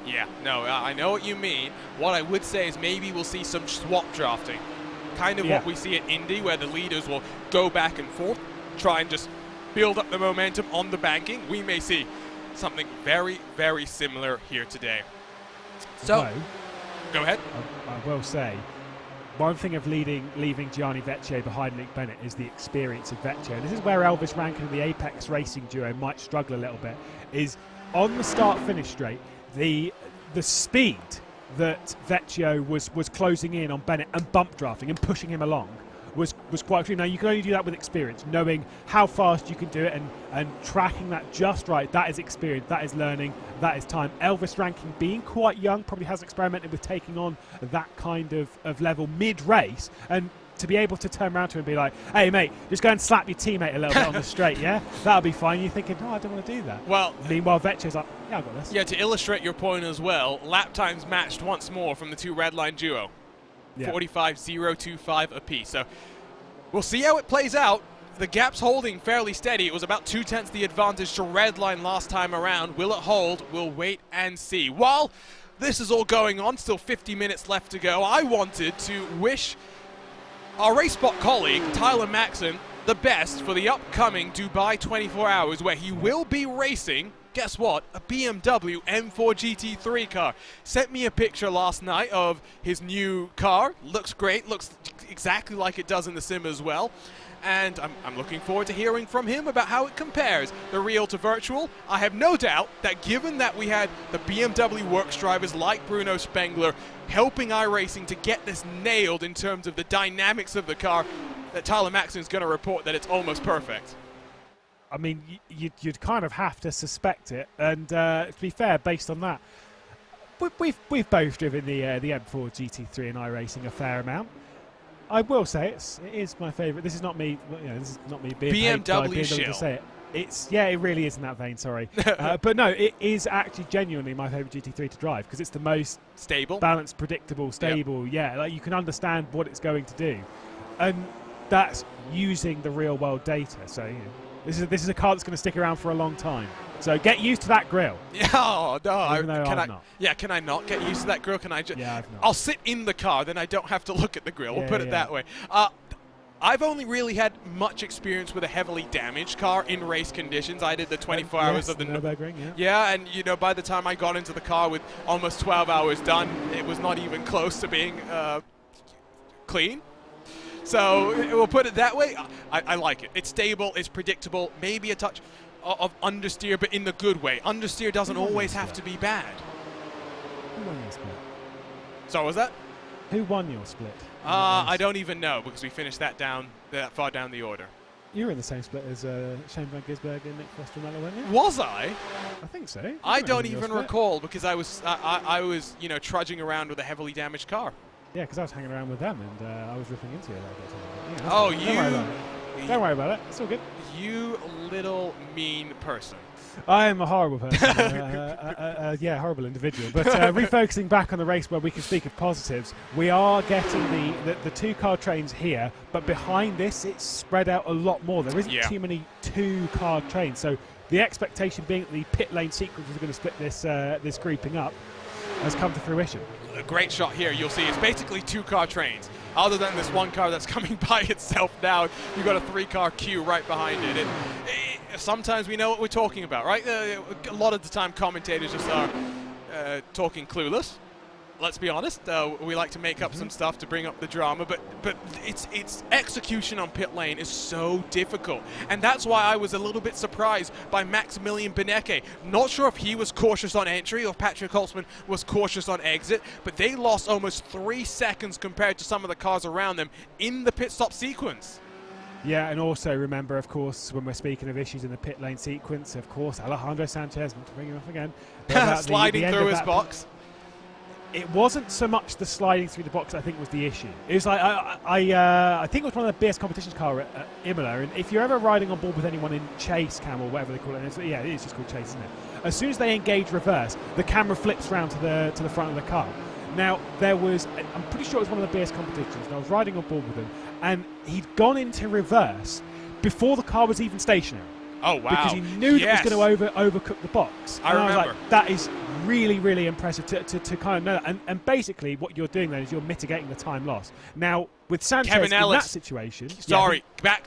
Speaker 6: Yeah, no, I know what you mean. What I would say is maybe we'll see some swap drafting. Kind of what we see at Indy, where the leaders will go back and forth, try and just build up the momentum on the banking. We may see something very, very similar here today. So, go ahead.
Speaker 5: I will say, one thing of leaving Gianni Vecchio behind Luke Bennett is the experience of Vecchio. And this is where Elvis Rankin and the Apex Racing duo might struggle a little bit, is on the start-finish straight, the speed that Vecchio was closing in on Bennett and bump drafting and pushing him along was quite extreme. Now, you can only do that with experience, knowing how fast you can do it and tracking that just right. That is experience, that is learning, that is time. Elvis Rankin, being quite young, probably hasn't experimented with taking on that kind of level mid-race, and to be able to turn around to him and be like, hey, mate, just go and slap your teammate a little bit on the straight, yeah? That'll be fine. You're thinking, no, I don't want to do that.
Speaker 6: Well,
Speaker 5: meanwhile, Vecchio's like, yeah, I got this.
Speaker 6: Yeah, to illustrate your point as well, lap times matched once more from the 2 Redline duo. 45.025 apiece. So we'll see how it plays out. The gap's holding fairly steady. It was about 2/10 the advantage to Redline last time around. Will it hold? We'll wait and see. While this is all going on, still 50 minutes left to go, I wanted to wish our RaceSpot colleague, Tyler Maxson, the best for the upcoming Dubai 24 Hours, where he will be racing, guess what, a BMW M4 GT3 car. Sent me a picture last night of his new car. Looks great, looks exactly like it does in the sim as well. And I'm looking forward to hearing from him about how it compares the real to virtual. I have no doubt that given that we had the BMW works drivers like Bruno Spengler helping iRacing to get this nailed in terms of the dynamics of the car, that Tyler Maxson is going to report that it's almost perfect.
Speaker 5: I mean, you'd kind of have to suspect it. And to be fair, based on that, we've both driven the M4 GT3 in iRacing a fair amount. I will say it is my favourite. This is not me. This is not me being paid by BMW to say it. It really is in that vein. Sorry, but no, it is actually genuinely my favourite GT3 to drive because it's the most
Speaker 6: stable,
Speaker 5: balanced, predictable, stable. Yep. Yeah, like you can understand what it's going to do, and that's using the real world data. So this is a car that's going to stick around for a long time. So get used to that grille.
Speaker 6: Yeah, oh, no,
Speaker 5: can I not?
Speaker 6: Yeah, can I not get used to that grille? Can I just?
Speaker 5: Yeah, I've not.
Speaker 6: I'll sit in the car, then I don't have to look at the grille. We'll put it that way. I've only really had much experience with a heavily damaged car in race conditions. I did the 24 hours of the
Speaker 5: Nürburgring,
Speaker 6: yeah, and by the time I got into the car with almost 12 hours done, it was not even close to being clean. So we'll put it that way. I like it. It's stable. It's predictable. Maybe a touch of understeer, but in the good way. Understeer doesn't always have to be bad.
Speaker 5: Who won your split?
Speaker 6: So was that?
Speaker 5: Who won your split?
Speaker 6: I don't even know because we finished that far down the order.
Speaker 5: You were in the same split as Shane Van Gisbergen and Nick Foster-Mello, weren't you?
Speaker 6: Was I?
Speaker 5: I think so.
Speaker 6: I don't even recall because I was trudging around with a heavily damaged car.
Speaker 5: Yeah, because I was hanging around with them and I was ripping into it. Don't worry about it. It's all good.
Speaker 6: You little mean person.
Speaker 5: I am a horrible person. Horrible individual. But refocusing back on the race where we can speak of positives, we are getting the two-car trains here, but behind this, it's spread out a lot more. There isn't too many two-car trains. So the expectation being that the pit lane sequence is going to split this grouping up has come to fruition.
Speaker 6: A great shot here. You'll see it's basically two-car trains. Other than this one car that's coming by itself now, you've got a three-car queue right behind it. Sometimes we know what we're talking about, right? A lot of the time commentators just are talking clueless. Let's be honest. We like to make up some stuff to bring up the drama, but it's execution on pit lane is so difficult, and that's why I was a little bit surprised by Maximilian Benecke. Not sure if he was cautious on entry or Patrick Holtzman was cautious on exit, but they lost almost 3 seconds compared to some of the cars around them in the pit stop sequence.
Speaker 5: Yeah, and also remember, of course, when we're speaking of issues in the pit lane sequence, of course, Alejandro Sanchez, not to bring him off again,
Speaker 6: sliding through his box.
Speaker 5: It wasn't so much the sliding through the box I think was the issue. It was like, I think it was one of the BS competitions car at Imola, and if you're ever riding on board with anyone in chase cam or whatever they call it, it is just called chase, isn't it? As soon as they engage reverse, the camera flips round to the front of the car. Now, I'm pretty sure it was one of the BS competitions, and I was riding on board with him, and he'd gone into reverse before the car was even stationary.
Speaker 6: Oh, wow.
Speaker 5: Because he knew that it was going to overcook the box.
Speaker 6: I remember.
Speaker 5: I was like, that is really, really impressive to kind of know that. And basically, what you're doing then is you're mitigating the time loss. Now, with Sanchez
Speaker 6: Kevin Ellis,
Speaker 5: in that situation...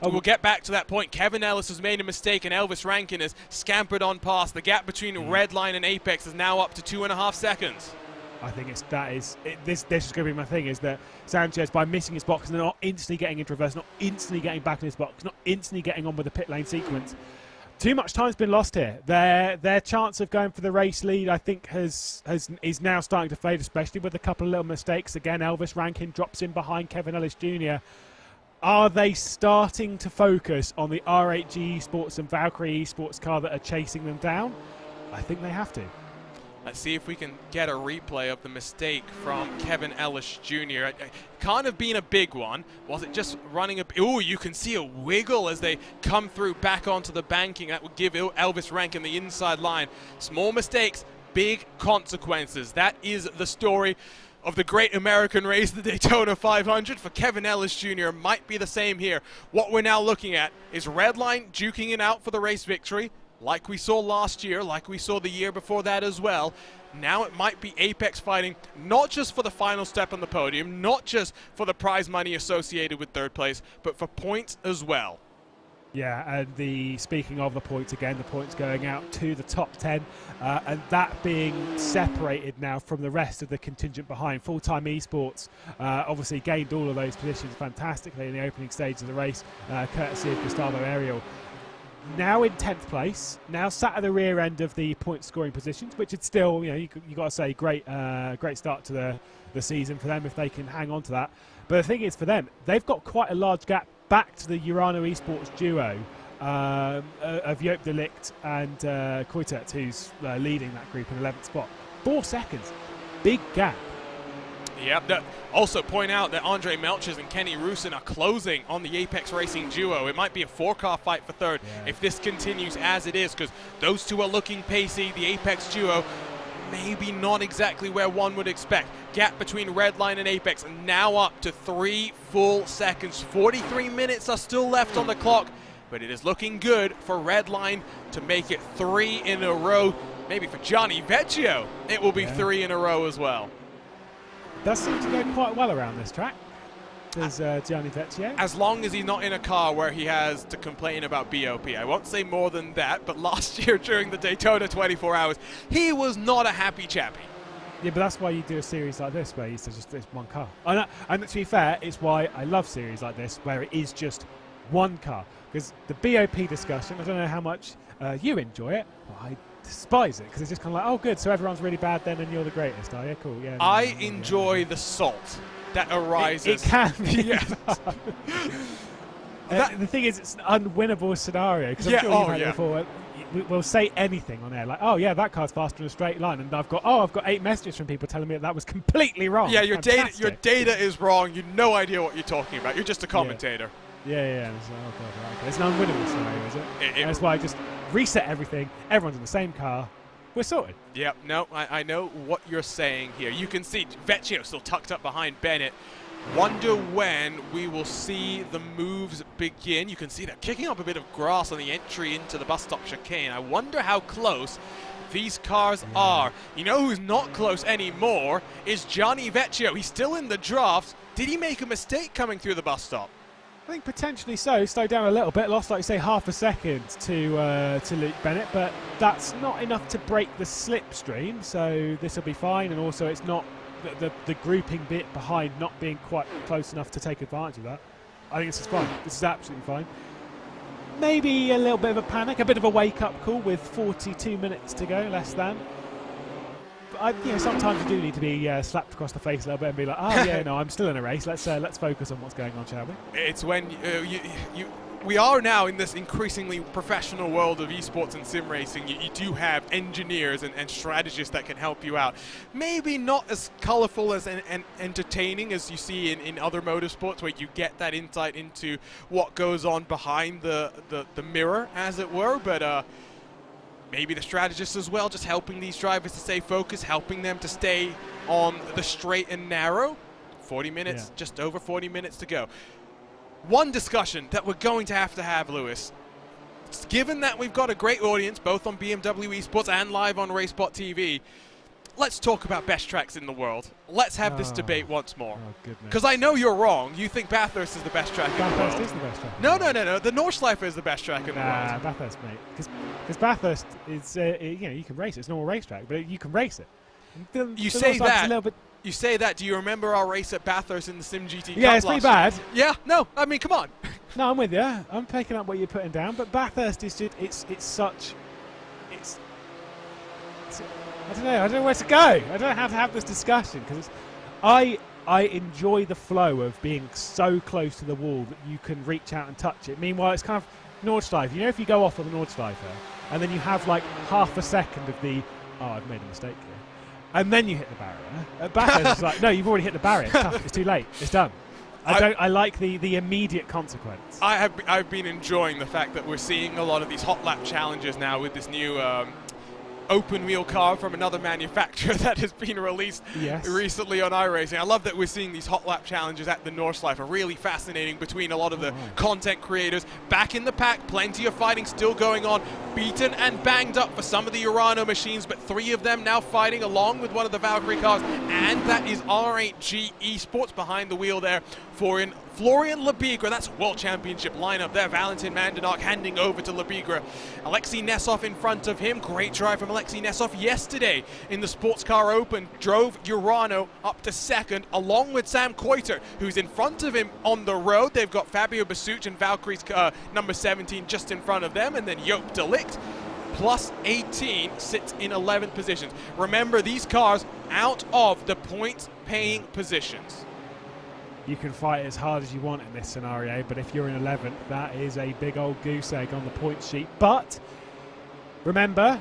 Speaker 6: We'll get back to that point. Kevin Ellis has made a mistake, and Elvis Rankin has scampered on past. The gap between red line and apex is now up to 2.5 seconds.
Speaker 5: I think this is going to be my thing, is that Sanchez, by missing his box and not instantly getting into reverse, not instantly getting back in his box, not instantly getting on with the pit lane sequence, too much time's been lost here. Their chance of going for the race lead, I think, is now starting to fade, especially with a couple of little mistakes. Again, Elvis Rankin drops in behind Kevin Ellis Jr. Are they starting to focus on the R8G Esports and Valkyrie Esports car that are chasing them down? I think they have to.
Speaker 6: Let's see if we can get a replay of the mistake from Kevin Ellis Jr. Kind of being a big one. Was it just running a... Ooh, you can see a wiggle as they come through back onto the banking. That would give Elvis Rankin the inside line. Small mistakes, big consequences. That is the story of the great American race, the Daytona 500. For Kevin Ellis Jr., might be the same here. What we're now looking at is Redline duking it out for the race victory, like we saw last year, like we saw the year before that as well. Now it might be Apex fighting, not just for the final step on the podium, not just for the prize money associated with third place, but for points as well.
Speaker 5: Yeah, and speaking of the points again, the points going out to the top 10, and that being separated now from the rest of the contingent behind. Full-time Esports obviously gained all of those positions fantastically in the opening stage of the race, courtesy of Gustavo Ariel. Now in 10th place, now sat at the rear end of the point scoring positions, which is still, you got to say, great start to the season for them if they can hang on to that. But the thing is, for them, they've got quite a large gap back to the Urano Esports duo of Joop de Ligt and Koitet, who's leading that group in 11th spot. 4 seconds, big gap.
Speaker 6: Yep. Also point out that Andre Melchers and Kenny Rusin are closing on the Apex Racing duo. It might be a 4-car fight for third if this continues as it is, because those two are looking pacey. The Apex duo, maybe not exactly where one would expect. Gap between Redline and Apex now up to 3 full seconds. 43 minutes are still left on the clock, but it is looking good for Redline to make it 3 in a row. Maybe for Gianni Vecchio, it will be 3 in a row as well.
Speaker 5: Does seem to go quite well around this track. There's Gianni Vecchio.
Speaker 6: As long as he's not in a car where he has to complain about BOP. I won't say more than that, but last year during the Daytona 24 hours, he was not a happy chappy.
Speaker 5: Yeah, but that's why you do a series like this where it's just one car. And to be fair, it's why I love series like this where it is just one car. Because the BOP discussion, I don't know how much you enjoy it, but I despise it because it's just kind of like, oh good, so everyone's really bad then and you're the greatest. Oh yeah, cool. Yeah.
Speaker 6: I enjoy the salt that arises.
Speaker 5: It can be.
Speaker 6: Yes.
Speaker 5: The thing is, it's an unwinnable scenario because I'm sure you've had it before. We'll say anything on air, like, oh yeah, that car's faster in a straight line, and I've got 8 messages from people telling me that was completely wrong.
Speaker 6: Yeah, your data is wrong. You've no idea what you're talking about. You're just a commentator.
Speaker 5: Yeah. Oh god, okay. It's an unwinnable scenario, is it? That's why I just reset everything. Everyone's in the same car. We're sorted.
Speaker 6: Yep. No, I know what you're saying here. You can see Vecchio still tucked up behind Bennett. Wonder when we will see the moves begin. You can see they're kicking up a bit of grass on the entry into the bus stop chicane. I wonder how close these cars are. You know who's not close anymore is Gianni Vecchio. He's still in the draft. Did he make a mistake coming through the bus stop?
Speaker 5: I think potentially so. Slowed down a little bit. Lost, like you say, half a second to Luke Bennett, but that's not enough to break the slipstream. So this will be fine. And also, it's not the grouping bit behind not being quite close enough to take advantage of that. I think this is fine. This is absolutely fine. Maybe a little bit of a panic, a bit of a wake-up call with 42 minutes to go, less than. Sometimes you do need to be slapped across the face a little bit and be like, oh yeah, no, I'm still in a race. Let's focus on what's going on, shall we?
Speaker 6: It's when we are now in this increasingly professional world of esports and sim racing. You do have engineers and strategists that can help you out. Maybe not as colorful as and entertaining as you see in other motorsports, where you get that insight into what goes on behind the mirror, as it were, but maybe the strategists as well, just helping these drivers to stay focused, helping them to stay on the straight and narrow. 40 minutes, just over 40 minutes to go. One discussion that we're going to have, Lewis, given that we've got a great audience, both on BMW Esports and live on RaceSpotTV, let's talk about best tracks in the world. Let's have this debate once more. Because I know you're wrong. You think Bathurst is the best track in the world.
Speaker 5: Bathurst is the best track.
Speaker 6: No. The Nordschleife is the best track in the world.
Speaker 5: Nah, Bathurst, mate. Because Bathurst is, you can race it. It's a normal racetrack, but you can race it.
Speaker 6: You say that. Do you remember our race at Bathurst in the SIM GT Cup?
Speaker 5: Yeah, it's pretty bad.
Speaker 6: Yeah, no, I mean, come on.
Speaker 5: No, I'm with you. I'm picking up what you're putting down, but Bathurst is just, I don't know where to go. I don't know how to have this discussion, because I enjoy the flow of being so close to the wall that you can reach out and touch it. Meanwhile, it's kind of Nordschleife. You know, if you go off on the Nordschleife and then you have like half a second of the, oh, I've made a mistake here, and then you hit the barrier. At Bathurst, it's like, no, you've already hit the barrier. It's tough. It's too late. It's done. I like the immediate consequence.
Speaker 6: I've been enjoying the fact that we're seeing a lot of these hot lap challenges now with this new open wheel car from another manufacturer that has been released recently on iRacing. I love that we're seeing these hot lap challenges at the Nordschleife. Are really fascinating between a lot of the content creators. Back in the pack, plenty of fighting still going on. Beaten and banged up for some of the Urano machines, but 3 of them now fighting along with one of the Valkyrie cars, and that is R8G Esports behind the wheel there Florian Lebigra. That's a World Championship lineup there. Valentin Mandanok handing over to Lebigra. Alexei Nesov in front of him. Great drive from Alexei Nesov yesterday in the Sports Car Open. Drove Urano up to second along with Sam Koiter, who's in front of him on the road. They've got Fabio Basuc and Valkyrie's number 17 just in front of them, and then Joop de Ligt plus 18 sits in 11th positions. Remember, these cars out of the points-paying positions.
Speaker 5: You can fight as hard as you want in this scenario, but if you're in 11th, that is a big old goose egg on the point sheet. But remember,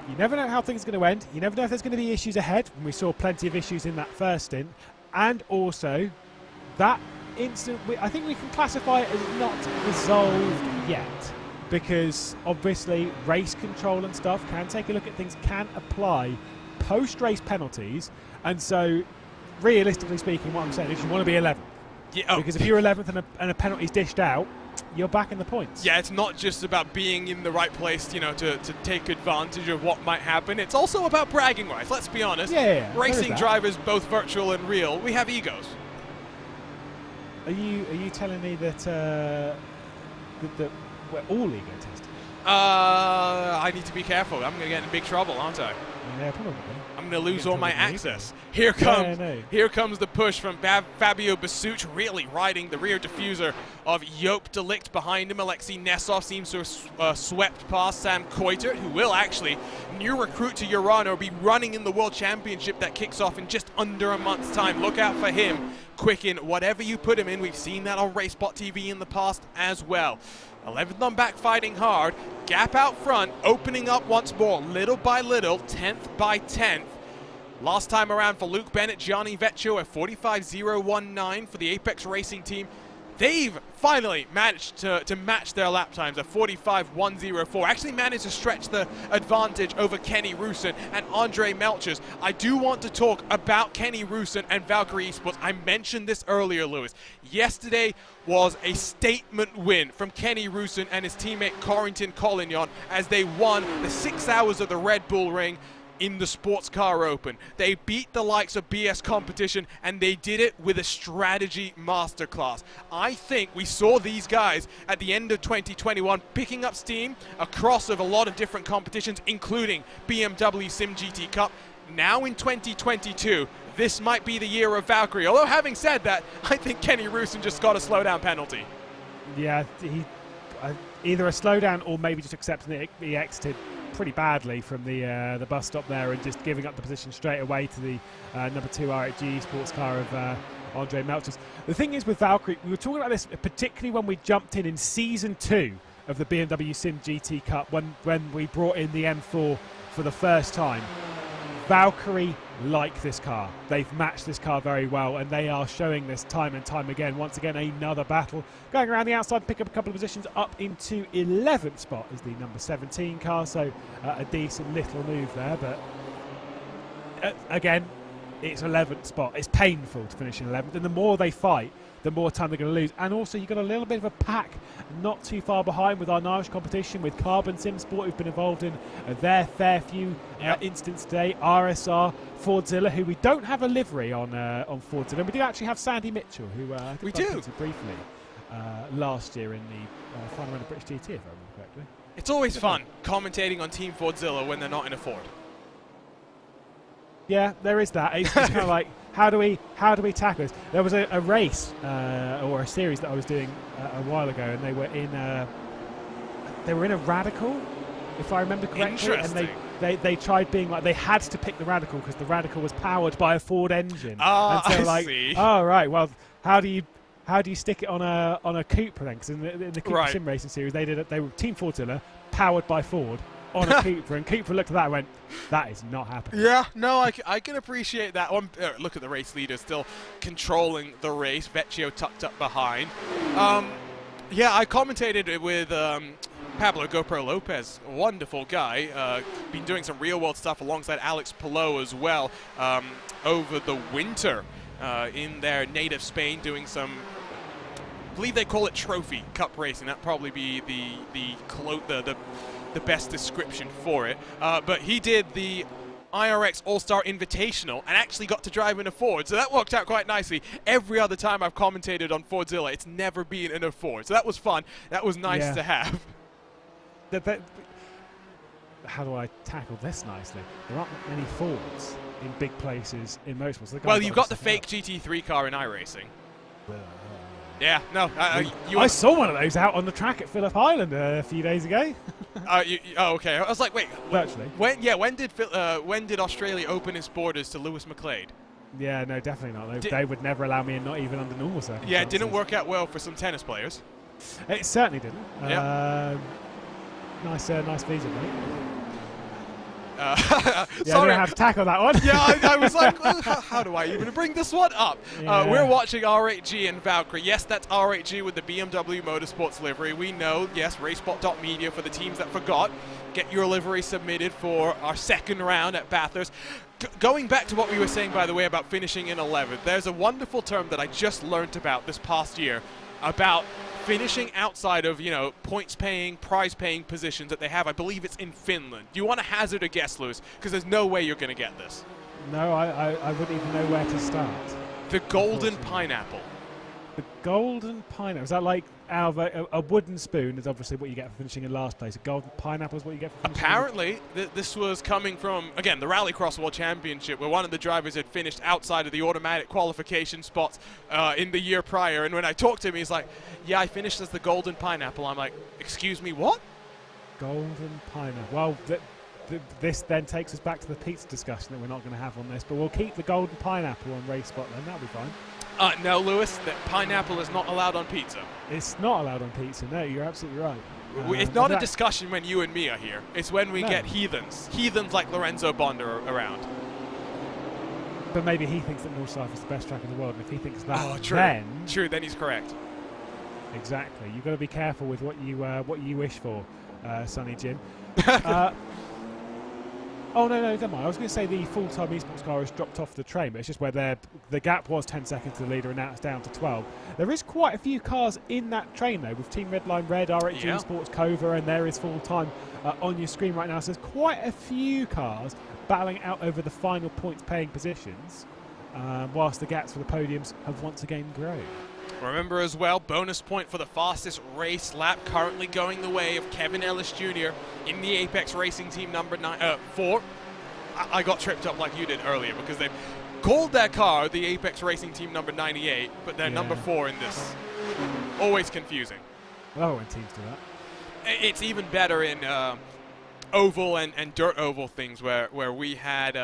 Speaker 5: you never know how things are going to end. You never know if there's going to be issues ahead. And we saw plenty of issues in that first stint. And also, that instant, I think we can classify it as not resolved yet, because obviously race control and stuff can take a look at things, can apply post-race penalties. And so, realistically speaking, what I'm saying is you want to be 11th.
Speaker 6: Yeah, oh.
Speaker 5: Because if you're 11th and a penalty's dished out, you're back in the points.
Speaker 6: Yeah, it's not just about being in the right place, you know, to take advantage of what might happen. It's also about bragging rights, let's be honest.
Speaker 5: Yeah,
Speaker 6: racing drivers, both virtual and real, we have egos.
Speaker 5: Are you telling me that that we're all egotists?
Speaker 6: I need to be careful. I'm going to get in big trouble, aren't I?
Speaker 5: Yeah, probably.
Speaker 6: I'm going to lose all my access. Here comes the push from Fabio Basuc, really riding the rear diffuser of Joop de Ligt behind him. Alexei Nesov seems to have swept past Sam Koiter, who will actually, new recruit to Urano, be running in the World Championship that kicks off in just under a month's time. Look out for him. Quick in whatever you put him in. We've seen that on RaceSpotTV in the past as well. 11th on back, fighting hard. Gap out front, opening up once more, little by little, 10th by 10th. Last time around for Luke Bennett, Gianni Vecchio at 45.019 for the Apex Racing team. They've finally managed to match their lap times at 45.104. Actually managed to stretch the advantage over Kenny Rusin and Andre Melchers. I do want to talk about Kenny Rusin and Valkyrie Esports. I mentioned this earlier, Lewis. Yesterday was a statement win from Kenny Rusin and his teammate Corentin Collignon as they won the 6 hours of the Red Bull Ring in the Sports Car Open. They beat the likes of BS Competition, and they did it with a strategy masterclass. I think we saw these guys at the end of 2021 picking up steam across of a lot of different competitions, including BMW SIM GT Cup. Now in 2022, this might be the year of Valkyrie. Although having said that, I think Kenny Rusin just got a slowdown penalty.
Speaker 5: Yeah, he either a slowdown or maybe just accepting that he exited pretty badly from the bus stop there and just giving up the position straight away to the number 2 RHG sports car of Andre Melchers. The thing is with Valkyrie, we were talking about this particularly when we jumped in Season 2 of the BMW SIM GT Cup when we brought in the M4 for the first time. Valkyrie like this car. They've matched this car very well, and they are showing this time and time again. Once again, another battle. Going around the outside, pick up a couple of positions up into 11th spot is the number 17 car, so a decent little move there, but again, it's 11th spot. It's painful to finish in 11th, and the more they fight, the more time they're going to lose. And also, you've got a little bit of a pack not too far behind with our Irish competition, with Carbon Sim Sport, who've been involved in their fair few instances today. RSR, Fordzilla, who we don't have a livery on Fordzilla. We do actually have Sandy Mitchell, who I think we briefly last year in the final round of British GT, if I remember correctly.
Speaker 6: It's always fun commentating on Team Fordzilla when they're not in a Ford.
Speaker 5: Yeah, there is that. It's kind of like, how do we tackle this? There was a race or a series that I was doing a while ago, and they were in a Radical, if I remember correctly. And they tried being like, they had to pick the Radical because the Radical was powered by a Ford engine.
Speaker 6: Oh,
Speaker 5: and so
Speaker 6: I see.
Speaker 5: Oh right, well, how do you stick it on a Cupra then? Because in the Cupra Sim Racing series, they were Team Fordzilla powered by Ford on a Cupra, and Cupra looked at that and went, that is not happening.
Speaker 6: Yeah, no, I can appreciate that one. Look at the race leader still controlling the race. Vecchio tucked up behind. Yeah, I commentated with Pablo GoPro Lopez, wonderful guy. Been doing some real-world stuff alongside Alex Pillow as well over the winter in their native Spain, doing some, I believe they call it trophy cup racing. That'd probably be the best description for it. But he did the IRX All-Star Invitational and actually got to drive in a Ford. So that worked out quite nicely. Every other time I've commentated on Fordzilla, it's never been in a Ford. So that was fun. That was nice to have.
Speaker 5: How do I tackle this nicely? There aren't many Fords in big places in motorsports. So
Speaker 6: well, you've got the fake GT3 car in iRacing. Yeah, no.
Speaker 5: I saw one of those out on the track at Phillip Island a few days ago.
Speaker 6: Oh, okay. I was like, wait.
Speaker 5: Virtually.
Speaker 6: When did Australia open its borders to Lewis McLeod?
Speaker 5: Yeah, no, definitely not. They would never allow me in, not even under normal circumstances.
Speaker 6: Yeah, it didn't work out well for some tennis players.
Speaker 5: It certainly didn't.
Speaker 6: Yeah.
Speaker 5: Nice visa, mate.
Speaker 6: Yeah,
Speaker 5: sorry, I don't have to tackle that one.
Speaker 6: Yeah, I was like, how do I even bring this one up?
Speaker 5: Yeah.
Speaker 6: We're watching R8G and Valkyrie. Yes, that's R8G with the BMW Motorsports livery. We know, yes, RaceSpot.media for the teams that forgot. Get your livery submitted for our second round at Bathurst. Going back to what we were saying, by the way, about finishing in 11th, there's a wonderful term that I just learned about this past year about finishing outside of, points-paying, prize-paying positions that they have. I believe it's in Finland. Do you want to hazard a guess, Lewis? Because there's no way you're going to get this.
Speaker 5: No, I wouldn't even know where to start.
Speaker 6: The Golden Pineapple.
Speaker 5: The Golden Pineapple. Is that like a wooden spoon is obviously what you get for finishing in last place. A Golden Pineapple is what you get for finishing
Speaker 6: Apparently, this was coming from, again, the Rallycross World Championship, where one of the drivers had finished outside of the automatic qualification spots in the year prior. And when I talked to him, he's like, yeah, I finished as the Golden Pineapple. I'm like, excuse me, what?
Speaker 5: Golden Pineapple. Well, this then takes us back to the pizza discussion that we're not going to have on this, but we'll keep the Golden Pineapple on RaceSpot then. That'll be fine.
Speaker 6: No, Lewis, that pineapple is not allowed on pizza.
Speaker 5: It's not allowed on pizza, no, you're absolutely right.
Speaker 6: It's not a discussion when you and me are here. It's when we get heathens. Heathens like Lorenzo Bonder around.
Speaker 5: But maybe he thinks that Northside is the best track in the world, and if he thinks that,
Speaker 6: then he's correct.
Speaker 5: Exactly. You've got to be careful with what you wish for, Sonny Jim. Oh, no, never mind. I was going to say the full-time esports car has dropped off the train, but it's just where the gap was 10 seconds to the leader, and now it's down to 12. There is quite a few cars in that train, though, with Team Redline Red, R8G Esports, Cova, and there is full-time on your screen right now. So there's quite a few cars battling out over the final points-paying positions, whilst the gaps for the podiums have once again grown.
Speaker 6: Remember as well, bonus point for the fastest race lap, currently going the way of Kevin Ellis Jr. in the Apex Racing Team number 4. I got tripped up like you did earlier because they've called their car the Apex Racing Team number 98, but they're number 4 in this. Always confusing.
Speaker 5: Oh, when teams do that.
Speaker 6: It's even better in oval and dirt oval things where we had...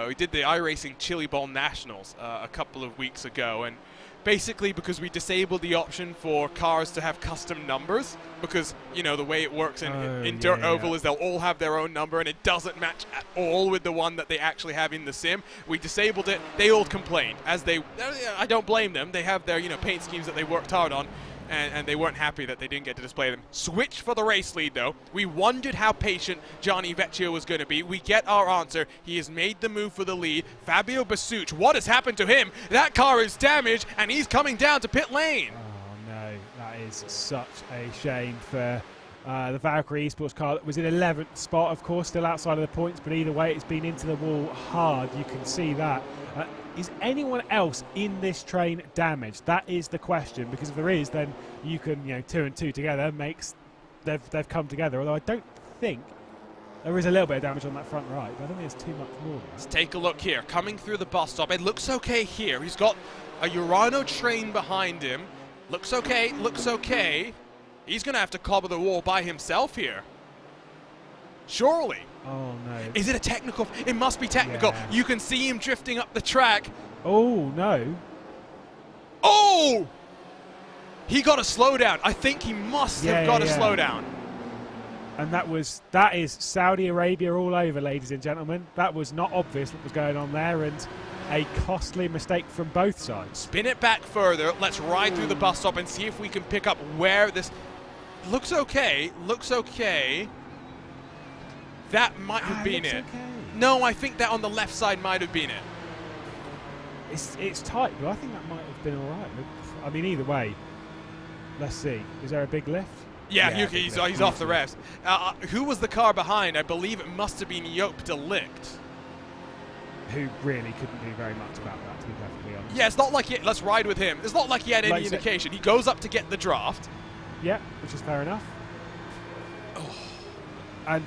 Speaker 6: we did the iRacing Chili Bowl Nationals a couple of weeks ago, and basically because we disabled the option for cars to have custom numbers, because the way it works in dirt oval is they'll all have their own number and it doesn't match at all with the one that they actually have in the sim. We disabled it. They all complained, I don't blame them. They have their paint schemes that they worked hard on, and they weren't happy that they didn't get to display them. Switch for the race lead, though. We wondered how patient Gianni Vecchio was going to be. We get our answer. He has made the move for the lead. Fabio Basucci, what has happened to him? That car is damaged, and he's coming down to pit lane.
Speaker 5: Oh, no. That is such a shame for the Valkyrie Esports car that was in 11th spot, of course, still outside of the points, but either way, it's been into the wall hard. You can see that. Is anyone else in this train damaged? That is the question, because if there is, then you can, 2 and 2 together makes they've come together. Although I don't think there is a little bit of damage on that front right, but I don't think there's too much more.
Speaker 6: Let's take a look here. Coming through the bus stop, it looks okay here. He's got a Urano train behind him. Looks okay. Looks okay. He's going to have to cover the wall by himself here. Surely.
Speaker 5: Oh, no.
Speaker 6: Is it a technical? It must be technical.
Speaker 5: Yeah.
Speaker 6: You can see him drifting up the track.
Speaker 5: Oh, no.
Speaker 6: Oh! He got a slowdown. I think he must have got a slowdown.
Speaker 5: And that is Saudi Arabia all over, ladies and gentlemen. That was not obvious what was going on there, and a costly mistake from both sides.
Speaker 6: Spin it back further. Let's ride through the bus stop and see if we can pick up where this... Looks okay. Looks okay. That might have been it.
Speaker 5: Okay.
Speaker 6: No, I think that on the left side might have been it.
Speaker 5: It's tight, but I think that might have been all right. I mean, either way, let's see. Is there a big lift?
Speaker 6: Yeah, he's off the refs. Who was the car behind? I believe it must have been Joop de Ligt.
Speaker 5: Who really couldn't do very much about that, to be perfectly honest.
Speaker 6: Yeah, it's not like let's ride with him. It's not like he had any indication. He goes up to get the draft.
Speaker 5: Yeah, which is fair enough. And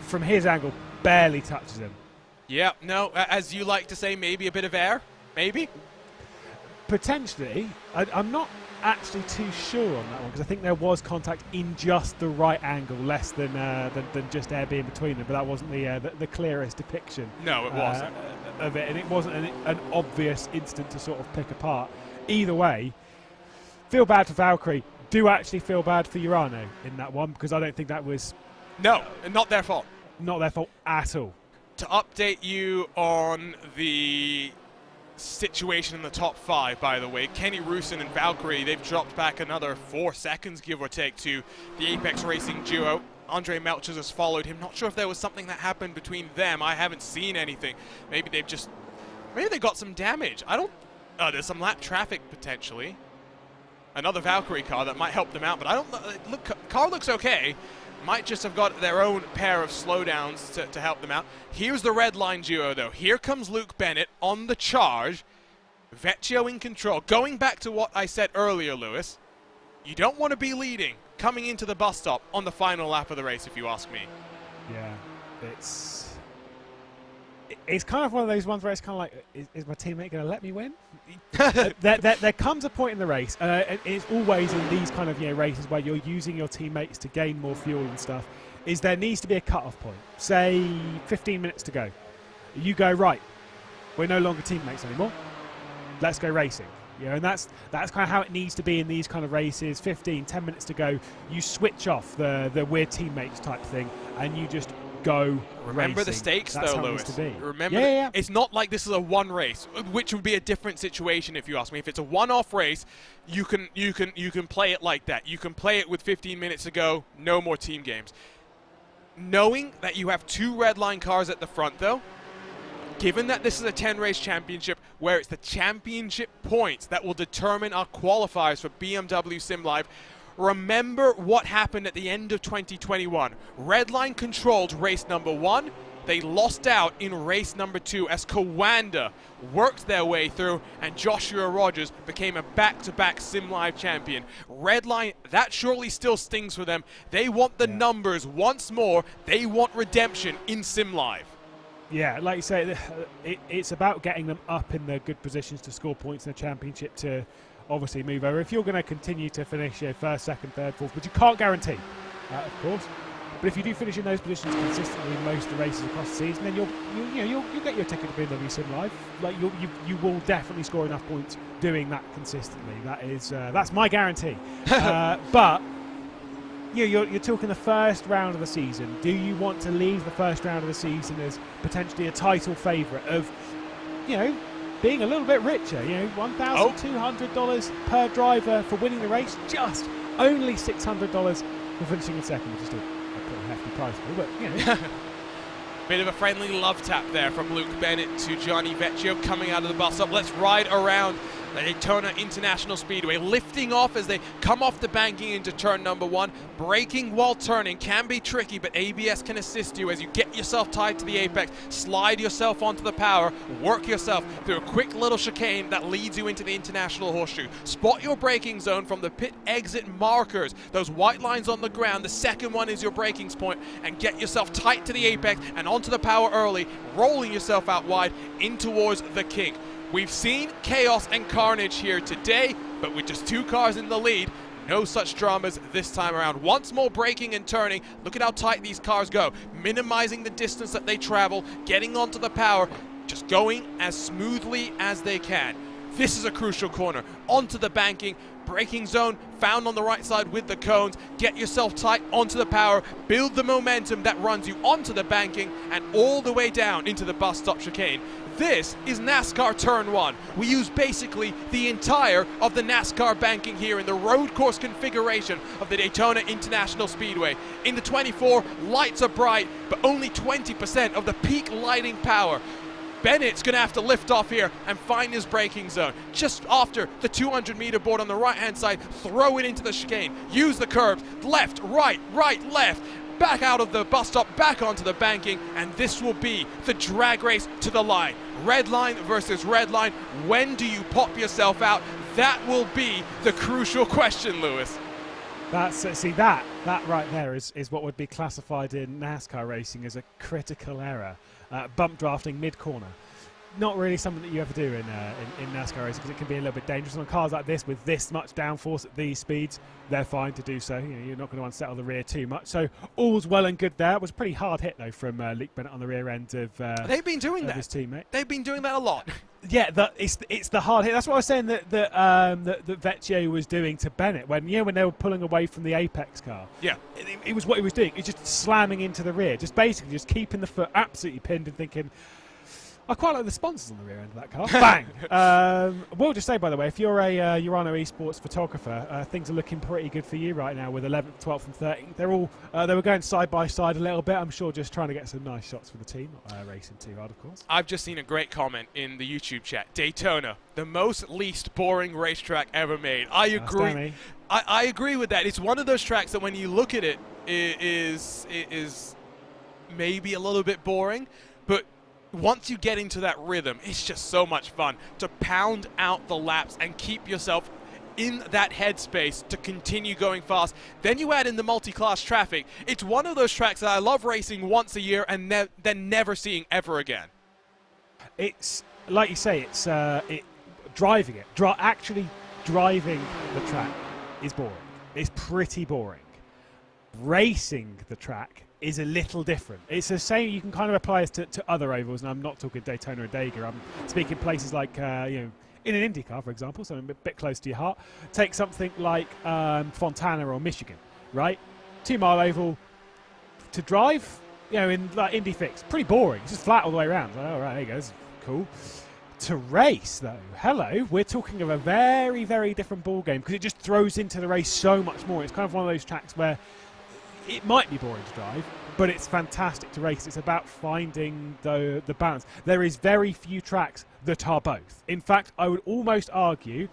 Speaker 5: from his angle, barely touches him.
Speaker 6: Yeah, no, as you like to say, maybe a bit of air, maybe?
Speaker 5: Potentially. I'm not actually too sure on that one, because I think there was contact in just the right angle, less than just air being between them, but that wasn't the clearest depiction.
Speaker 6: No, it wasn't.
Speaker 5: Of it, and it wasn't an obvious instant to sort of pick apart. Either way, feel bad for Valkyrie. Do actually feel bad for Urano in that one, because I don't think that was...
Speaker 6: No, not their fault.
Speaker 5: Not their fault at all.
Speaker 6: To update you on the situation in the top 5, by the way, Kenny Roosen and Valkyrie, they've dropped back another 4 seconds, give or take, to the Apex Racing duo. Andre Melchers has followed him. Not sure if there was something that happened between them. I haven't seen anything. Maybe they got some damage. There's some lap traffic potentially. Another Valkyrie car that might help them out, but I don't know. Car looks okay. Might just have got their own pair of slowdowns to help them out. Here's the red line duo, though. Here comes Luke Bennett on the charge. Vecchio in control. Going back to what I said earlier, Lewis, you don't want to be leading coming into the bus stop on the final lap of the race, if you ask me.
Speaker 5: Yeah, it's kind of one of those ones where it's kind of like, is my teammate going to let me win? there comes a point in the race, and it's always in these kind of races where you're using your teammates to gain more fuel and stuff, is there needs to be a cut-off point. Say 15 minutes to go. You go, right, we're no longer teammates anymore. Let's go racing. And that's kind of how it needs to be in these kind of races. 10 minutes to go. You switch off the we're teammates type thing, and you just go
Speaker 6: Remember
Speaker 5: racing.
Speaker 6: the stakes,
Speaker 5: that's
Speaker 6: though,
Speaker 5: how
Speaker 6: Lewis.
Speaker 5: It needs to be.
Speaker 6: Remember, it's not like this is a one race, which would be a different situation if you ask me. If it's a one-off race, you can play it like that. You can play it with 15 minutes to go, no more team games. Knowing that you have 2 red line cars at the front, though, given that this is a 10-race championship where it's the championship points that will determine our qualifiers for BMW Sim Live, remember what happened at the end of 2021. Redline controlled race number 1. They lost out in race number 2 as Kawanda worked their way through and Joshua Rogers became a back-to-back Sim Live champion. Redline, that surely still stings for them. They want the numbers once more. They want redemption in Sim Live.
Speaker 5: Yeah, like you say, it's about getting them up in the good positions to score points in the championship to obviously move over. If you're going to continue to finish first, second, third, fourth, but you can't guarantee, of course. But if you do finish in those positions consistently in most of the races across the season, then you'll get your ticket to BMW Sim Live. Like you will definitely score enough points doing that consistently. That's my guarantee. But you're talking the first round of the season. Do you want to leave the first round of the season as potentially a title favourite of, being a little bit richer? $1,200 per driver for winning the race, just only $600 for finishing in second, which is still a pretty hefty prize, but
Speaker 6: Bit of a friendly love tap there from Luke Bennett to Gianni Vecchio coming out of the bus stop. Let's ride around the Daytona International Speedway, lifting off as they come off the banking into turn number 1. Braking while turning can be tricky, but ABS can assist you as you get yourself tied to the apex, slide yourself onto the power, work yourself through a quick little chicane that leads you into the International Horseshoe. Spot your braking zone from the pit exit markers, those white lines on the ground. The second one is your braking point, and get yourself tight to the apex and onto the power early, rolling yourself out wide in towards the kink. We've seen chaos and carnage here today, but with just 2 cars in the lead, no such dramas this time around. Once more braking and turning. Look at how tight these cars go, minimizing the distance that they travel, getting onto the power, just going as smoothly as they can. This is a crucial corner. Onto the banking, braking zone found on the right side with the cones. Get yourself tight onto the power, build the momentum that runs you onto the banking and all the way down into the bus stop chicane. This is NASCAR Turn 1. We use basically the entire of the NASCAR banking here in the road course configuration of the Daytona International Speedway. In the 24, lights are bright, but only 20% of the peak lighting power. Bennett's going to have to lift off here and find his braking zone. Just after the 200-meter board on the right-hand side, throw it into the chicane. Use the curves, left, right, left. Back out of the bus stop, back onto the banking, and this will be the drag race to the line. Red line versus red line. When do you pop yourself out? That will be the crucial question, Lewis.
Speaker 5: That's see that right there is what would be classified in NASCAR racing as a critical error. Bump drafting mid-corner. Not really something that you ever do in NASCAR racing, because it can be a little bit dangerous. On cars like this, with this much downforce at these speeds, they're fine to do so. You know, you're not going to unsettle the rear too much. So all's well and good there. It was a pretty hard hit, though, from Luke Bennett on the rear end of
Speaker 6: They've been doing that.
Speaker 5: His teammate.
Speaker 6: They've been doing that a lot.
Speaker 5: Yeah, it's the hard hit. That's what I was saying that Vecchio was doing to Bennett when they were pulling away from the Apex car.
Speaker 6: Yeah,
Speaker 5: it was what he was doing. It's just slamming into the rear, just basically just keeping the foot absolutely pinned and thinking, I quite like the sponsors on the rear end of that car. Bang! We'll just say, by the way, if you're a Urano Esports photographer, things are looking pretty good for you right now with 11th, 12th, and 13th. They're all they were going side by side a little bit. I'm sure just trying to get some nice shots for the team. Racing too hard, of course.
Speaker 6: I've just seen a great comment in the YouTube chat. Daytona, the most least boring racetrack ever made. I agree. I agree with that. It's one of those tracks that when you look at it, it is maybe a little bit boring, but once you get into that rhythm, it's just so much fun to pound out the laps and keep yourself in that headspace to continue going fast. Then you add in the multi-class traffic. It's one of those tracks that I love racing once a year and then never seeing ever again.
Speaker 5: It's, like you say, it's driving it. Actually driving the track is boring. It's pretty boring. Racing the track is a little different. It's the same. You can kind of apply this to other ovals, and I'm not talking Daytona or Dega. I'm speaking places like in an IndyCar, for example, something a bit close to your heart. Take something like Fontana or Michigan, right? 2 mile oval to drive, in like Indy Fix, pretty boring. It's just flat all the way around. Like, all right, there you go. This is cool. To race, though, hello, we're talking of a very, very different ball game because it just throws into the race so much more. It's kind of one of those tracks where it might be boring to drive, but it's fantastic to race. It's about finding the balance. There is very few tracks that are both. In fact, I would almost argue,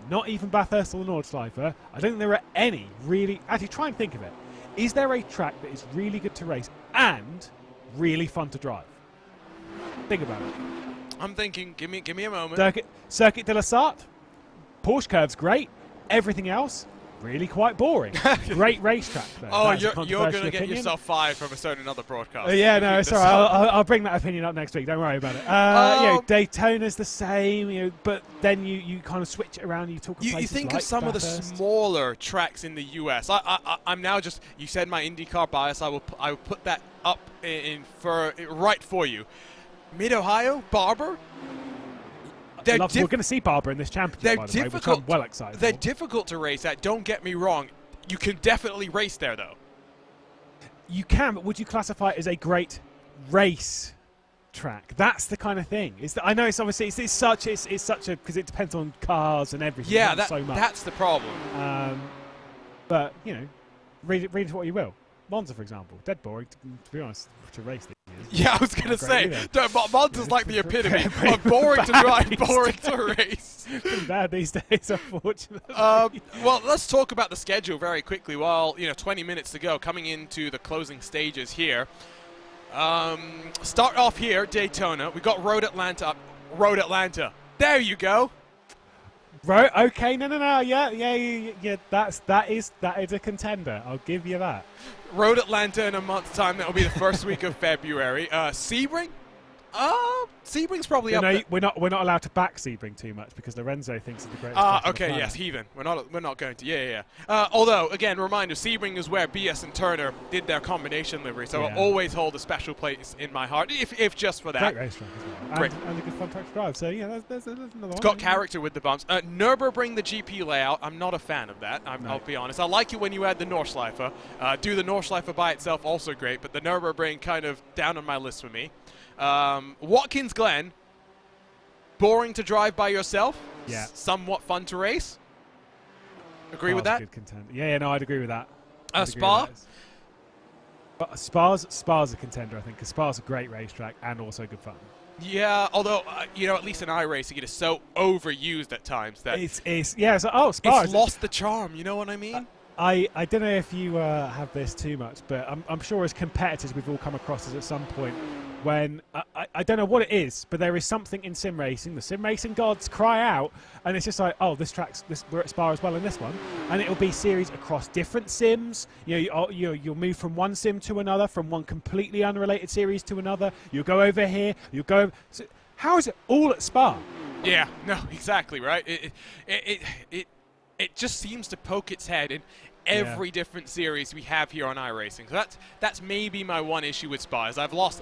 Speaker 5: not even Bathurst or the Nordschleife, I don't think there are any really. Actually, try and think of it. Is there a track that is really good to race and really fun to drive? Think about it.
Speaker 6: I'm thinking. Give me a moment.
Speaker 5: Circuit de la Sarthe. Porsche curve's great. Everything else, really quite boring. Great racetrack, though.
Speaker 6: Oh, you're going to get yourself fired from a certain other broadcast.
Speaker 5: Yeah, no, it's all right. I'll bring that opinion up next week. Don't worry about it. Daytona's the same, but then you kind of switch it around. You talk.
Speaker 6: You think
Speaker 5: like
Speaker 6: of some
Speaker 5: Bathurst.
Speaker 6: of the smaller tracks in the U.S. I'm now just. You said my IndyCar bias. I will put that up right for you. Mid-Ohio, Barber.
Speaker 5: We're going to see Barber in this championship, by the way, which I'm well excited for.
Speaker 6: They're difficult to race at, don't get me wrong. You can definitely race there, though.
Speaker 5: You can, but would you classify it as a great race track? That's the kind of thing. I know it's obviously it's such a because it depends on cars and everything.
Speaker 6: Yeah,
Speaker 5: so much.
Speaker 6: That's the problem.
Speaker 5: But read into what you will. Monza, for example, dead boring to be honest to race.
Speaker 6: Yeah, I was going to say, Monza's like the epitome of boring to drive, boring to race.
Speaker 5: Pretty bad these days, unfortunately.
Speaker 6: Well, let's talk about the schedule very quickly. While 20 minutes to go, coming into the closing stages here. Start off here, Daytona. We got Road Atlanta. There you go.
Speaker 5: Right. Okay. No. Yeah. That is a contender. I'll give you that.
Speaker 6: Road Atlanta in a month's time. That'll be the first week of February. Sebring. Sebring's probably up there.
Speaker 5: We're not allowed to back Sebring too much because Lorenzo thinks it's the greatest.
Speaker 6: Okay, yes, heathen. We're not going to. Yeah. Although, again, reminder, Sebring is where BS and Turner did their combination livery, so I'll always hold a special place in my heart, if just for that.
Speaker 5: Great racetrack as well, and a good fun track to drive. So yeah, there's another one.
Speaker 6: It's got character with the bumps. Nürburgring, the GP layout. I'm not a fan of that. I'll be honest. I like it when you add the Nordschleife. Do the Nordschleife by itself, also great, but the Nürburgring kind of down on my list for me. Watkins Glen, boring to drive by yourself.
Speaker 5: Yeah.
Speaker 6: Somewhat fun to race. Agree with that?
Speaker 5: Good contender. Yeah, no, I'd agree with that.
Speaker 6: Spa?
Speaker 5: Spa's a contender, I think, because Spa's a great racetrack and also good fun.
Speaker 6: Yeah, although, at least in iRacing, it is so overused at times that
Speaker 5: It's oh, Spa.
Speaker 6: it's lost the charm, you know what I mean?
Speaker 5: I don't know if you have this too much, but I'm sure as competitors we've all come across this at some point when I don't know what it is, but there is something in sim racing. The sim racing gods cry out, and it's just like, oh, we're at Spa as well in this one, and it'll be series across different sims. You'll move from one sim to another, from one completely unrelated series to another. You'll go over here. You'll go. So how is it all at Spa?
Speaker 6: Yeah, no, exactly right. It just seems to poke its head in every different series we have here on iRacing. So that's maybe my one issue with Spa, is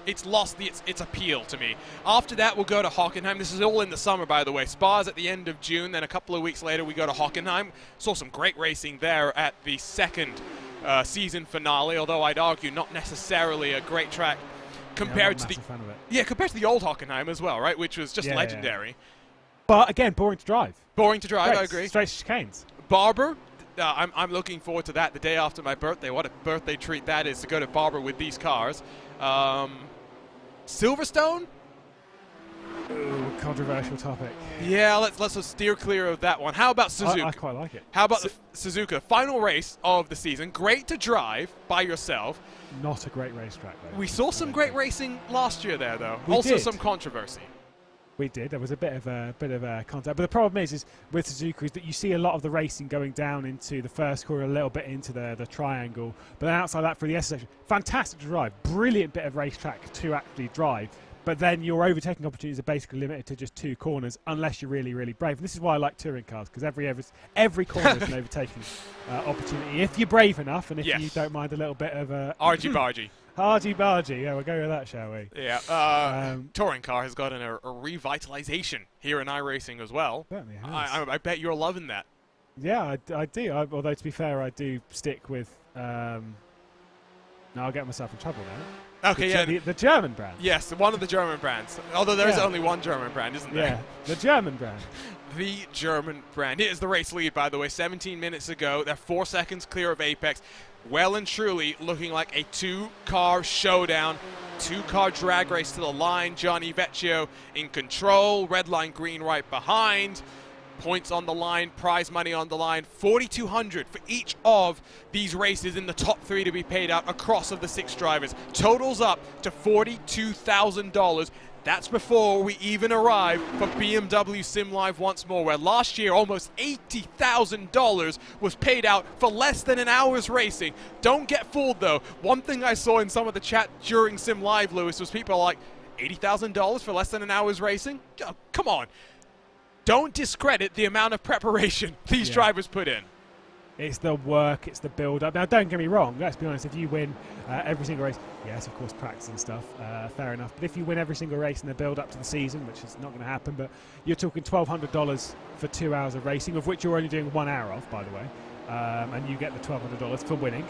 Speaker 6: it's lost its appeal to me. After that, we'll go to Hockenheim. This is all in the summer, by the way. Spa's at the end of June, then a couple of weeks later we go to Hockenheim. Saw some great racing there at the second season finale, although I'd argue not necessarily a great track compared to compared to the old Hockenheim as well, right? Which was just legendary.
Speaker 5: But again, boring to drive.
Speaker 6: Boring to drive, I agree.
Speaker 5: Straight chicanes.
Speaker 6: Barber, I'm looking forward to that the day after my birthday. What a birthday treat that is to go to Barber with these cars. Silverstone?
Speaker 5: Ooh, controversial topic.
Speaker 6: Yeah, let's steer clear of that one. How about Suzuka?
Speaker 5: I quite like it.
Speaker 6: How about the Suzuka? Final race of the season. Great to drive by yourself.
Speaker 5: Not a great racetrack, though.
Speaker 6: We saw some great racing last year there, though.
Speaker 5: We
Speaker 6: also
Speaker 5: did.
Speaker 6: Some controversy.
Speaker 5: We did. There was a bit of contact, but the problem is with Suzuka is that you see a lot of the racing going down into the first corner, a little bit into the triangle, but then outside that, through the S section, fantastic to drive, brilliant bit of racetrack to actually drive. But then your overtaking opportunities are basically limited to just 2 corners, unless you're really, really brave. And this is why I like touring cars, because every corner is an overtaking opportunity if you're brave enough, and if you don't mind a little bit of
Speaker 6: argy-bargy.
Speaker 5: Argy-bargy, yeah, we'll go with that, shall we?
Speaker 6: Yeah, touring car has gotten a revitalization here in iRacing as well.
Speaker 5: Certainly has.
Speaker 6: I bet you're loving that.
Speaker 5: Yeah, I do. Although, to be fair, I do stick with... no, I'll get myself in trouble now.
Speaker 6: Okay,
Speaker 5: the German brand.
Speaker 6: Yes, one of the German brands. Although there is only one German brand, isn't there?
Speaker 5: Yeah, the German brand.
Speaker 6: The German brand. It is the race lead, by the way, 17 minutes ago. They're 4 seconds clear of Apex. Well and truly looking like a 2-car showdown. 2-car drag race to the line. Gianni Vecchio in control. Red line, green right behind. Points on the line, prize money on the line, $4,200 for each of these races in the top 3 to be paid out across of the 6 drivers. Totals up to $42,000. That's before we even arrive for BMW Sim Live once more, where last year almost $80,000 was paid out for less than an hour's racing. Don't get fooled though. One thing I saw in some of the chat during Sim Live, Lewis, was people like, $80,000 for less than an hour's racing? Oh, come on. Don't discredit the amount of preparation these drivers put in.
Speaker 5: It's the work, it's the build-up. Now, don't get me wrong. Let's be honest. If you win every single race, yes, of course, practice and stuff, fair enough. But if you win every single race in the build-up to the season, which is not going to happen, but you're talking $1,200 for 2 hours of racing, of which you're only doing 1 hour of, by the way. And you get the $1,200 for winning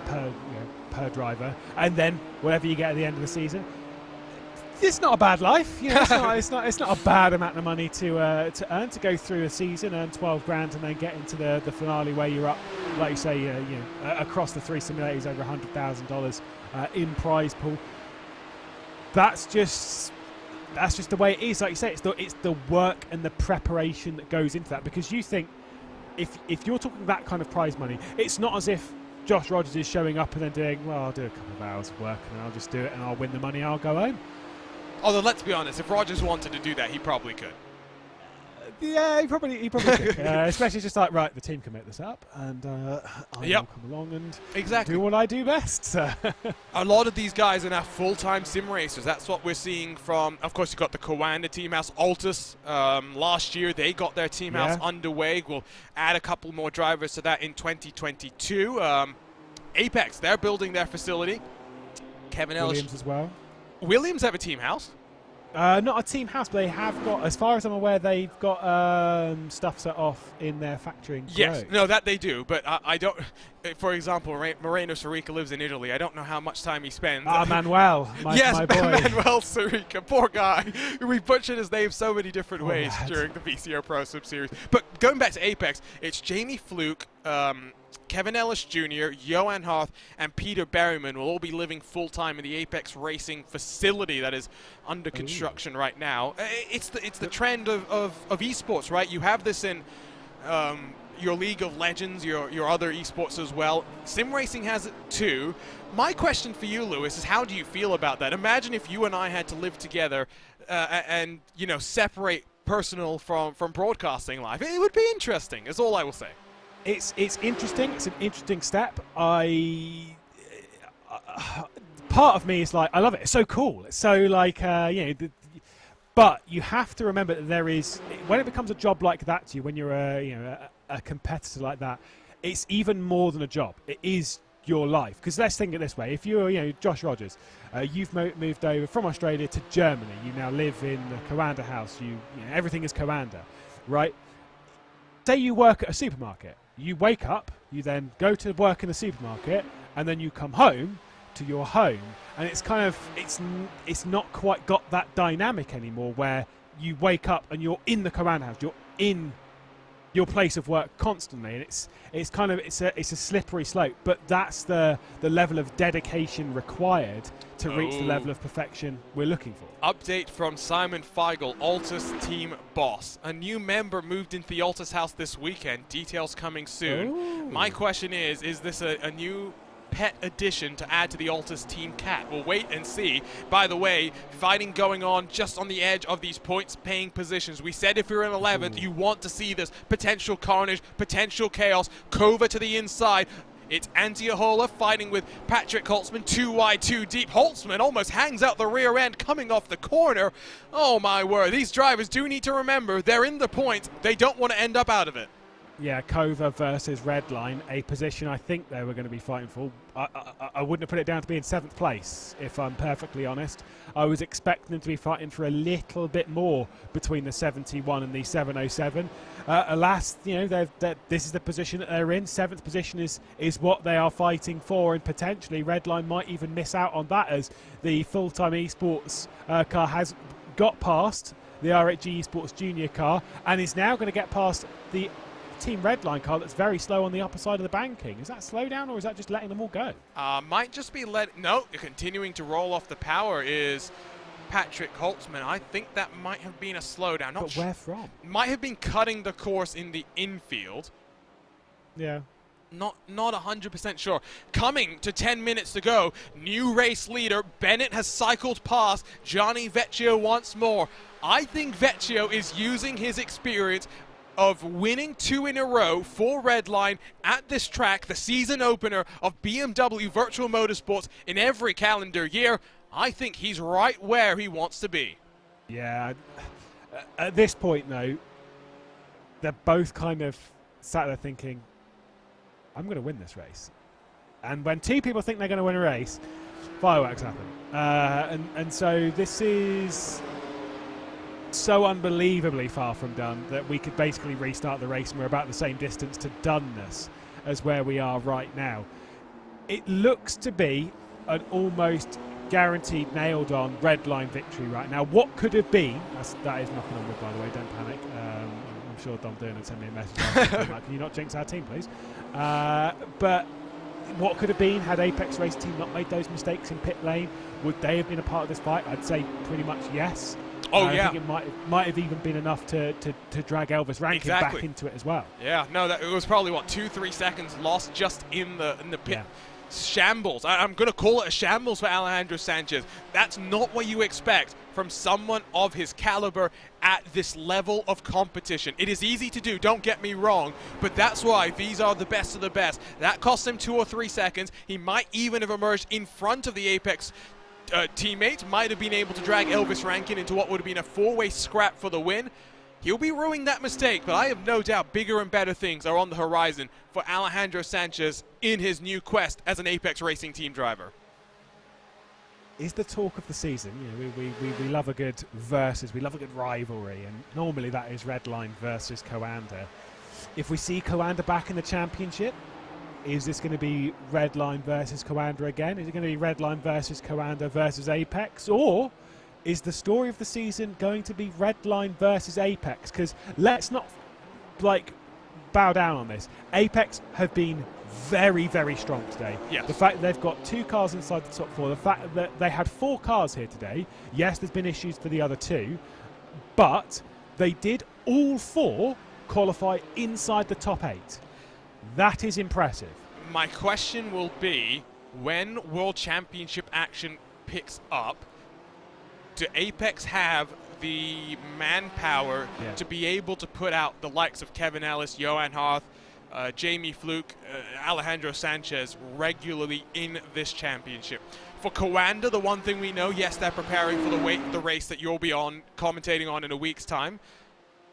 Speaker 5: per driver, and then whatever you get at the end of the season. It's not a bad life, it's not a bad amount of money to earn, to go through a season, earn 12 grand, and then get into the finale where you're up, like you say, across the 3 simulators over $100,000 in prize pool. That's just the way it is. Like you say, it's the work and the preparation that goes into that, because you think if you're talking that kind of prize money, it's not as if Josh Rogers is showing up and then doing, well, I'll do a couple of hours of work and then I'll just do it and I'll win the money, I'll go home.
Speaker 6: Although, let's be honest, if Rogers wanted to do that, he probably could.
Speaker 5: Yeah, he probably could. Especially just like, right, the team can make this up, and I'll come along and do what I do best.
Speaker 6: A lot of these guys are now full-time sim racers. That's what we're seeing from, of course, you've got the Coanda team house. Altus, last year, they got their team house underway. We'll add a couple more drivers to that in 2022. Apex, they're building their facility. Kevin
Speaker 5: Williams as well.
Speaker 6: Williams have a team house?
Speaker 5: Not a team house, but they have got, as far as I'm aware, they've got stuff set off in their factory in
Speaker 6: Yes, no, that they do, but I don't, for example, Moreno Sarica lives in Italy. I don't know how much time he spends.
Speaker 5: Manuel, my boy.
Speaker 6: Manuel Sarica, poor guy. We butchered his name so many different ways during the VCR Pro Sub Series. But going back to Apex, it's Jamie Fluke, Kevin Ellis Jr., Johan Harth, and Peter Berryman will all be living full-time in the Apex Racing facility that is under construction right now. It's the trend of esports, right? You have this in your League of Legends, your other esports as well. Sim racing has it too. My question for you, Lewis, is how do you feel about that? Imagine if you and I had to live together and separate personal from broadcasting life. It would be interesting, is all I will say.
Speaker 5: It's interesting. It's an interesting step. Part of me is like, I love it. It's so cool. It's so like, but you have to remember that there is, when it becomes a job like that to you, when you're a competitor like that, it's even more than a job. It is your life. Because let's think it this way: if you're, Josh Rogers, you've moved over from Australia to Germany. You now live in the Coanda house. Everything is Coanda, right? Say you work at a supermarket. You wake up, you then go to work in the supermarket, and then you come home to your home. And it's kind of, it's not quite got that dynamic anymore where you wake up and you're in the Coanda house. You're in your place of work constantly, and it's a slippery slope. But that's the level of dedication required to reach the level of perfection we're looking for.
Speaker 6: Update from Simon Feigl, Altus team boss. A new member moved into the Altus house this weekend. Details coming soon.
Speaker 5: Ooh.
Speaker 6: My question is this a new pet addition to add to the Altus team cat? We'll wait and see. By the way, fighting going on just on the edge of these points paying positions. We said if you're in 11th, you want to see this potential carnage, potential chaos. Kova to the inside. It's Antiohola fighting with Patrick Holtzman, 2 wide, 2 deep. Holtzman almost hangs out the rear end coming off the corner. Oh my word, these drivers do need to remember they're in the points. They don't want to end up out of it.
Speaker 5: Yeah, Kova versus Redline, a position I think they were going to be fighting for. I wouldn't have put it down to be in 7th place, if I'm perfectly honest. I was expecting them to be fighting for a little bit more between the 71 and the 707. Alas, this is the position that they're in. 7th position is what they are fighting for, and potentially Redline might even miss out on that, as the full-time esports car has got past the RHG Esports Junior car and is now going to get past the Team Redline car that's very slow on the upper side of the banking. Is that slow down, or is that just letting them all go?
Speaker 6: Might just be continuing to roll off the power is Patrick Holtzman. I think that might have been a slowdown.
Speaker 5: But where from?
Speaker 6: Might have been cutting the course in the infield.
Speaker 5: Yeah.
Speaker 6: Not 100% sure. Coming to 10 minutes to go, new race leader Bennett has cycled past Gianni Vecchio once more. I think Vecchio is using his experience of winning 2 in a row for Redline at this track, the season opener of BMW Virtual Motorsports in every calendar year. I think he's right where he wants to be.
Speaker 5: Yeah. At this point, though, they're both kind of sat there thinking, I'm going to win this race. And when two people think they're going to win a race, fireworks happen. And so this is so unbelievably far from done that we could basically restart the race and we're about the same distance to doneness as where we are right now. It looks to be an almost guaranteed nailed-on Redline victory right now. What could have been, that is knocking on wood, by the way, don't panic. I'm sure Dom Dern would send me a message. Like, can you not jinx our team, please? But what could have been had Apex Race Team not made those mistakes in pit lane? Would they have been a part of this fight? I'd say pretty much yes.
Speaker 6: Oh,
Speaker 5: I
Speaker 6: yeah.
Speaker 5: think it might have even been enough to drag Elvis Rankin back into it as well.
Speaker 6: Yeah, no, it was probably, 2-3 seconds lost just in the pit. Yeah. Shambles. I'm going to call it a shambles for Alejandro Sanchez. That's not what you expect from someone of his caliber at this level of competition. It is easy to do, don't get me wrong, but that's why these are the best of the best. That cost him 2 or 3 seconds. He might even have emerged in front of the Apex teammates, might have been able to drag Elvis Rankin into what would have been a 4-way scrap for the win. He'll be ruining that mistake, but I have no doubt bigger and better things are on the horizon for Alejandro Sanchez in his new quest as an Apex Racing Team driver.
Speaker 5: Is the talk of the season, we love a good versus, we love a good rivalry, and normally that is Redline versus Coanda. If we see Coanda back in the championship, is this going to be Redline versus Coanda again? Is it going to be Redline versus Coanda versus Apex? Or is the story of the season going to be Redline versus Apex? Because let's not bow down on this. Apex have been very, very strong today.
Speaker 6: Yes.
Speaker 5: The fact that they've got 2 cars inside the top 4, the fact that they had 4 cars here today, yes, there's been issues for the other 2, but they did all 4 qualify inside the top 8. That is impressive.
Speaker 6: My question will be, when World Championship action picks up, do Apex have the manpower to be able to put out the likes of Kevin Ellis, Johan Harth, Jamie Fluke, Alejandro Sanchez regularly in this championship? For Coanda, the one thing we know, yes, they're preparing for the race that you'll be on commentating on in a week's time,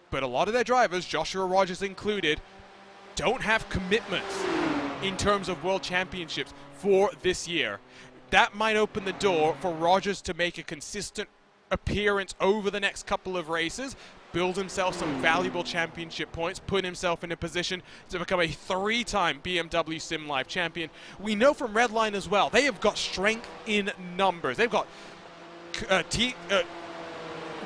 Speaker 6: but a lot of their drivers, Joshua Rogers included, don't have commitments in terms of World Championships for this year. That might open the door for Rogers to make a consistent appearance over the next couple of races, build himself some valuable championship points, put himself in a position to become a 3-time BMW Sim Live champion. We know from Redline as well, they have got strength in numbers. They've got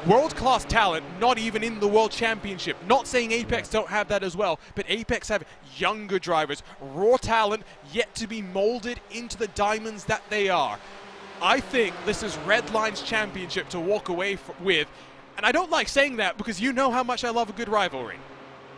Speaker 6: world-class talent, not even in the World Championship. Not saying Apex don't have that as well, but Apex have younger drivers, raw talent, yet to be molded into the diamonds that they are. I think this is Redline's championship to walk away with, and I don't like saying that because you know how much I love a good rivalry.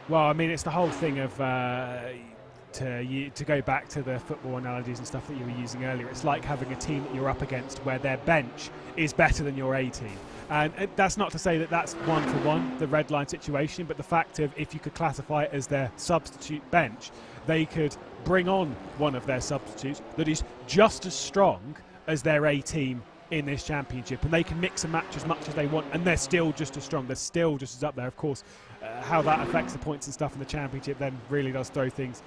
Speaker 5: Well, I mean, it's the whole thing of to go back to the football analogies and stuff that you were using earlier. It's like having a team that you're up against where their bench is better than your A team. And that's not to say that that's one-for-one, the Redline situation, but the fact of if you could classify it as their substitute bench, they could bring on one of their substitutes that is just as strong as their A team in this championship, and they can mix and match as much as they want, and they're still just as strong. They're still just as up there. Of course, how that affects the points and stuff in the championship then really does throw things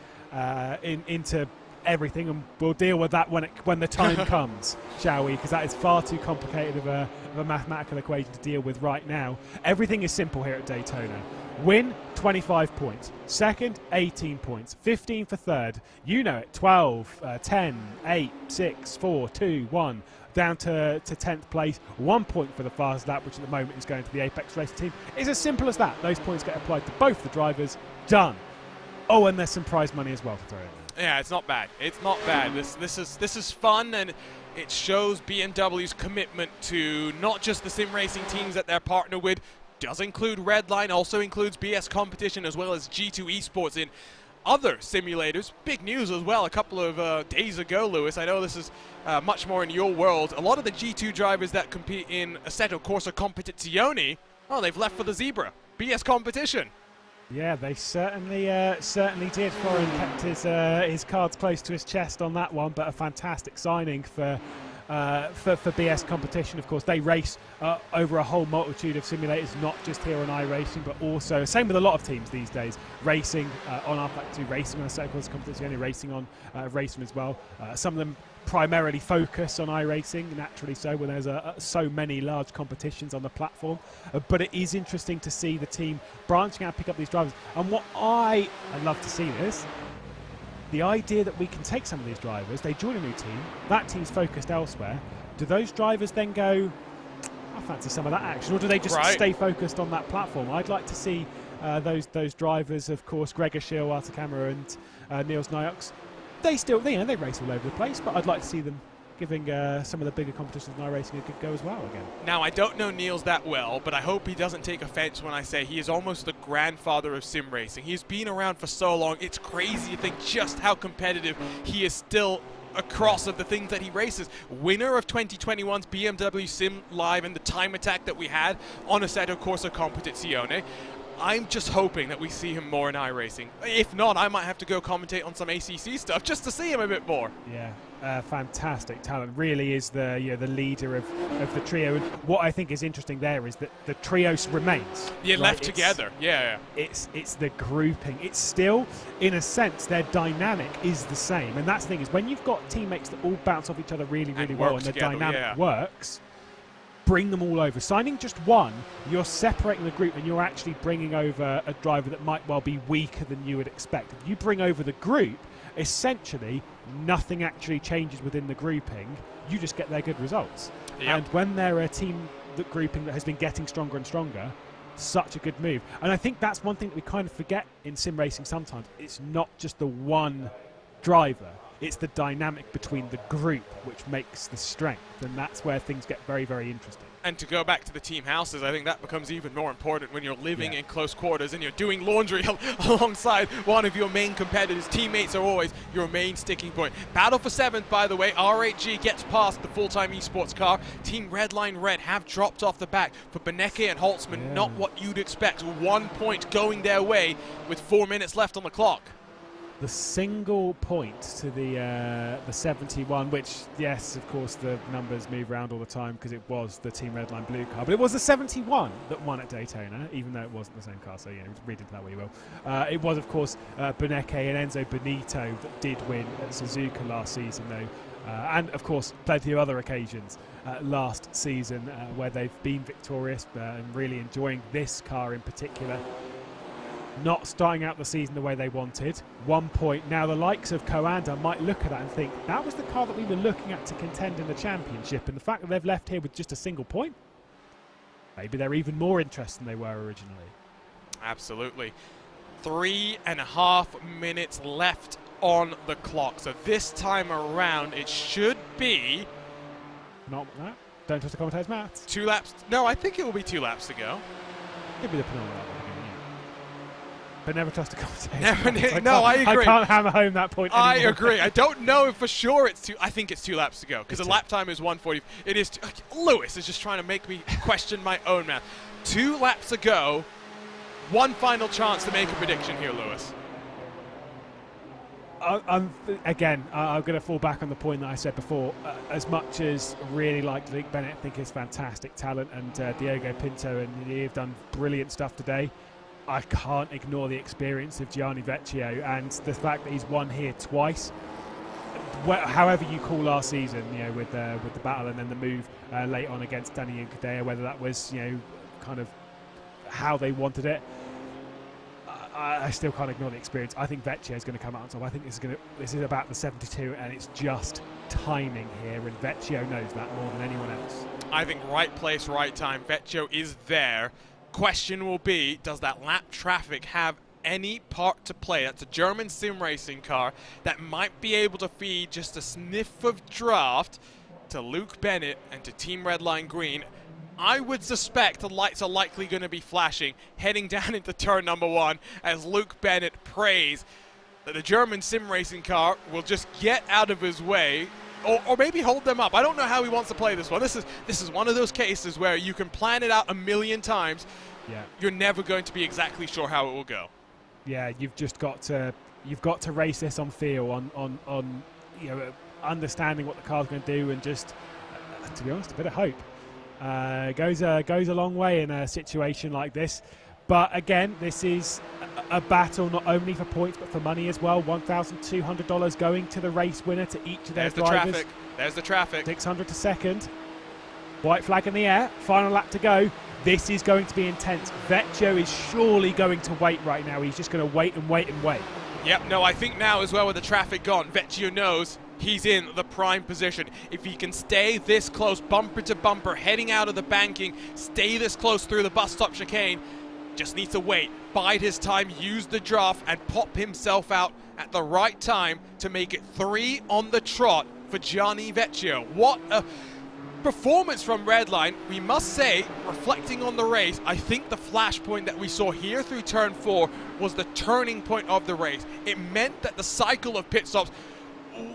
Speaker 5: into everything, and we'll deal with that when the time comes, shall we? Because that is far too complicated of a mathematical equation to deal with right now. Everything is simple here at Daytona. Win, 25 points. Second, 18 points. 15 for third. You know it. 12, 10, 8, 6, 4, 2, 1. Down to 10th place. 1 point for the fastest lap, which at the moment is going to the Apex Racing team. It's as simple as that. Those points get applied to both the drivers. Done. Oh, and there's some prize money as well to throw in.
Speaker 6: Yeah, it's not bad. It's not bad. This is fun, and it shows BMW's commitment to not just the sim racing teams that they're partnered with. Does include Redline, also includes BS Competition, as well as G2 Esports in other simulators. Big news as well a couple of days ago, Lewis. I know this is much more in your world. A lot of the G2 drivers that compete in Assetto Corsa Competizione, oh, they've left for the Zebra. BS Competition.
Speaker 5: Yeah, they certainly did. Foreign kept his cards close to his chest on that one, but a fantastic signing for BS Competition. Of course, they race over a whole multitude of simulators, not just here on iRacing, but also, same with a lot of teams these days, racing on R2, racing on a set of competition, only racing on racing as well. Some of them primarily focus on iRacing, naturally so, when there's so many large competitions on the platform. But it is interesting to see the team branching out, pick up these drivers. And what I'd love to see this, the idea that we can take some of these drivers, they join a new team, that team's focused elsewhere. Do those drivers then go, I fancy some of that action, or do they just stay focused on that platform? I'd like to see those drivers, of course, Gregor Schill, Artakama, and Niels Nyox. They still, they race all over the place, but I'd like to see them giving some of the bigger competitions in iRacing a good go as well again.
Speaker 6: Now, I don't know Niels that well, but I hope he doesn't take offense when I say he is almost the grandfather of sim racing. He's been around for so long, it's crazy to think just how competitive he is still across of the things that he races. Winner of 2021's BMW Sim Live and the time attack that we had on Assetto Corsa Competizione. I'm just hoping that we see him more in iRacing. If not, I might have to go commentate on some ACC stuff just to see him a bit more.
Speaker 5: Yeah, fantastic talent. Really is the leader of the trio. And what I think is interesting there is that the trio remains.
Speaker 6: Yeah, right? Left together. Yeah.
Speaker 5: It's the grouping. It's still, in a sense, their dynamic is the same. And that's the thing, is when you've got teammates that all bounce off each other really, really well, and the dynamic works, bring them all over. Signing just one, you're separating the group, and you're actually bringing over a driver that might well be weaker than you would expect. If you bring over the group, essentially nothing actually changes within the grouping. You just get their good results. Yep. And when they're a team grouping that has been getting stronger and stronger, such a good move. And I think that's one thing that we kind of forget in sim racing sometimes. It's not just the one driver. It's the dynamic between the group which makes the strength, and that's where things get very, very interesting.
Speaker 6: And to go back to the team houses, I think that becomes even more important when you're living in close quarters and you're doing laundry alongside one of your main competitors. Teammates are always your main sticking point. Battle for 7th, by the way. R8G gets past the full-time esports car. Team Redline Red have dropped off the back. For Beneke and Holtzman, not what you'd expect. 1 point going their way with 4 minutes left on the clock.
Speaker 5: The single point to the 71, which, yes, of course, the numbers move around all the time because it was the Team Redline Blue car, but it was the 71 that won at Daytona, even though it wasn't the same car, so, yeah, read into that what you will. It was, of course, Beneke and Enzo Benito that did win at Suzuka last season, though, and, of course, plenty of other occasions last season where they've been victorious and really enjoying this car in particular. Not starting out the season the way they wanted. 1 point. Now the likes of Coanda might look at that and think, that was the car that we were looking at to contend in the championship, and the fact that they've left here with just a single point, maybe they're even more interested than they were originally.
Speaker 6: Absolutely. 3.5 minutes left on the clock. So this time around, it should be...
Speaker 5: Not that. Don't trust the commentator's maths.
Speaker 6: 2 laps. No, I think it will be 2 laps to go.
Speaker 5: It'll be the penultimate lap. But never trust a commentator.
Speaker 6: No, I agree.
Speaker 5: I can't hammer home that point anymore.
Speaker 6: I agree. I don't know if for sure it's 2. I think it's 2 laps to go because the lap time is 1:40. It is. Lewis is just trying to make me question my own math. 2 laps to go. One final chance to make a prediction here, Lewis.
Speaker 5: I'm going to fall back on the point that I said before. As much as really like Luke Bennett, I think is fantastic talent, and Diogo Pinto and they've done brilliant stuff today. I can't ignore the experience of Gianni Vecchio and the fact that he's won here twice. However you call last season, you know, with the battle and then the move late on against Danny Nkadea, whether that was, you know, kind of how they wanted it. I still can't ignore the experience. I think Vecchio is going to come out on top. I think this is about the 72, and it's just timing here, and Vecchio knows that more than anyone else. I
Speaker 6: think right place, right time. Vecchio is there. Question will be, does that lap traffic have any part to play? That's a German sim racing car that might be able to feed just a sniff of draft to Luke Bennett and to Team Redline Green. I would suspect the lights are likely going to be flashing heading down into turn number 1 as Luke Bennett prays that the German sim racing car will just get out of his way or maybe hold them up. I don't know how he wants to play this one. This is one of those cases where you can plan it out a million times. Yeah. You're never going to be exactly sure how it will go. Yeah, you've got to race this on feel, on you know, understanding what the car's going to do, and just to be honest, a bit of hope goes a long way in a situation like this. But again, this is a battle not only for points but for money as well. $1,200 going to the race winner, to each of their drivers. There's the traffic. 600 to second. White flag in the air. Final lap to go. This is going to be intense. Vecchio is surely going to wait right now. He's just going to wait and wait and wait. Yep, no, I think now as well with the traffic gone, Vecchio knows he's in the prime position. If he can stay this close, bumper to bumper, heading out of the banking, stay this close through the bus stop chicane, just needs to wait, bide his time, use the draft, and pop himself out at the right time to make it 3 on the trot for Gianni Vecchio. What a performance from Redline. We must say, reflecting on the race, I think the flashpoint that we saw here through turn 4 was the turning point of the race. It meant that the cycle of pit stops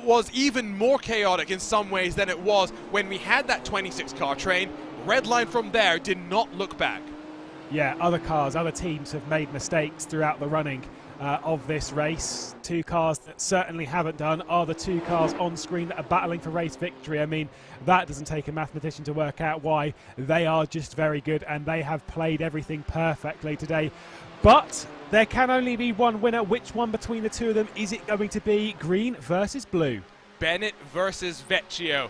Speaker 6: was even more chaotic in some ways than it was when we had that 26 car train. Redline from there did not look back. Yeah, other cars, other teams have made mistakes throughout the running of this race. 2 cars that certainly haven't done are the 2 cars on screen that are battling for race victory. I mean, that doesn't take a mathematician to work out why. They are just very good, and they have played everything perfectly today. But there can only be one winner. Which one between the 2 of them is it going to be? Green versus blue. Bennett versus Vecchio.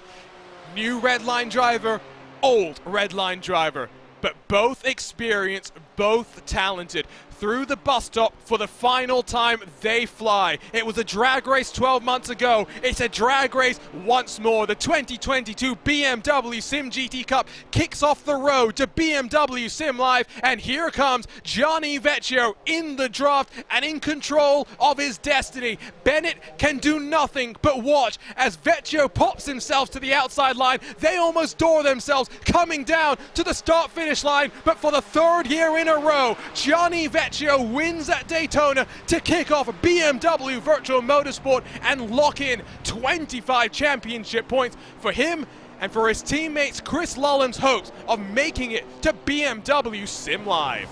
Speaker 6: New Redline driver, old Redline driver. But both experienced, both talented. through the bus stop for the final time they fly. It was a drag race 12 months ago. It's a drag race once more. The 2022 BMW SIM GT Cup kicks off the road to BMW Sim Live, and here comes Gianni Vecchio in the draft and in control of his destiny. Bennett can do nothing but watch as Vecchio pops himself to the outside line. They almost door themselves coming down to the start-finish line, but for the third year in a row, Gianni Vecchio wins at Daytona to kick off BMW Virtual Motorsport and lock in 25 championship points for him and for his teammates Chris Lullen's hopes of making it to BMW Sim Live.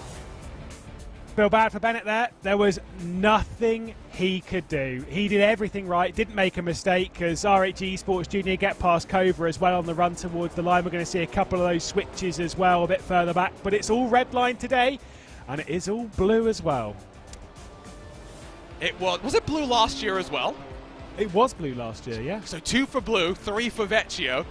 Speaker 5: Feel bad for Bennett there. There was nothing he could do. He did everything right, didn't make a mistake, as RH Esports Junior get past Cobra as well on the run towards the line. We're going to see a couple of those switches as well a bit further back, but it's all red line today, and it is all blue as well.
Speaker 6: It was it blue last year as well?
Speaker 5: It was blue last year, yeah.
Speaker 6: So 2 for blue, 3 for Vecchio.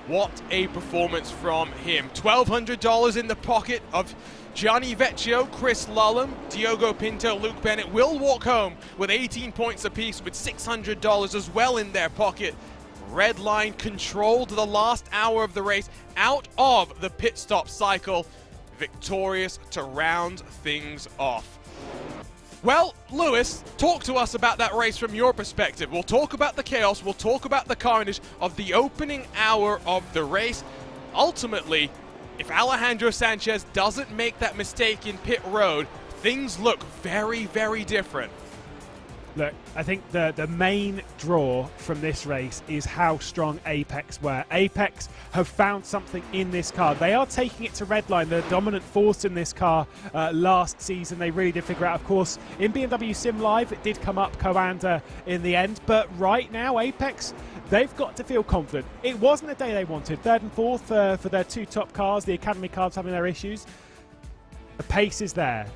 Speaker 6: What a performance from him. $1,200 in the pocket of Gianni Vecchio, Chris Lullen, Diogo Pinto, Luke Bennett will walk home with 18 points apiece with $600 as well in their pocket. Red line controlled the last hour of the race out of the pit stop cycle, victorious to round things off. Well, Lewis, talk to us about that race from your perspective. We'll talk about the chaos, we'll talk about the carnage of the opening hour of the race. Ultimately, if Alejandro Sanchez doesn't make that mistake in pit road, things look very, very different.
Speaker 5: Look, I think the main draw from this race is how strong Apex were. Apex have found something in this car. They are taking it to redline, the dominant force in this car last season. They really did figure out, of course, in BMW Sim Live, it did come up co-anda in the end. But right now, Apex, they've got to feel confident. It wasn't the day they wanted. 3rd and 4th for their 2 top cars, the Academy cars having their issues. The pace is there.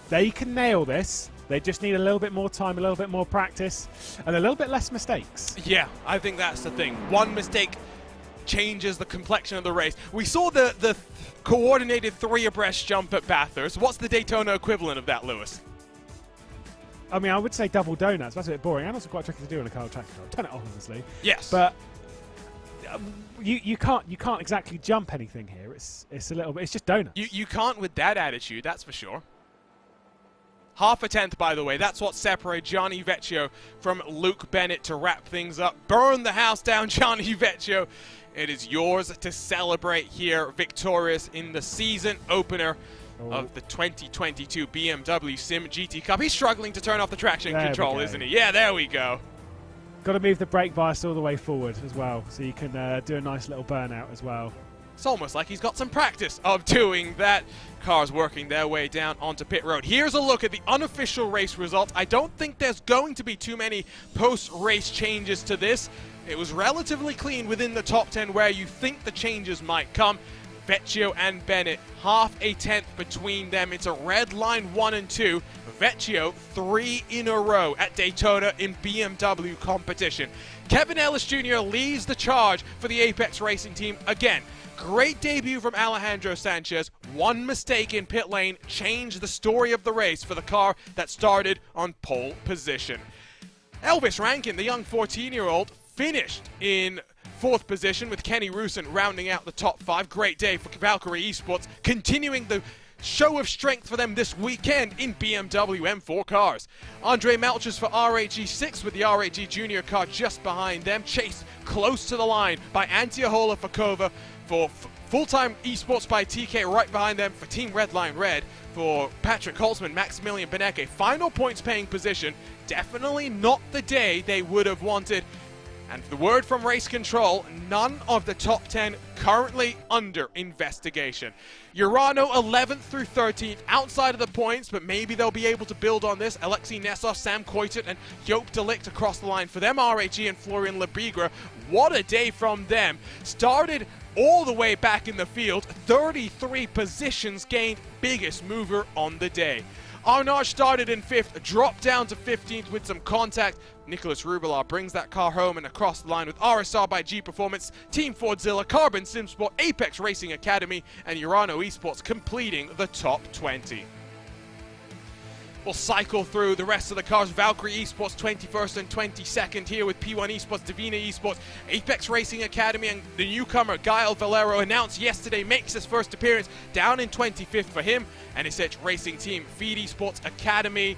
Speaker 5: They can nail this. They just need a little bit more time, a little bit more practice, and a little bit less mistakes.
Speaker 6: Yeah, I think that's the thing. One mistake changes the complexion of the race. We saw the coordinated 3 abreast jump at Bathurst. What's the Daytona equivalent of that, Lewis?
Speaker 5: I mean, I would say double donuts. That's a bit boring and also quite tricky to do on a car track. Turn it off, obviously.
Speaker 6: Yes.
Speaker 5: But you can't exactly jump anything here. It's a little bit. It's just donuts.
Speaker 6: You can't with that attitude, that's for sure. Half a tenth, by the way. That's what separates Gianni Vecchio from Luke Bennett to wrap things up. Burn the house down, Gianni Vecchio. It is yours to celebrate here, victorious in the season opener of the 2022 BMW Sim GT Cup. He's struggling to turn off the traction control, isn't he? Yeah, there we go.
Speaker 5: Got to move the brake bias all the way forward as well, so you can do a nice little burnout as well.
Speaker 6: It's almost like he's got some practice of doing that. Cars working their way down onto pit road. Here's a look at the unofficial race results. I don't think there's going to be too many post-race changes to this. It was relatively clean within the top 10 where you think the changes might come. Vecchio and Bennett, half a tenth between them. It's a red line 1 and 2. Vecchio 3 in a row at Daytona in BMW competition. Kevin Ellis Jr. leads the charge for the Apex Racing team again. Great debut from Alejandro Sanchez. One mistake in pit lane changed the story of the race for the car that started on pole position. Elvis Rankin, the young 14-year-old, finished in 4th position with Kenny Rusin rounding out the top 5. Great day for Valkyrie Esports, continuing the show of strength for them this weekend in BMW M4 cars. Andre Melchers for RAG6 with the RAG Junior car just behind them, chased close to the line by Antiohola Fakova for full-time esports by TK right behind them for Team Redline Red. For Patrick Holtzman, Maximilian Benecke, final points paying position. Definitely not the day they would have wanted. And the word from race control, none of the top 10 currently under investigation. Urano 11th through 13th, outside of the points, but maybe they'll be able to build on this. Alexei Nesov, Sam Koitot, and Joop de Ligt across the line for them. RAG and Florian Lebigre, what a day from them. Started all the way back in the field, 33 positions gained, biggest mover on the day. Arnage started in 5th, dropped down to 15th with some contact. Nicholas Rubilar brings that car home and across the line with RSR by G Performance, Team Fordzilla, Carbon Simsport, Apex Racing Academy, and Urano Esports completing the top 20. We'll cycle through the rest of the cars. Valkyrie Esports 21st and 22nd here with P1 Esports, Divina Esports, Apex Racing Academy, and the newcomer Gael Valero announced yesterday makes his first appearance down in 25th for him and his racing team, Feed Esports Academy.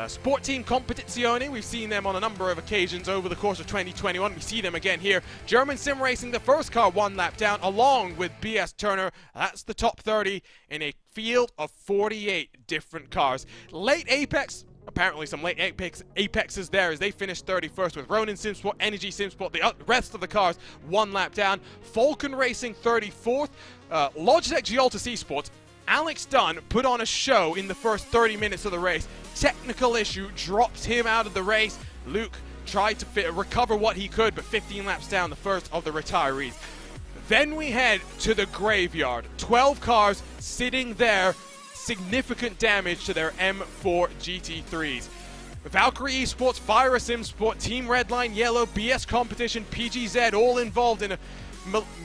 Speaker 6: Sport Team Competizione, we've seen them on a number of occasions over the course of 2021. We see them again here. German Sim Racing, the first car one lap down, along with BS Turner. That's the top 30 in a field of 48 different cars. Late Apex, apparently some late Apexes there as they finished 31st with Ronin Simsport, Energy Simsport, the rest of the cars one lap down. Falcon Racing 34th, Logitech Gialtis Esports. Alex Dunn put on a show in the first 30 minutes of the race. Technical issue drops him out of the race. Luke tried to recover what he could, but 15 laps down, the first of the retirees. Then we head to the graveyard. 12 cars sitting there. Significant damage to their M4 GT3s. Valkyrie Esports, Fire Sim Sport, Team Redline, Yellow, BS Competition, PGZ, all involved in a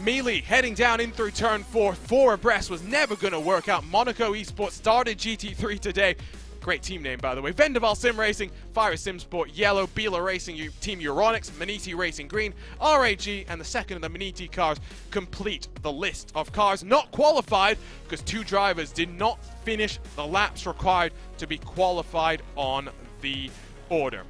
Speaker 6: melee heading down in through turn 4 abreast was never going to work out. Monaco Esports started GT3 today. Great team name, by the way. Vendaval Sim Racing, Fire Sim Sport Yellow, Bila Racing Team Euronics, Maniti Racing Green, RAG, and the second of the Maniti cars complete the list of cars not qualified because 2 drivers did not finish the laps required to be qualified on the order.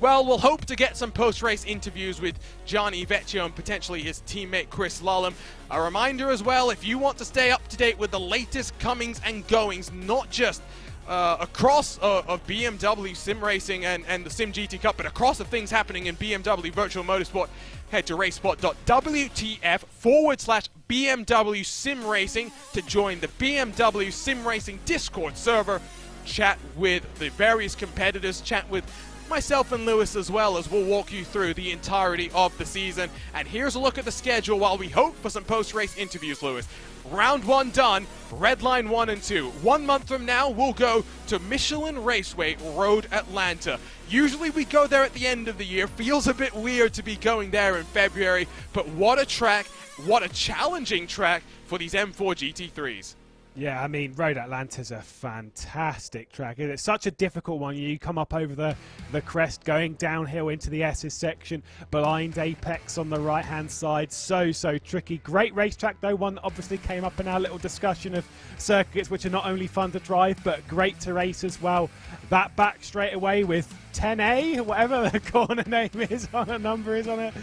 Speaker 6: Well, we'll hope to get some post-race interviews with Gianni Vecchio and potentially his teammate Chris Lullam. A reminder as well, if you want to stay up to date with the latest comings and goings, not just across of BMW Sim Racing and the Sim GT Cup, but across of things happening in BMW Virtual Motorsport, head to RaceSpot.wtf/BMW Sim Racing to join the BMW Sim Racing Discord server, chat with the various competitors, chat with myself and Lewis as well, as we'll walk you through the entirety of the season. And here's a look at the schedule while we hope for some post-race interviews, Lewis. Round 1 done, Red Line 1 and 2. 1 month from now, we'll go to Michelin Raceway Road Atlanta. Usually we go there at the end of the year. Feels a bit weird to be going there in February, but what a track, what a challenging track for these M4 GT3s.
Speaker 5: Yeah, I mean, Road Atlanta's a fantastic track. It's such a difficult one. You come up over the crest, going downhill into the S's section, blind apex on the right-hand side. So tricky. Great racetrack, though. One that obviously came up in our little discussion of circuits, which are not only fun to drive, but great to race as well. That back straight away with 10A, whatever the corner name is on it, number is on it.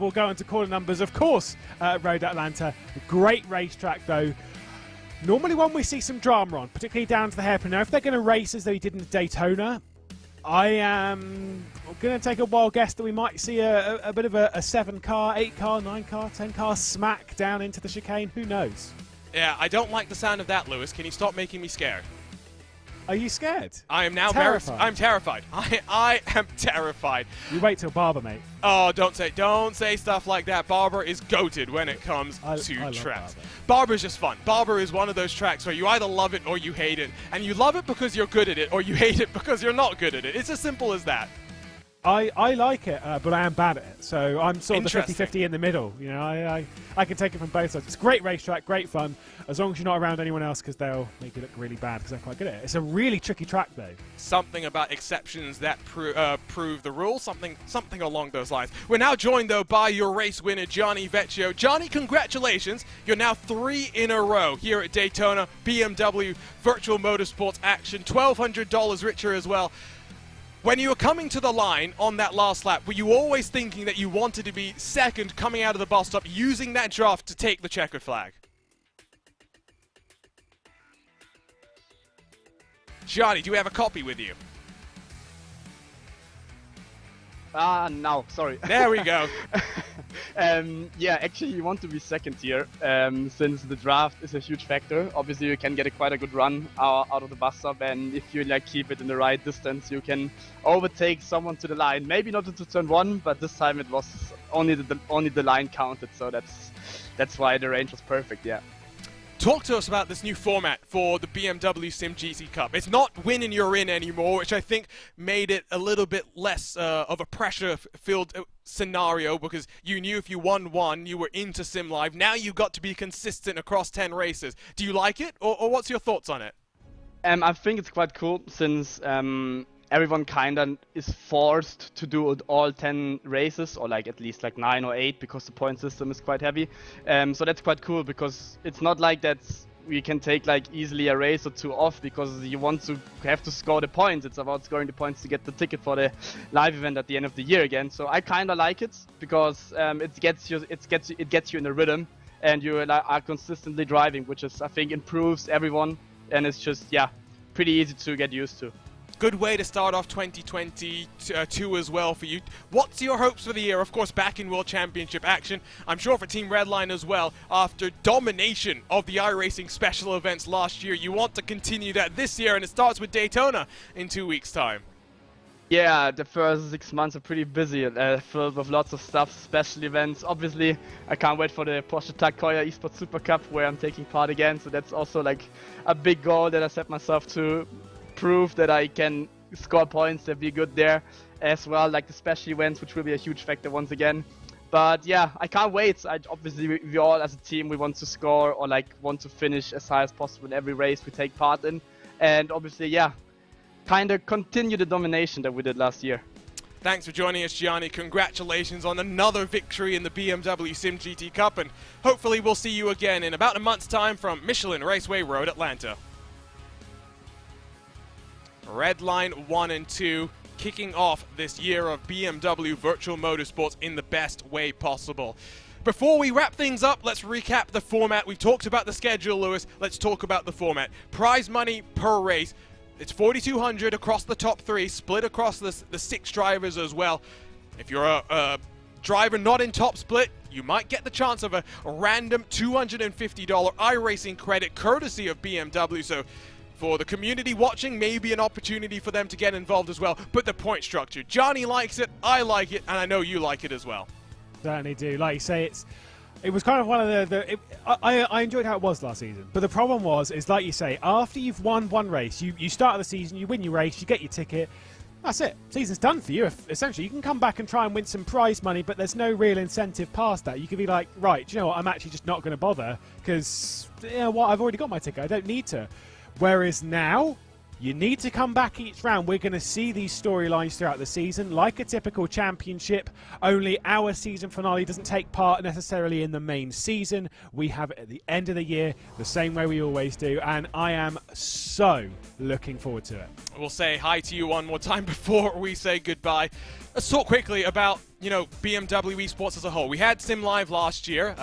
Speaker 5: We'll go into corner numbers, of course, Road Atlanta. Great racetrack, though. Normally one we see some drama on, particularly down to the hairpin. Now, if they're going to race as they did in Daytona, I am going to take a wild guess that we might see a bit of a 7-car, 8-car, 9-car, 10-car smack down into the chicane. Who knows?
Speaker 6: Yeah, I don't like the sound of that, Lewis. Can you stop making me scared?
Speaker 5: Are you scared?
Speaker 6: I am now
Speaker 5: terrified.
Speaker 6: I'm terrified. I am terrified.
Speaker 5: You wait till Barber, mate.
Speaker 6: Oh, don't say stuff like that. Barber is goated when it comes to tracks. Barber's just fun. Barber is one of those tracks where you either love it or you hate it. And you love it because you're good at it, or you hate it because you're not good at it. It's as simple as that.
Speaker 5: I like it, but I am bad at it. So I'm sort of the 50-50 in the middle. You know, I can take it from both sides. It's a great racetrack, great fun, as long as you're not around anyone else, because they'll make you look really bad because they're quite good at it. It's a really tricky track, though. Something
Speaker 6: about exceptions that prove the rule, something along those lines. We're now joined, though, by your race winner, Gianni Vecchio. Johnny, congratulations. You're now 3 in a row here at Daytona, BMW Virtual Motorsports action, $1,200 richer as well. When you were coming to the line on that last lap, were you always thinking that you wanted to be second coming out of the bus stop, using that draft to take the checkered flag? Gianni, do you have a copy with you?
Speaker 9: No, sorry.
Speaker 6: There we go.
Speaker 9: Yeah, actually you want to be second here, since the draft is a huge factor. Obviously you can get quite a good run out of the bus stop, and if you keep it in the right distance, you can overtake someone to the line. Maybe not into turn 1, but this time it was only the line counted, so that's why the range was perfect. Yeah.
Speaker 6: Talk to us about this new format for the BMW Sim GT Cup. It's not win and you're in anymore, which I think made it a little bit less of a pressure-filled scenario, because you knew if you won one, you were into Sim Live. Now you've got to be consistent across 10 races. Do you like it, or what's your thoughts on it?
Speaker 9: I think it's quite cool since everyone kinda is forced to do all 10 races, or like at least like 9 or 8, because the point system is quite heavy. So that's quite cool, because it's not like that we can take like easily a race or 2 off because you have to score the points. It's about scoring the points to get the ticket for the live event at the end of the year again. So I kinda like it because it gets you in a rhythm, and you are consistently driving, which is, I think, improves everyone, and it's just, yeah, pretty easy to get used to.
Speaker 6: Good way to start off 2022 as well for you. What's your hopes for the year? Of course, back in World Championship action. I'm sure for Team Redline as well. After domination of the iRacing special events last year, you want to continue that this year, and it starts with Daytona in 2 weeks' time.
Speaker 9: Yeah, the first 6 months are pretty busy, filled with lots of stuff, special events. Obviously, I can't wait for the Porsche Tag Heuer Esports Super Cup, where I'm taking part again. So that's also like a big goal that I set myself to prove that I can score points and be good there as well, like the special events, which will be a huge factor once again. But yeah, I can't wait. Obviously, we all as a team, we want to score or like want to finish as high as possible in every race we take part in. And obviously, yeah, kind of continue the domination that we did last year.
Speaker 6: Thanks for joining us, Gianni. Congratulations on another victory in the BMW SIM GT Cup, and hopefully we'll see you again in about a month's time from Michelin Raceway Road, Atlanta. Redline 1 and 2 kicking off this year of BMW Virtual Motorsports in the best way possible. Before we wrap things up, let's recap the format. We've talked about the schedule, Lewis. Let's talk about the format. Prize money per race. It's $4,200 across the top 3, split across the 6 drivers as well. If you're a driver not in top split, you might get the chance of a random $250 iRacing credit courtesy of BMW. So for the community watching, maybe an opportunity for them to get involved as well. But the point structure, Gianni likes it, I like it, and I know you like it as well.
Speaker 5: Certainly do. Like you say, it was kind of one of I enjoyed how it was last season. But the problem is like you say, after you've won one race, you start the season, you win your race, you get your ticket. That's it. Season's done for you, essentially. You can come back and try and win some prize money, but there's no real incentive past that. You can be like, right, do you know what? I'm actually just not going to bother because, you know what, I've already got my ticket. I don't need to. Whereas now, you need to come back each round. We're going to see these storylines throughout the season, like a typical championship, only our season finale doesn't take part necessarily in the main season. We have it at the end of the year, the same way we always do, and I am so looking forward to it. We'll say hi to you one more time before we say goodbye. Let's talk quickly about, BMW Esports as a whole. We had Sim Live last year.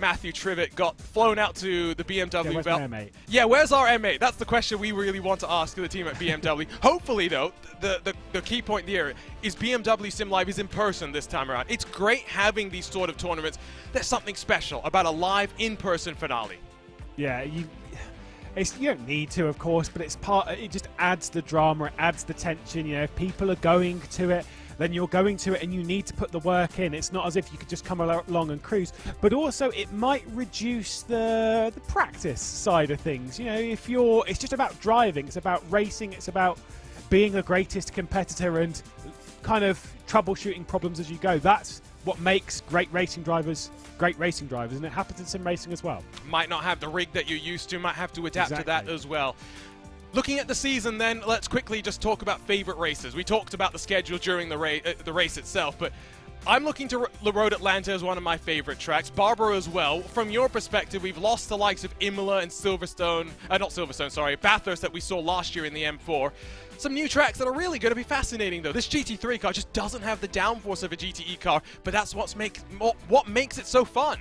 Speaker 5: Matthew Trivett got flown out to the BMW. Where's my M8?
Speaker 6: Yeah, where's our M8? That's the question we really want to ask the team at BMW. Hopefully, though, the key point here is BMW Sim Live is in person this time around. It's great having these sort of tournaments. There's something special about a live in-person finale. Yeah, you don't need to, of course, but it just adds the drama, it adds the tension. If people are going to it, then you're going to it and you need to put the work in. It's not as if you could just come along and cruise. But also, it might reduce the practice side of things. It's just about driving, it's about racing, it's about being the greatest competitor and kind of troubleshooting problems as you go. That's what makes great racing drivers, and it happens in sim racing as well. Might not have the rig that you're used to, might have to adapt to that as well. Looking at the season then, let's quickly just talk about favorite races. We talked about the schedule during the race itself, but I'm looking to the Road Atlanta as one of my favorite tracks. Barbara as well. From your perspective, we've lost the likes of Imola and Bathurst that we saw last year in the M4. Some new tracks that are really going to be fascinating though. This GT3 car just doesn't have the downforce of a GTE car, but that's what makes it so fun.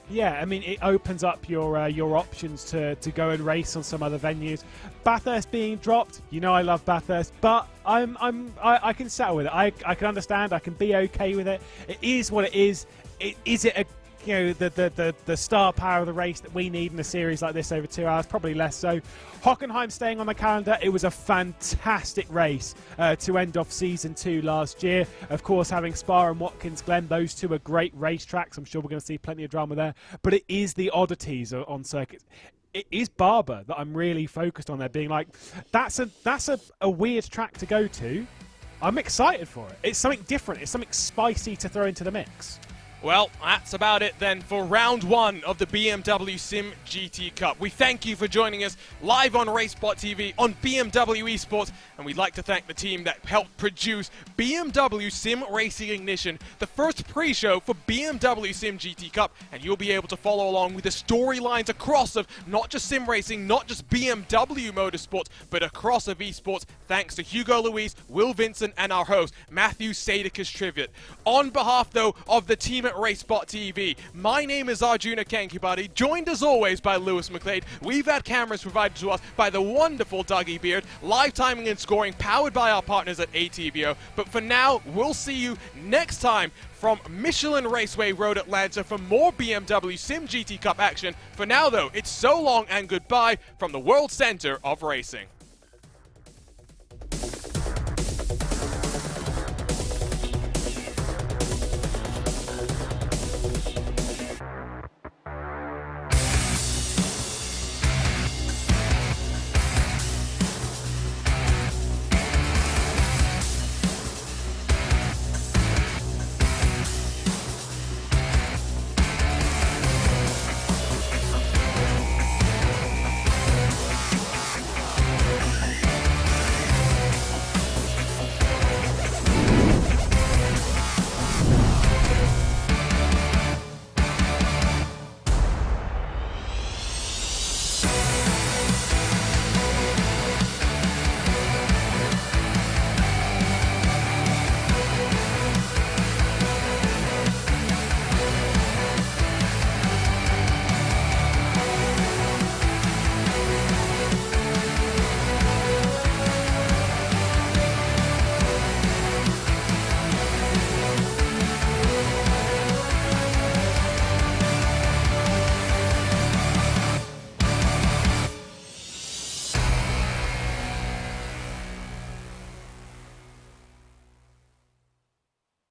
Speaker 6: Yeah, I mean, it opens up your options to go and race on some other venues. Bathurst being dropped, I love Bathurst, but I can settle with it. I can understand. I can be okay with it. It is what it is. Is it the star power of the race that we need in a series like this over 2 hours? Probably less so. Hockenheim staying on the calendar. It was a fantastic race to end off Season 2 last year. Of course, having Spa and Watkins Glen, those two are great racetracks. I'm sure we're going to see plenty of drama there. But it is the oddities on circuits. It is Barber that I'm really focused on there, being like, that's a weird track to go to. I'm excited for it. It's something different. It's something spicy to throw into the mix. Well, that's about it then for round one of the BMW Sim GT Cup. We thank you for joining us live on RaceSpotTV on BMW Esports, and we'd like to thank the team that helped produce BMW Sim Racing Ignition, the first pre-show for BMW Sim GT Cup, and you'll be able to follow along with the storylines across of not just sim racing, not just BMW motorsports, but across of esports, thanks to Hugo Luis, Will Vincent, and our host, Matthew Sadicus Triviot. On behalf, though, of the team at RaceSpotTV, my name is Arjuna Kankibadi, joined as always by Lewis McLeod. We've had cameras provided to us by the wonderful Dougie Beard, live timing and scoring powered by our partners at ATVO. But for now, we'll see you next time from Michelin Raceway Road Atlanta for more BMW Sim GT Cup action. For now, though, it's so long and goodbye from the World Center of Racing.